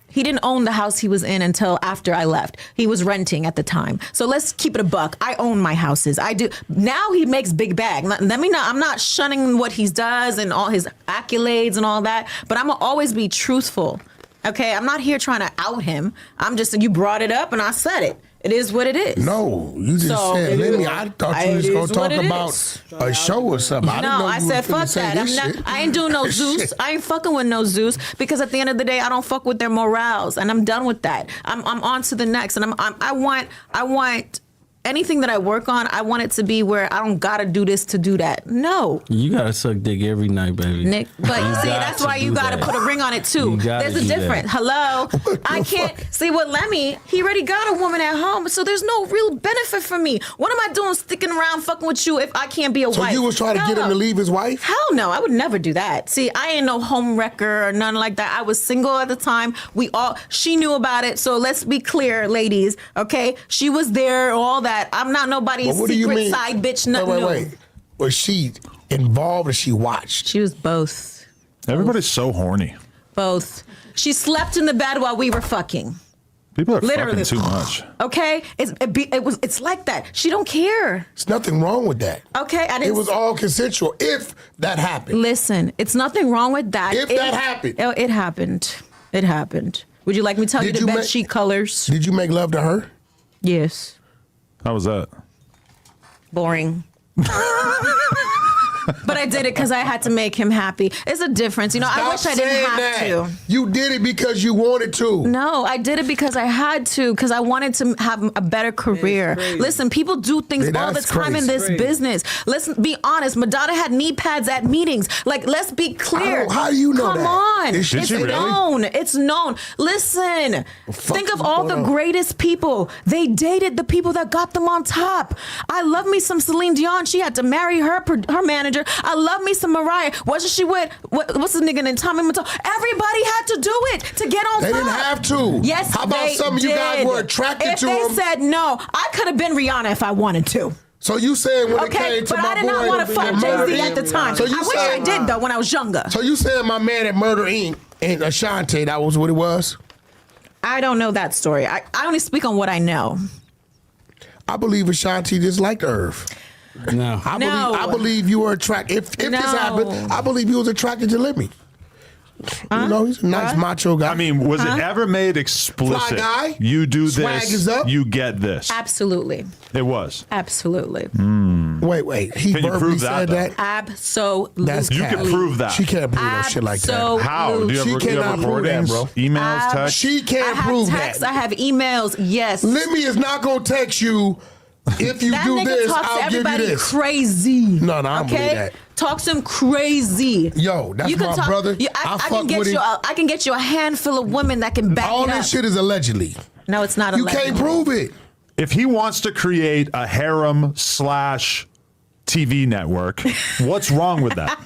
He didn't own the house he was in until after I left. He was renting at the time. So let's keep it a buck. I own my houses. I do. Now he makes big bag. I'm not shunning what he does and all his accolades and all that, but I'm gonna always be truthful. Okay. I'm not here trying to out him. I'm just, you brought it up and I said it. It is what it is. No, you just So, said, it Lemmy, is- I thought you it was is going to what talk it about is. a show or something. I didn't No, know I you said was finna fuck say that. this I'm shit. not. I ain't doing no Zeus. Shit. I ain't fucking with no Zeus because at the end of the day, I don't fuck with their morals, and I'm done with that. I'm on to the next, and I want anything that I work on, I want it to be where I don't gotta do this to do that. No. You gotta suck dick every night, baby. Nick, but you see, that's why you gotta put a ring on it too. There's a difference. Hello? I can't see what Lemmy, he already got a woman at home, so there's no real benefit for me. What am I doing sticking around fucking with you if I can't be a wife? So you was trying to get him to leave his wife? Hell no, I would never do that. See, I ain't no home wrecker or nothing like that. I was single at the time. She knew about it, so let's be clear, ladies, okay? She was there, all that. I'm not nobody's secret side bitch, nothing. Wait. Was she involved or she watched? She was both. Everybody's so horny. Both. She slept in the bed while we were fucking. People are Literally. fucking too much. Okay? It's like that. She don't care. There's nothing wrong with that. Okay? It was all consensual if that happened. Listen, it's nothing wrong with that. If that happened. It happened. It happened. Would you like me to tell you the bed sheet colors? Did you make love to her? Yes. How was that? Boring. But I did it because I had to make him happy. It's a difference. I wish I didn't have to. You did it because you wanted to. No, I did it because I had to, because I wanted to have a better career. Listen, people do things all the time in this business. Listen, be honest. Madonna had knee pads at meetings. Like, let's be clear. How do you know that? Come on. It's known. It's known. Listen, think of all the greatest people. They dated the people that got them on top. I love me some Celine Dion. She had to marry her manager. I love me some Mariah. Wasn't she with what's the nigga named Tommy Matone? Everybody had to do it to get on top. They didn't have to. Yes, how about some of you guys were attracted to him? If they said no, I could have been Rihanna if I wanted to. So you saying when it came to my boy, I did not want to fuck Jay-Z at the time. So I wish I did though when I was younger. So you saying my man at Murder Inc. and Ashanti, that was what it was? I don't know that story. I only speak on what I know. I believe Ashanti just liked Irv. No. I believe you were attracted. If this happened, I believe you was attracted to Lemmy. He's a nice macho guy. I mean, was it ever made explicit? Fly guy. You do Swag this, is up. you get this. Absolutely. It was. Absolutely. Wait. He Can you verbally prove said that? Absolutely. You can prove that. She can't prove no shit like that. How? Do you have, She cannot prove that, recordings, bro. emails, text? She can't prove texts, that. I have emails. Yes. Lemmy is not gonna text you. If you that do nigga this, talks to I'll give you everybody this. crazy. No, I don't believe that. Talks to him crazy. Yo, that's my brother. I can get you. I can get you a handful of women that can back all it up. this shit is allegedly. No, it's not. You allegedly. can't prove it. If he wants to create a harem / TV network, what's wrong with that?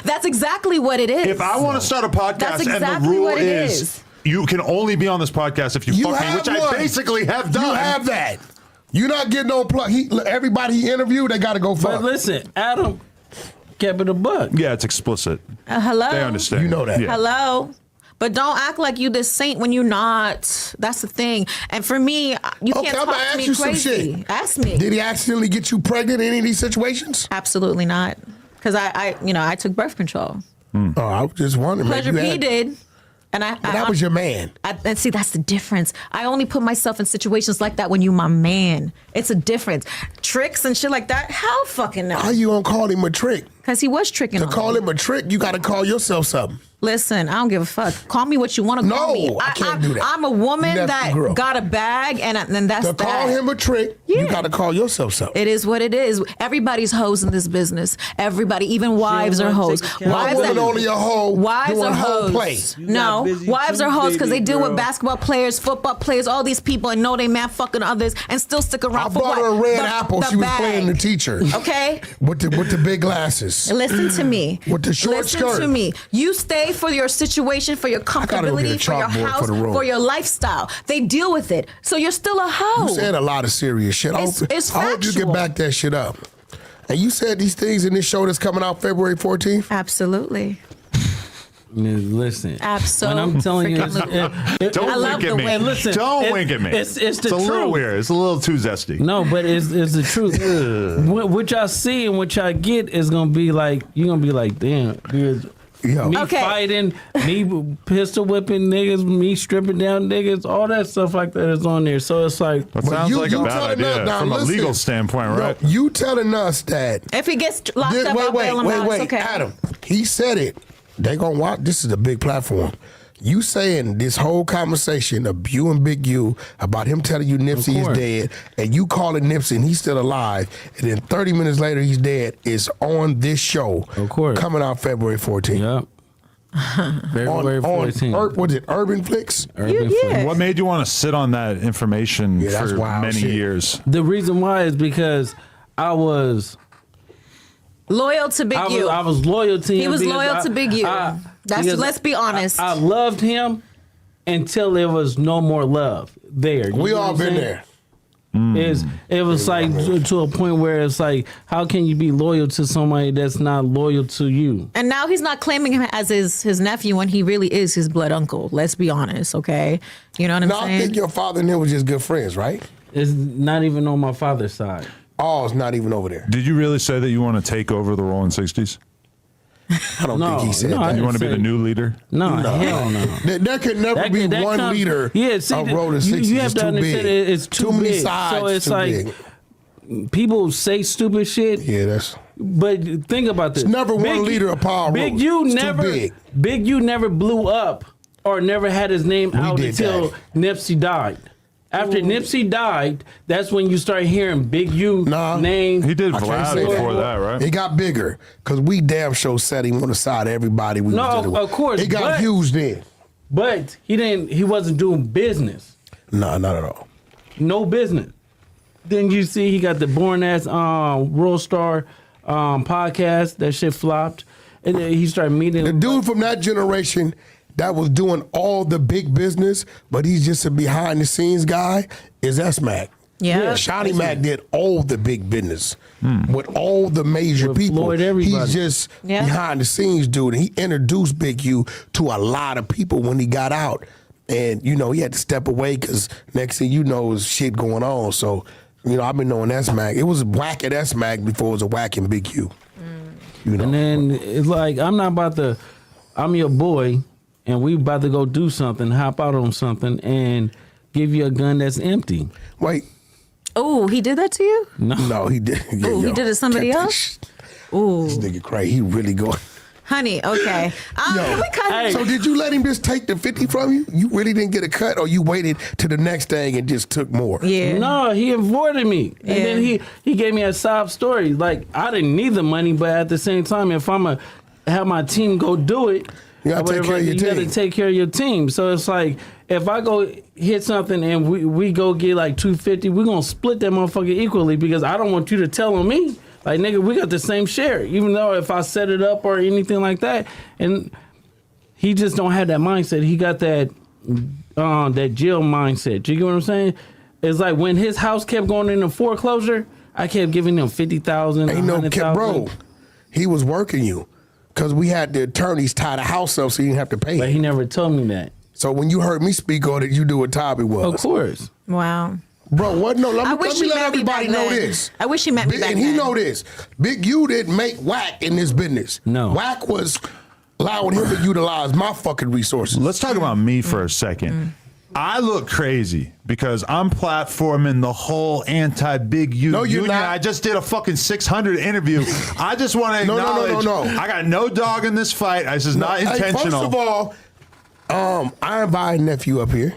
That's exactly what it is. If I want to start a podcast and the rule is you can only be on this podcast if you fuck me, which I basically have done. You have that. You're not getting no plug. Everybody he interviewed, they got to go fuck. But listen, Adam kept it a buck. Yeah, it's explicit. Hello? They understand. You know that. Yeah. Hello? But don't act like you this saint when you're not. That's the thing. And for me, you can't talk to me crazy. Ask me. Did he accidentally get you pregnant in any of these situations? Absolutely not. Because I took birth control. Oh, I was just wondering. Pleasure P did. And that was your man. And see, that's the difference. I only put myself in situations like that when you my man. It's a difference. Tricks and shit like that, hell fucking no. How you gonna call him a trick? Because he was tricking on me. To call him a trick, you gotta call yourself something. Listen, I don't give a fuck. Call me what you want to call me. No, I can't do that. I'm a woman that got a bag, and that's that. To call him a trick, you gotta call yourself something. It is what it is. Everybody's hoes in this business. Everybody, even wives are hoes. Wives are only a hoe. Wives are hoes. Play. No, wives are hoes because they deal with basketball players, football players, all these people, and know they man fucking others, and still stick around. I bought her a red apple. She was playing the teacher. Okay. With the big glasses. Listen to me. With the short skirt. Listen to me. You stay for your situation, for your comfortability, for your house, for your lifestyle. They deal with it. So you're still a hoe. You said a lot of serious shit. It's I hope you can back that shit up. And you said these things in this show that's coming out February 14th? Absolutely. Listen, absolutely. When I'm telling you, don't wink at me. Listen, don't wink at me. It's the truth. It's a little weird. It's a little too zesty. No, but it's the truth. What y'all see and what y'all get is gonna be like, you're gonna be like, damn, me fighting, me pistol whipping niggas, me stripping down niggas, all that stuff like that is on there. So it's like, that sounds like a bad idea from a legal standpoint, right? You telling us that if he gets locked up, I'll bail him out. It's okay. Adam, he said it. They gonna watch. This is a big platform. You saying this whole conversation of you and Big U about him telling you Nipsey is dead, and you calling Nipsey and he's still alive, and then 30 minutes later he's dead, is on this show. Of course. Coming out February 14th. Yep. February 14th. Was it Urban Flicks? Yeah. What made you want to sit on that information that's for wild many shit. years? The reason why is because I was Loyal to Big U. I was loyal to him. He was loyal to Big U. Let's be honest. I loved him until there was no more love there. We all been there. It was like to a point where it's like, how can you be loyal to somebody that's not loyal to you? And now he's not claiming him as his nephew when he really is his blood uncle. Let's be honest, okay? You know what I'm saying? I think your father and him were just good friends, right? It's not even on my father's side. Oh, it's not even over there. Did you really say that you want to take over the Rolling 60s? I don't think he said that. You want to be the new leader? No, hell no. There could never be one leader of Rolling 60s. You have to understand it's too many big. sides. So it's like people say stupid shit. Yeah, that's. But think about this. It's never one leader of Power Big U never. Big U never blew up or never had his name out until Nipsey died. After Nipsey died, that's when you start hearing Big U name. He did Vlad before that, right? It got bigger because we damn sure set him on the side of everybody. Of course. It got huge then. But he wasn't doing business. No, not at all. No business. Then you see he got the boring ass World Star podcast. That shit flopped. And then he started meeting the dude from that generation that was doing all the big business, but he's just a behind the scenes guy, is S-Mac. Yeah. Shawnee Mac did all the big business with all the major people. Floyd, everybody. He's just behind the scenes dude. And he introduced Big U to a lot of people when he got out. And, you know, he had to step away because next thing you know is shit going on. So, you know, I've been knowing S-Mac. It was whack at S-Mac before it was a whack in Big U. You know? And then it's like, I'm your boy, and we about to go do something, hop out on something, and give you a gun that's empty. Wait. Oh, he did that to you? No, he did. Oh, he did it to somebody else? Ooh. This nigga crazy. He really going. Honey, okay. So did you let him just take the 50 from you? You really didn't get a cut, or you waited to the next thing and just took more? Yeah. No, he avoided me. And then he gave me a sob story. Like, I didn't need the money, but at the same time, if I'm going to have my team go do it, you got to take care of your team. You got to take care of your team. So it's like, if I go hit something and we go get like 250, we're going to split that motherfucker equally because I don't want you to tell on me. Like, nigga, we got the same share, even though if I set it up or anything like that. And he just don't have that mindset. He got that jail mindset. You get what I'm saying? It's like when his house kept going into foreclosure, I kept giving him $50,000, $100,000. Bro, he was working you because we had the attorneys tie the house up so you didn't have to pay. But he never told me that. So when you heard me speak on it, you knew what time it was. Of course. Wow. Bro, what? No, let me let everybody know this. I wish he met me back then. And he know this. Big U didn't make whack in this business. No. Whack was allowing him to utilize my fucking resources. Let's talk about me for a second. I look crazy because I'm platforming the whole anti-Big U union. Not. I just did a fucking 600 interview. I just want to acknowledge No. I got no dog in this fight. This is not intentional. First of all, I invited nephew up here.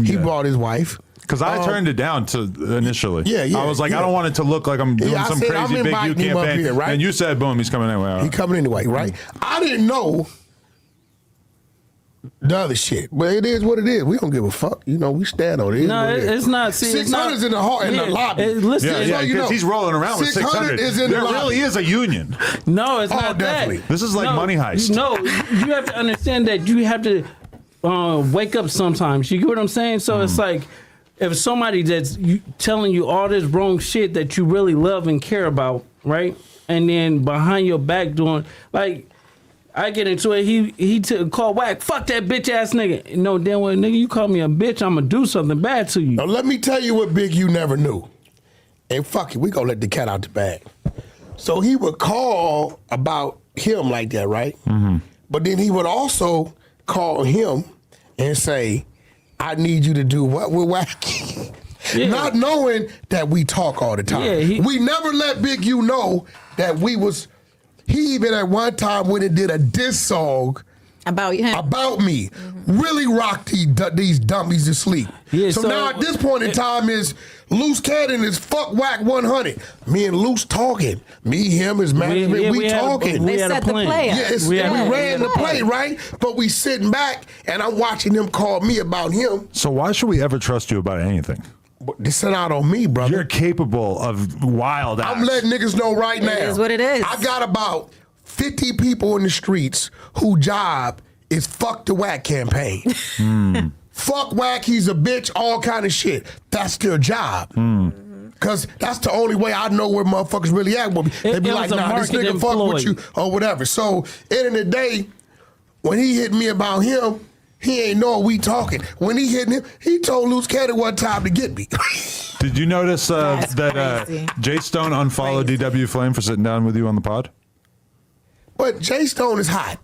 He brought his wife. Because I turned it down initially. Yeah. I was like, I don't want it to look like I'm doing some crazy Big U campaign. Here, right? And you said, boom, he's coming anyway. He coming anyway, right? I didn't know the other shit. But it is what it is. We don't give a fuck. You know, we stand on it. No, it's not. 600's in the lobby. Listen, because he's rolling around with 600. Is in there the really is a union. No, it's not definitely. that. This is like Money Heist. No, you have to understand that you have to wake up sometimes. You get what I'm saying? So it's like, if somebody that's telling you all this wrong shit that you really love and care about, right? And then behind your back doing, like, I get into it, he called whack, fuck that bitch ass nigga. No, damn well, nigga, you call me a bitch, I'm gonna do something bad to you. Now, let me tell you what Big U never knew. And fuck it, we gonna let the cat out the bag. So he would call about him like that, right? Mm-hmm. But then he would also call him and say, I need you to do what with Wacky. Yeah. Not knowing that we talk all the time. Yeah, we never let Big U know that we was. He even at one time went and did a diss song About him. About me. Really rock these dummies to sleep. Yeah, so now at this point in time is Luce Cannon is fuck whack 100. Me and Luce talking. Me, him, his management, we talking. They set the play up. Yes, we ran the play, right? But we sitting back and I'm watching them call me about him. So why should we ever trust you about anything? This is out on me, brother. You're capable of wild acts. I'm letting niggas know right now. It is what it is. I got about 50 people in the streets whose job is fuck the whack campaign. Fuck whack, he's a bitch, all kind of shit. That's their job. Because that's the only way I know where motherfuckers really at. They be like, nah, this nigga fuck with you or whatever. So, end of the day, when he hit me about him, he ain't know we talking. When he hit him, he told Luce Cannon one time to get me. Did you notice that Jay Stone unfollowed DW Flame for sitting down with you on the pod? But Jay Stone is hot.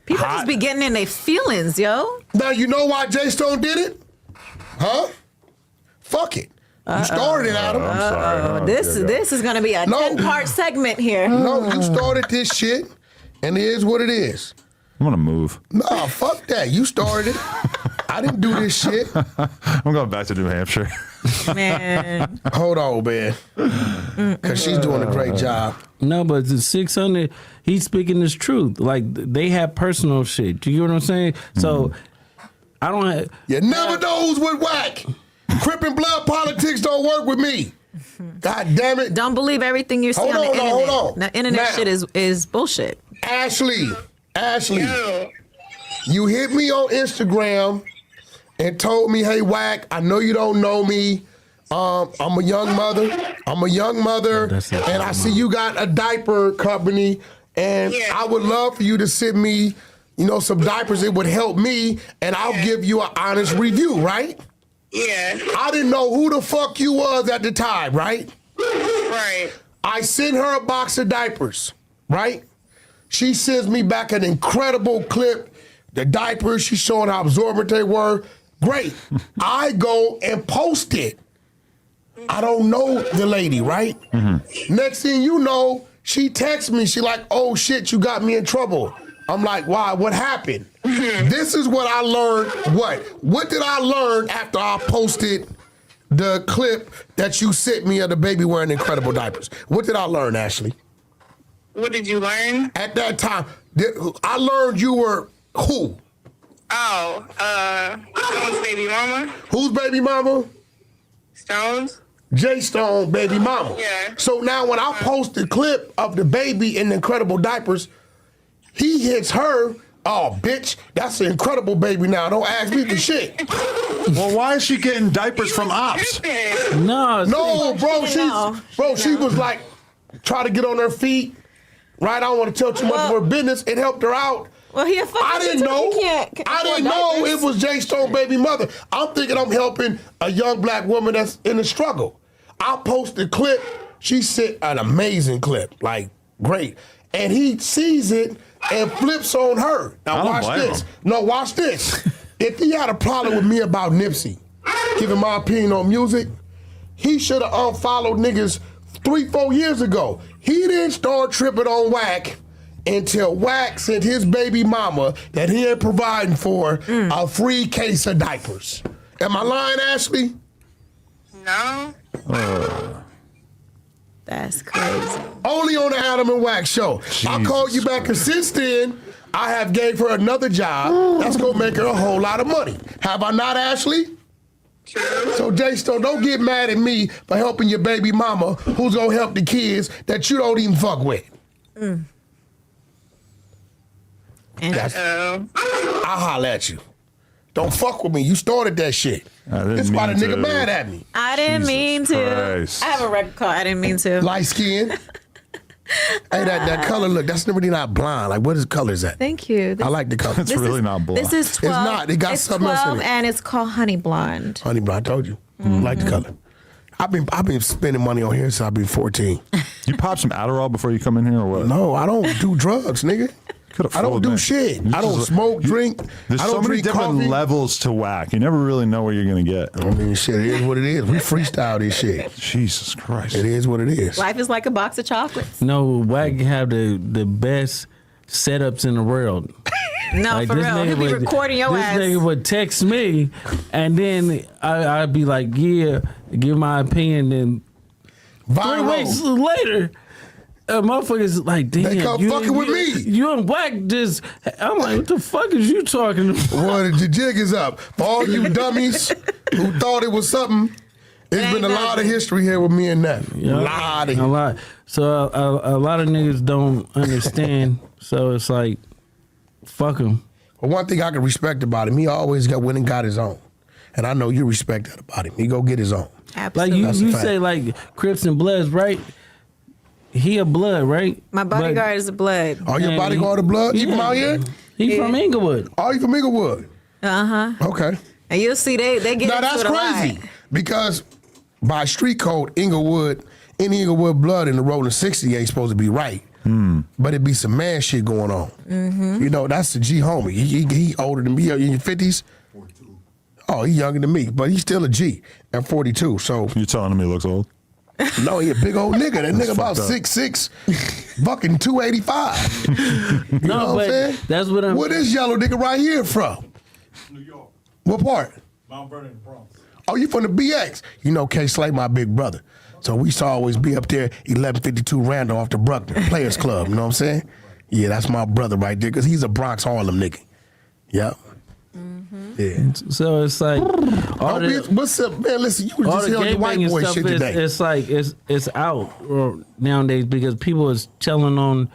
People just be getting in their feelings, yo. Now, you know why Jay Stone did it? Huh? Fuck it. You started it, Adam. I'm sorry. This is going to be a 10-part segment here. No, you started this shit, and it is what it is. I'm going to move. Nah, fuck that. You started it. I didn't do this shit. I'm going back to New Hampshire. Man. Hold on, man. Because she's doing a great job. No, but the 600, he's speaking his truth. Like, they have personal shit. You get what I'm saying? So, I don't have... You never know who's with whack. Crip and blood politics don't work with me. God damn it. Don't believe everything you see on the internet. Hold on. The internet shit is bullshit. Ashley, you hit me on Instagram and told me, hey, whack, I know you don't know me. I'm a young mother. And I see you got a diaper company, and I would love for you to send me, some diapers. It would help me, and I'll give you an honest review, right? Yeah. I didn't know who the fuck you was at the time, right? Right. I sent her a box of diapers, right? She sends me back an incredible clip. The diapers, she's showing how absorbent they were. Great. I go and post it. I don't know the lady, right? Next thing you know, she texts me. She like, oh shit, you got me in trouble. I'm like, why? What happened? This is what I learned. What did I learn after I posted the clip that you sent me of the baby wearing incredible diapers? What did I learn, Ashley? What did you learn? At that time, I learned you were who? Stone's baby mama. Whose baby mama? Stone's. Jay Stone baby mama. Yeah. So now when I post the clip of the baby in the incredible diapers, he hits her. Oh, bitch, that's an incredible baby now. Don't ask me for shit. Well, why is she getting diapers from ops? No, bro, she was like, try to get on her feet. Right, I don't want to tell too much of her business. It helped her out. Well, I didn't know. I didn't know it was Jay Stone baby mother. I'm thinking I'm helping a young black woman that's in a struggle. I posted a clip. She sent an amazing clip, like great, and he sees it and flips on her. Now watch this. No, watch this. If he had a problem with me about Nipsey, giving my opinion on music, he should have unfollowed niggas 3-4 years ago. He didn't start tripping on whack until whack sent his baby mama that he ain't providing for a free case of diapers. Am I lying, Ashley? No. That's crazy. Only on the Adam and Wax show. I called you back, and since then, I have gave her another job that's gonna make her a whole lot of money. Have I not, Ashley? True. So, Jay Stone, don't get mad at me for helping your baby mama who's gonna help the kids that you don't even fuck with. I'll holler at you. Don't fuck with me. You started that shit. That's why the nigga mad at me. I didn't mean to. Christ. I have a record call. I didn't mean to. Light skin. Hey, that color look, that's really not blonde. Like, what color is that? Thank you. I like the color. It's really not blonde. This is 12. It's not. It got it's something else in 12 it. and it's called Honey Blonde. Honey blonde, I told you. I like the color. I've been spending money on here since I've been 14. You pop some Adderall before you come in here or what? No, I don't do drugs, nigga. I don't do shit. I don't smoke, drink. There's I don't so many drink different coffee. levels to whack. You never really know what you're going to get. I mean, shit, it is what it is. We freestyle this shit. Jesus Christ. It is what it is. Life is like a box of chocolates. No, Wack have the best setups in the world. No, Like, for this real. nigga He'll be would- recording your this ass. nigga would text me, and then I'd be like, yeah, give my opinion. And 3 weeks later, motherfuckers like, damn, They come fucking with me. You and Black just, I'm like, what the fuck is you talking about? Well, the jig is up. For all you dummies who thought it was something, it's been a lot of history here with me and that. A lot. So a lot of niggas don't understand. So it's like, fuck him. But one thing I can respect about him, he always went and got his own. And I know you respect that about him. He go get his own. Absolutely. Like you say, like Crips and Bloods, right? He a Blood, right? My bodyguard is a Blood. Oh, your bodyguard a Blood? You from out here? He from Inglewood. Oh, you from Inglewood? Okay. And you'll see they get Now into that's it a crazy lot. because by street code, Inglewood, any Inglewood blood in the rolling 60 ain't supposed to be right. But it be some man shit going on. You know, that's the G homie. He older than me. You in your 50s? 42. Oh, he younger than me, but he's still a G at 42. So You telling him he looks old? no, he a big old nigga. That nigga about fucked up. 6'6", fucking 285. You know what I'm but saying? that's what I'm. Where this yellow nigga right here from? New York, What part? Mount Vernon, Bronx. Oh, you from the BX? You know K Slay, my big brother. So we used to always be up there, 1152 Randall off the Bruckner Players Club. You know what I'm saying? Yeah, that's my brother right there, because he's a Bronx Harlem nigga. Yep. Yeah. So it's like all What's up, man? Listen, you were all just the here on your white gangbanging boy stuff shit is today. it's like it's out nowadays because people is telling on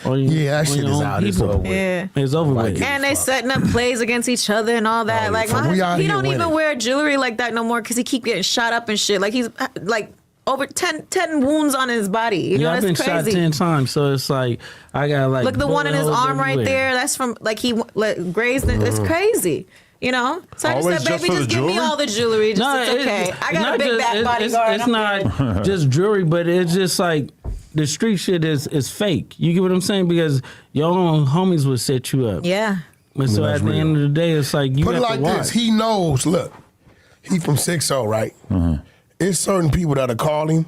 Yeah, that shit your is own out. It's people. over with. Yeah. It's over Like with. it. And they setting up plays against each other and all that. Oh, like so we out he here don't even winning. wear jewelry like that no more because he keep getting shot up and shit. Like he's like over 10 wounds on his body. You know, I've been that's shot crazy. 10 times, so it's like I got like Look, the one in his bullet holes arm right everywhere. there. That's from like he grazed. It's crazy. You know, so I Always just said, just baby, for just the give me jewelry? all the jewelry. Just it's okay. I got a big back bodyguard. It's not just jewelry, but it's just like the street shit is fake. You get what I'm saying? Because your own homies would set you up. Yeah. But so that's at the real. end of the day, it's like you Put it have like to watch. this. He knows, look, he from 6-0, right? It's certain people that'll call him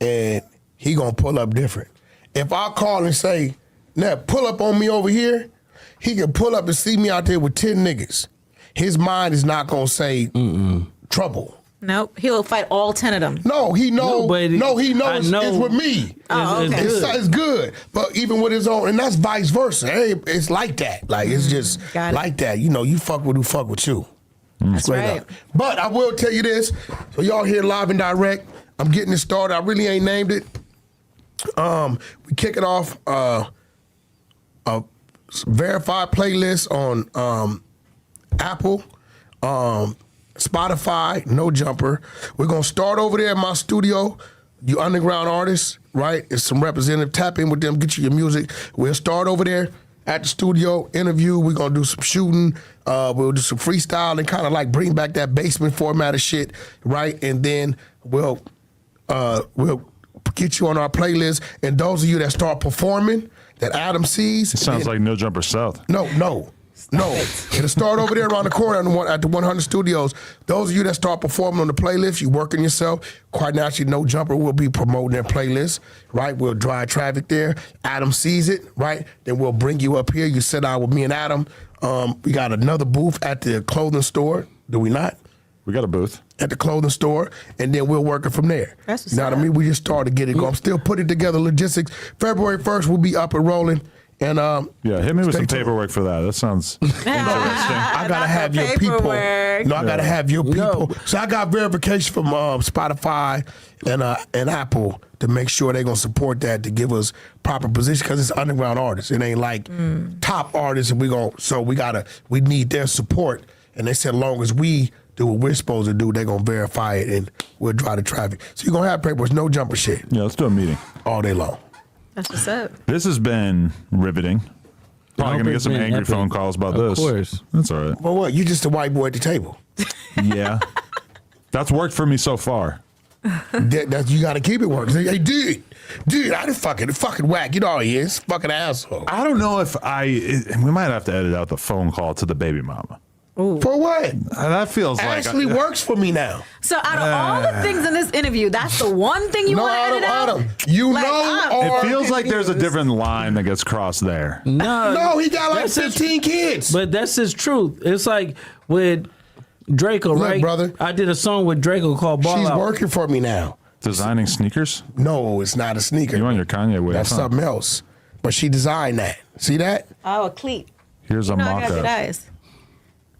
and he gonna pull up different. If I call and say, now pull up on me over here, he can pull up and see me out there with 10 niggas. His mind is not gonna say trouble. Nope. He'll fight all 10 of them. No, he knows. but No, he knows I know it's with me. Oh, it's okay. good. It's good, but even with his own, and that's vice versa. It's like that. Like it's just Got it. like that. You know, you fuck with who fuck with you. That's Straight right. up. But I will tell you this. So y'all here live and direct. I'm getting it started. I really ain't named it. We kicking off a verified playlist on Apple, Spotify, No Jumper. We're gonna start over there in my studio. You underground artists, right? It's some representative. Tap in with them, get you your music. We'll start over there at the studio, interview. We're gonna do some shooting. We'll do some freestyle and kind of like bring back that basement format of shit, right? And then we'll get you on our playlist. And those of you that start performing, that Adam sees. It sounds like No Jumper South. No. It'll start over there around the corner at the 100 Studios. Those of you that start performing on the playlist, you working yourself, quite naturally, No Jumper will be promoting their playlist, right? We'll drive traffic there. Adam sees it, right? Then we'll bring you up here. You sit down with me and Adam. We got another booth at the clothing store, do we not? We got a booth. At the clothing store, and then we'll work it from there. That's what's you know what I up. mean? We just started to get it going. I'm still putting together logistics. February 1st, we'll be up and rolling. And Yeah, hit me with stay some tuned. paperwork for that. That sounds interesting. I gotta have your paperwork. people. No, I gotta have your people. No. So I got verification from Spotify and Apple to make sure they're gonna support that to give us proper position because it's underground artists. It ain't like top artists, and we need their support. And they said, as long as we do what we're supposed to do, they're gonna verify it and we'll drive the traffic. So you're gonna have paperwork, no jumper shit Yeah, let's do a meeting. all day long. That's what's up. This has been riveting. Probably hope gonna get it's some been angry epic. phone calls about Of this. course. That's all right. Well, what? You just a white boy at the table. Yeah. That's worked for me so far. That you got to keep it working. Say, hey, dude, I done fucking whack. You know how he is, fucking asshole. I don't know if we might have to edit out the phone call to the baby mama. For what? That feels Ashley like works for me now. So out of all the things in this interview, that's the one thing you want to edit out? You Like, know, it feels like there's a different line that gets crossed there. no, he got like That's his- 15 kids. But that's his truth. It's like with Draco, Look, right? brother. I did a song with Draco called Ball She's Out. working for me now. Designing sneakers? No, it's not a sneaker. You on your Kanye way? That's something else. But she designed that. See that? Oh, a cleat. Here's a No, I got good mock-up. eyes.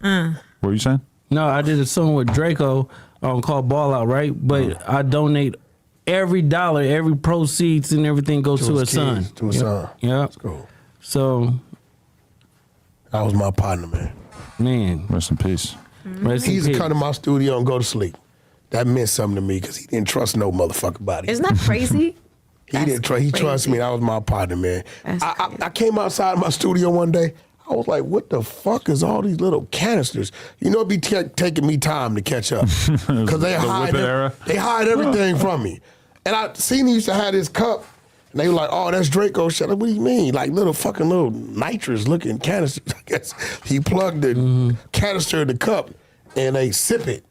What were you saying? No, I did a song with Draco called Ball Out, right? But I donate every dollar, every proceeds and everything goes to his son. To his son. Yeah. That's cool. So, That was my partner, man. man, Rest in peace. rest in He used to peace. come to my studio and go to sleep. That meant something to me because he didn't trust no motherfucker body. Isn't that crazy? He didn't trust. He trusted me. That was my partner, man. I came outside my studio one day. I was like, "What the fuck is all these little canisters?" You know, it be taking me time to catch up because they hide everything from me. And I seen he used to have this cup, and they were like, "Oh, that's Draco shit." Like, what do you mean? Like little nitrous looking canisters. I guess he plugged the canister in the cup, and they sip it.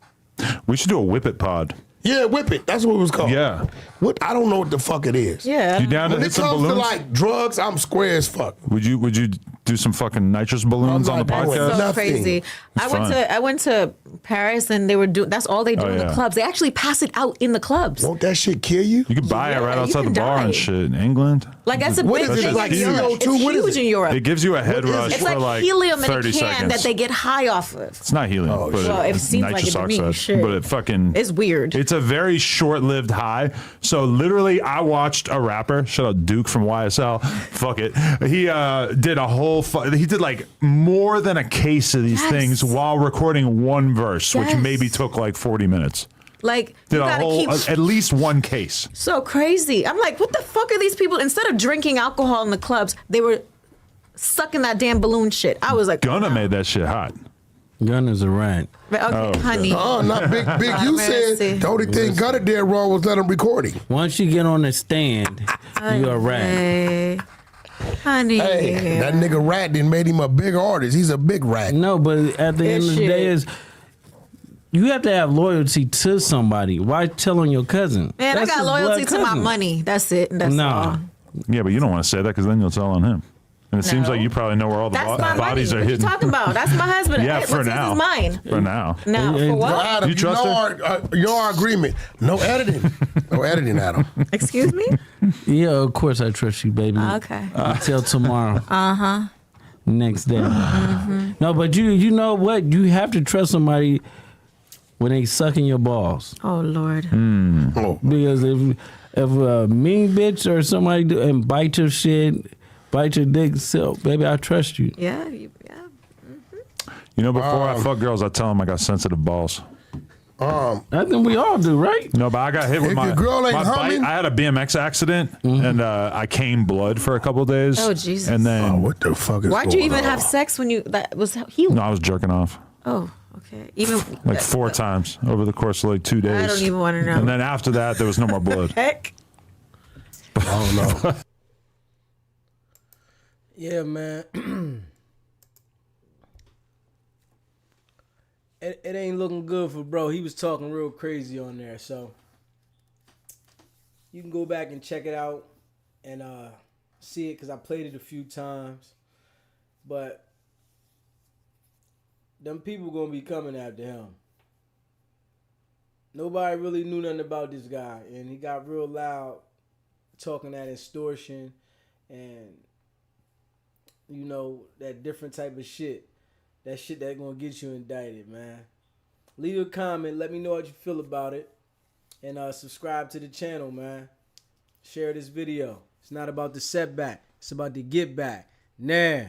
We should do a Whip It pod. Yeah, whip it. That's what it was called. Yeah. What? I don't know what the fuck it is. Yeah. You down to When hit it some comes to balloons? like drugs, I'm square as fuck. Would you do some fucking nitrous balloons I'm on the not doing podcast? that. So Nothing. crazy. I went to Paris and they were doing. That's all they do Oh, in the yeah. clubs. They actually pass it out in the clubs. Won't that shit kill you? You could buy it Yeah, right you outside the can bar die. and shit in England. Like that's a What big is it, thing like in Europe. CO2? It's What is huge it? in Europe. It gives you a head is rush it? It's for like like helium in a 30 can seconds. that they get high off of. It's not helium, but Well, it seems like nitrous it to me, oxide. shit. But it fucking It's weird. It's a very short-lived high. So literally, I watched a rapper. Shout out Duke from YSL. Fuck it. He did a whole. He did like more than a case of these Yes. things while recording one verse, which Yes. maybe took like 40 minutes. Like Did you a gotta whole keep at least one case. so crazy. I'm like, what the fuck are these people? Instead of drinking alcohol in the clubs, they were sucking that damn balloon shit. I was like, Gunna made that shit hot. Gunner's a rat. okay, honey. Oh, not big. You Mercy. said the only thing Gunna did wrong was let him record him. Once you get on the stand, you're a rat. Hey, honey. Hey, that nigga rat didn't made him a big artist. He's a big rat. No, but at the end of the shit. day, is you have to have loyalty to somebody. Why tell on your cousin? Man, That's I got his loyalty blood to my cousin. money. That's it. That's Nah. all. Yeah, but you don't want to say that because then you'll tell on him. And it seems No. like you probably know where all the That's my bodies money. are What hidden. you talking about? That's my husband. Yeah, Hey, for what's now. His is mine. For now. Now, for Yo, what? Adam, You trust know her? you know our agreement. No editing. No editing, Adam. Excuse me? Yeah, of course I trust you, baby. Okay. Until tomorrow. Next day. No, but you know what? You have to trust somebody when they sucking your balls. Oh, Lord. Oh, Because if a mean bitch or somebody do and bite your shit, bite your dick, so baby, I trust you. Yeah. You know, before I fuck girls, I tell them I got sensitive balls. I think we all do, right? No, but I got hit with If my, your girl ain't my bite. humming- I had a BMX accident and I came blood for a couple of days. Oh, Jesus. And then oh, what the fuck is Why'd you going even on? have sex when you, that was healed? no, I was jerking off Oh, okay. Even like 4 times over the course of like 2 days. I don't even want to know. And then after that, there was no more blood. Heck. I don't know. Yeah, man. It ain't looking good for bro. He was talking real crazy on there, so you can go back and check it out and see it because I played it a few times. But them people gonna be coming after him. Nobody really knew nothing about this guy, and he got real loud talking that extortion and you know that different type of shit. That shit that gonna get you indicted, man. Leave a comment. Let me know what you feel about it. And subscribe to the channel, man. Share this video. It's not about the setback. It's about the get back. Now.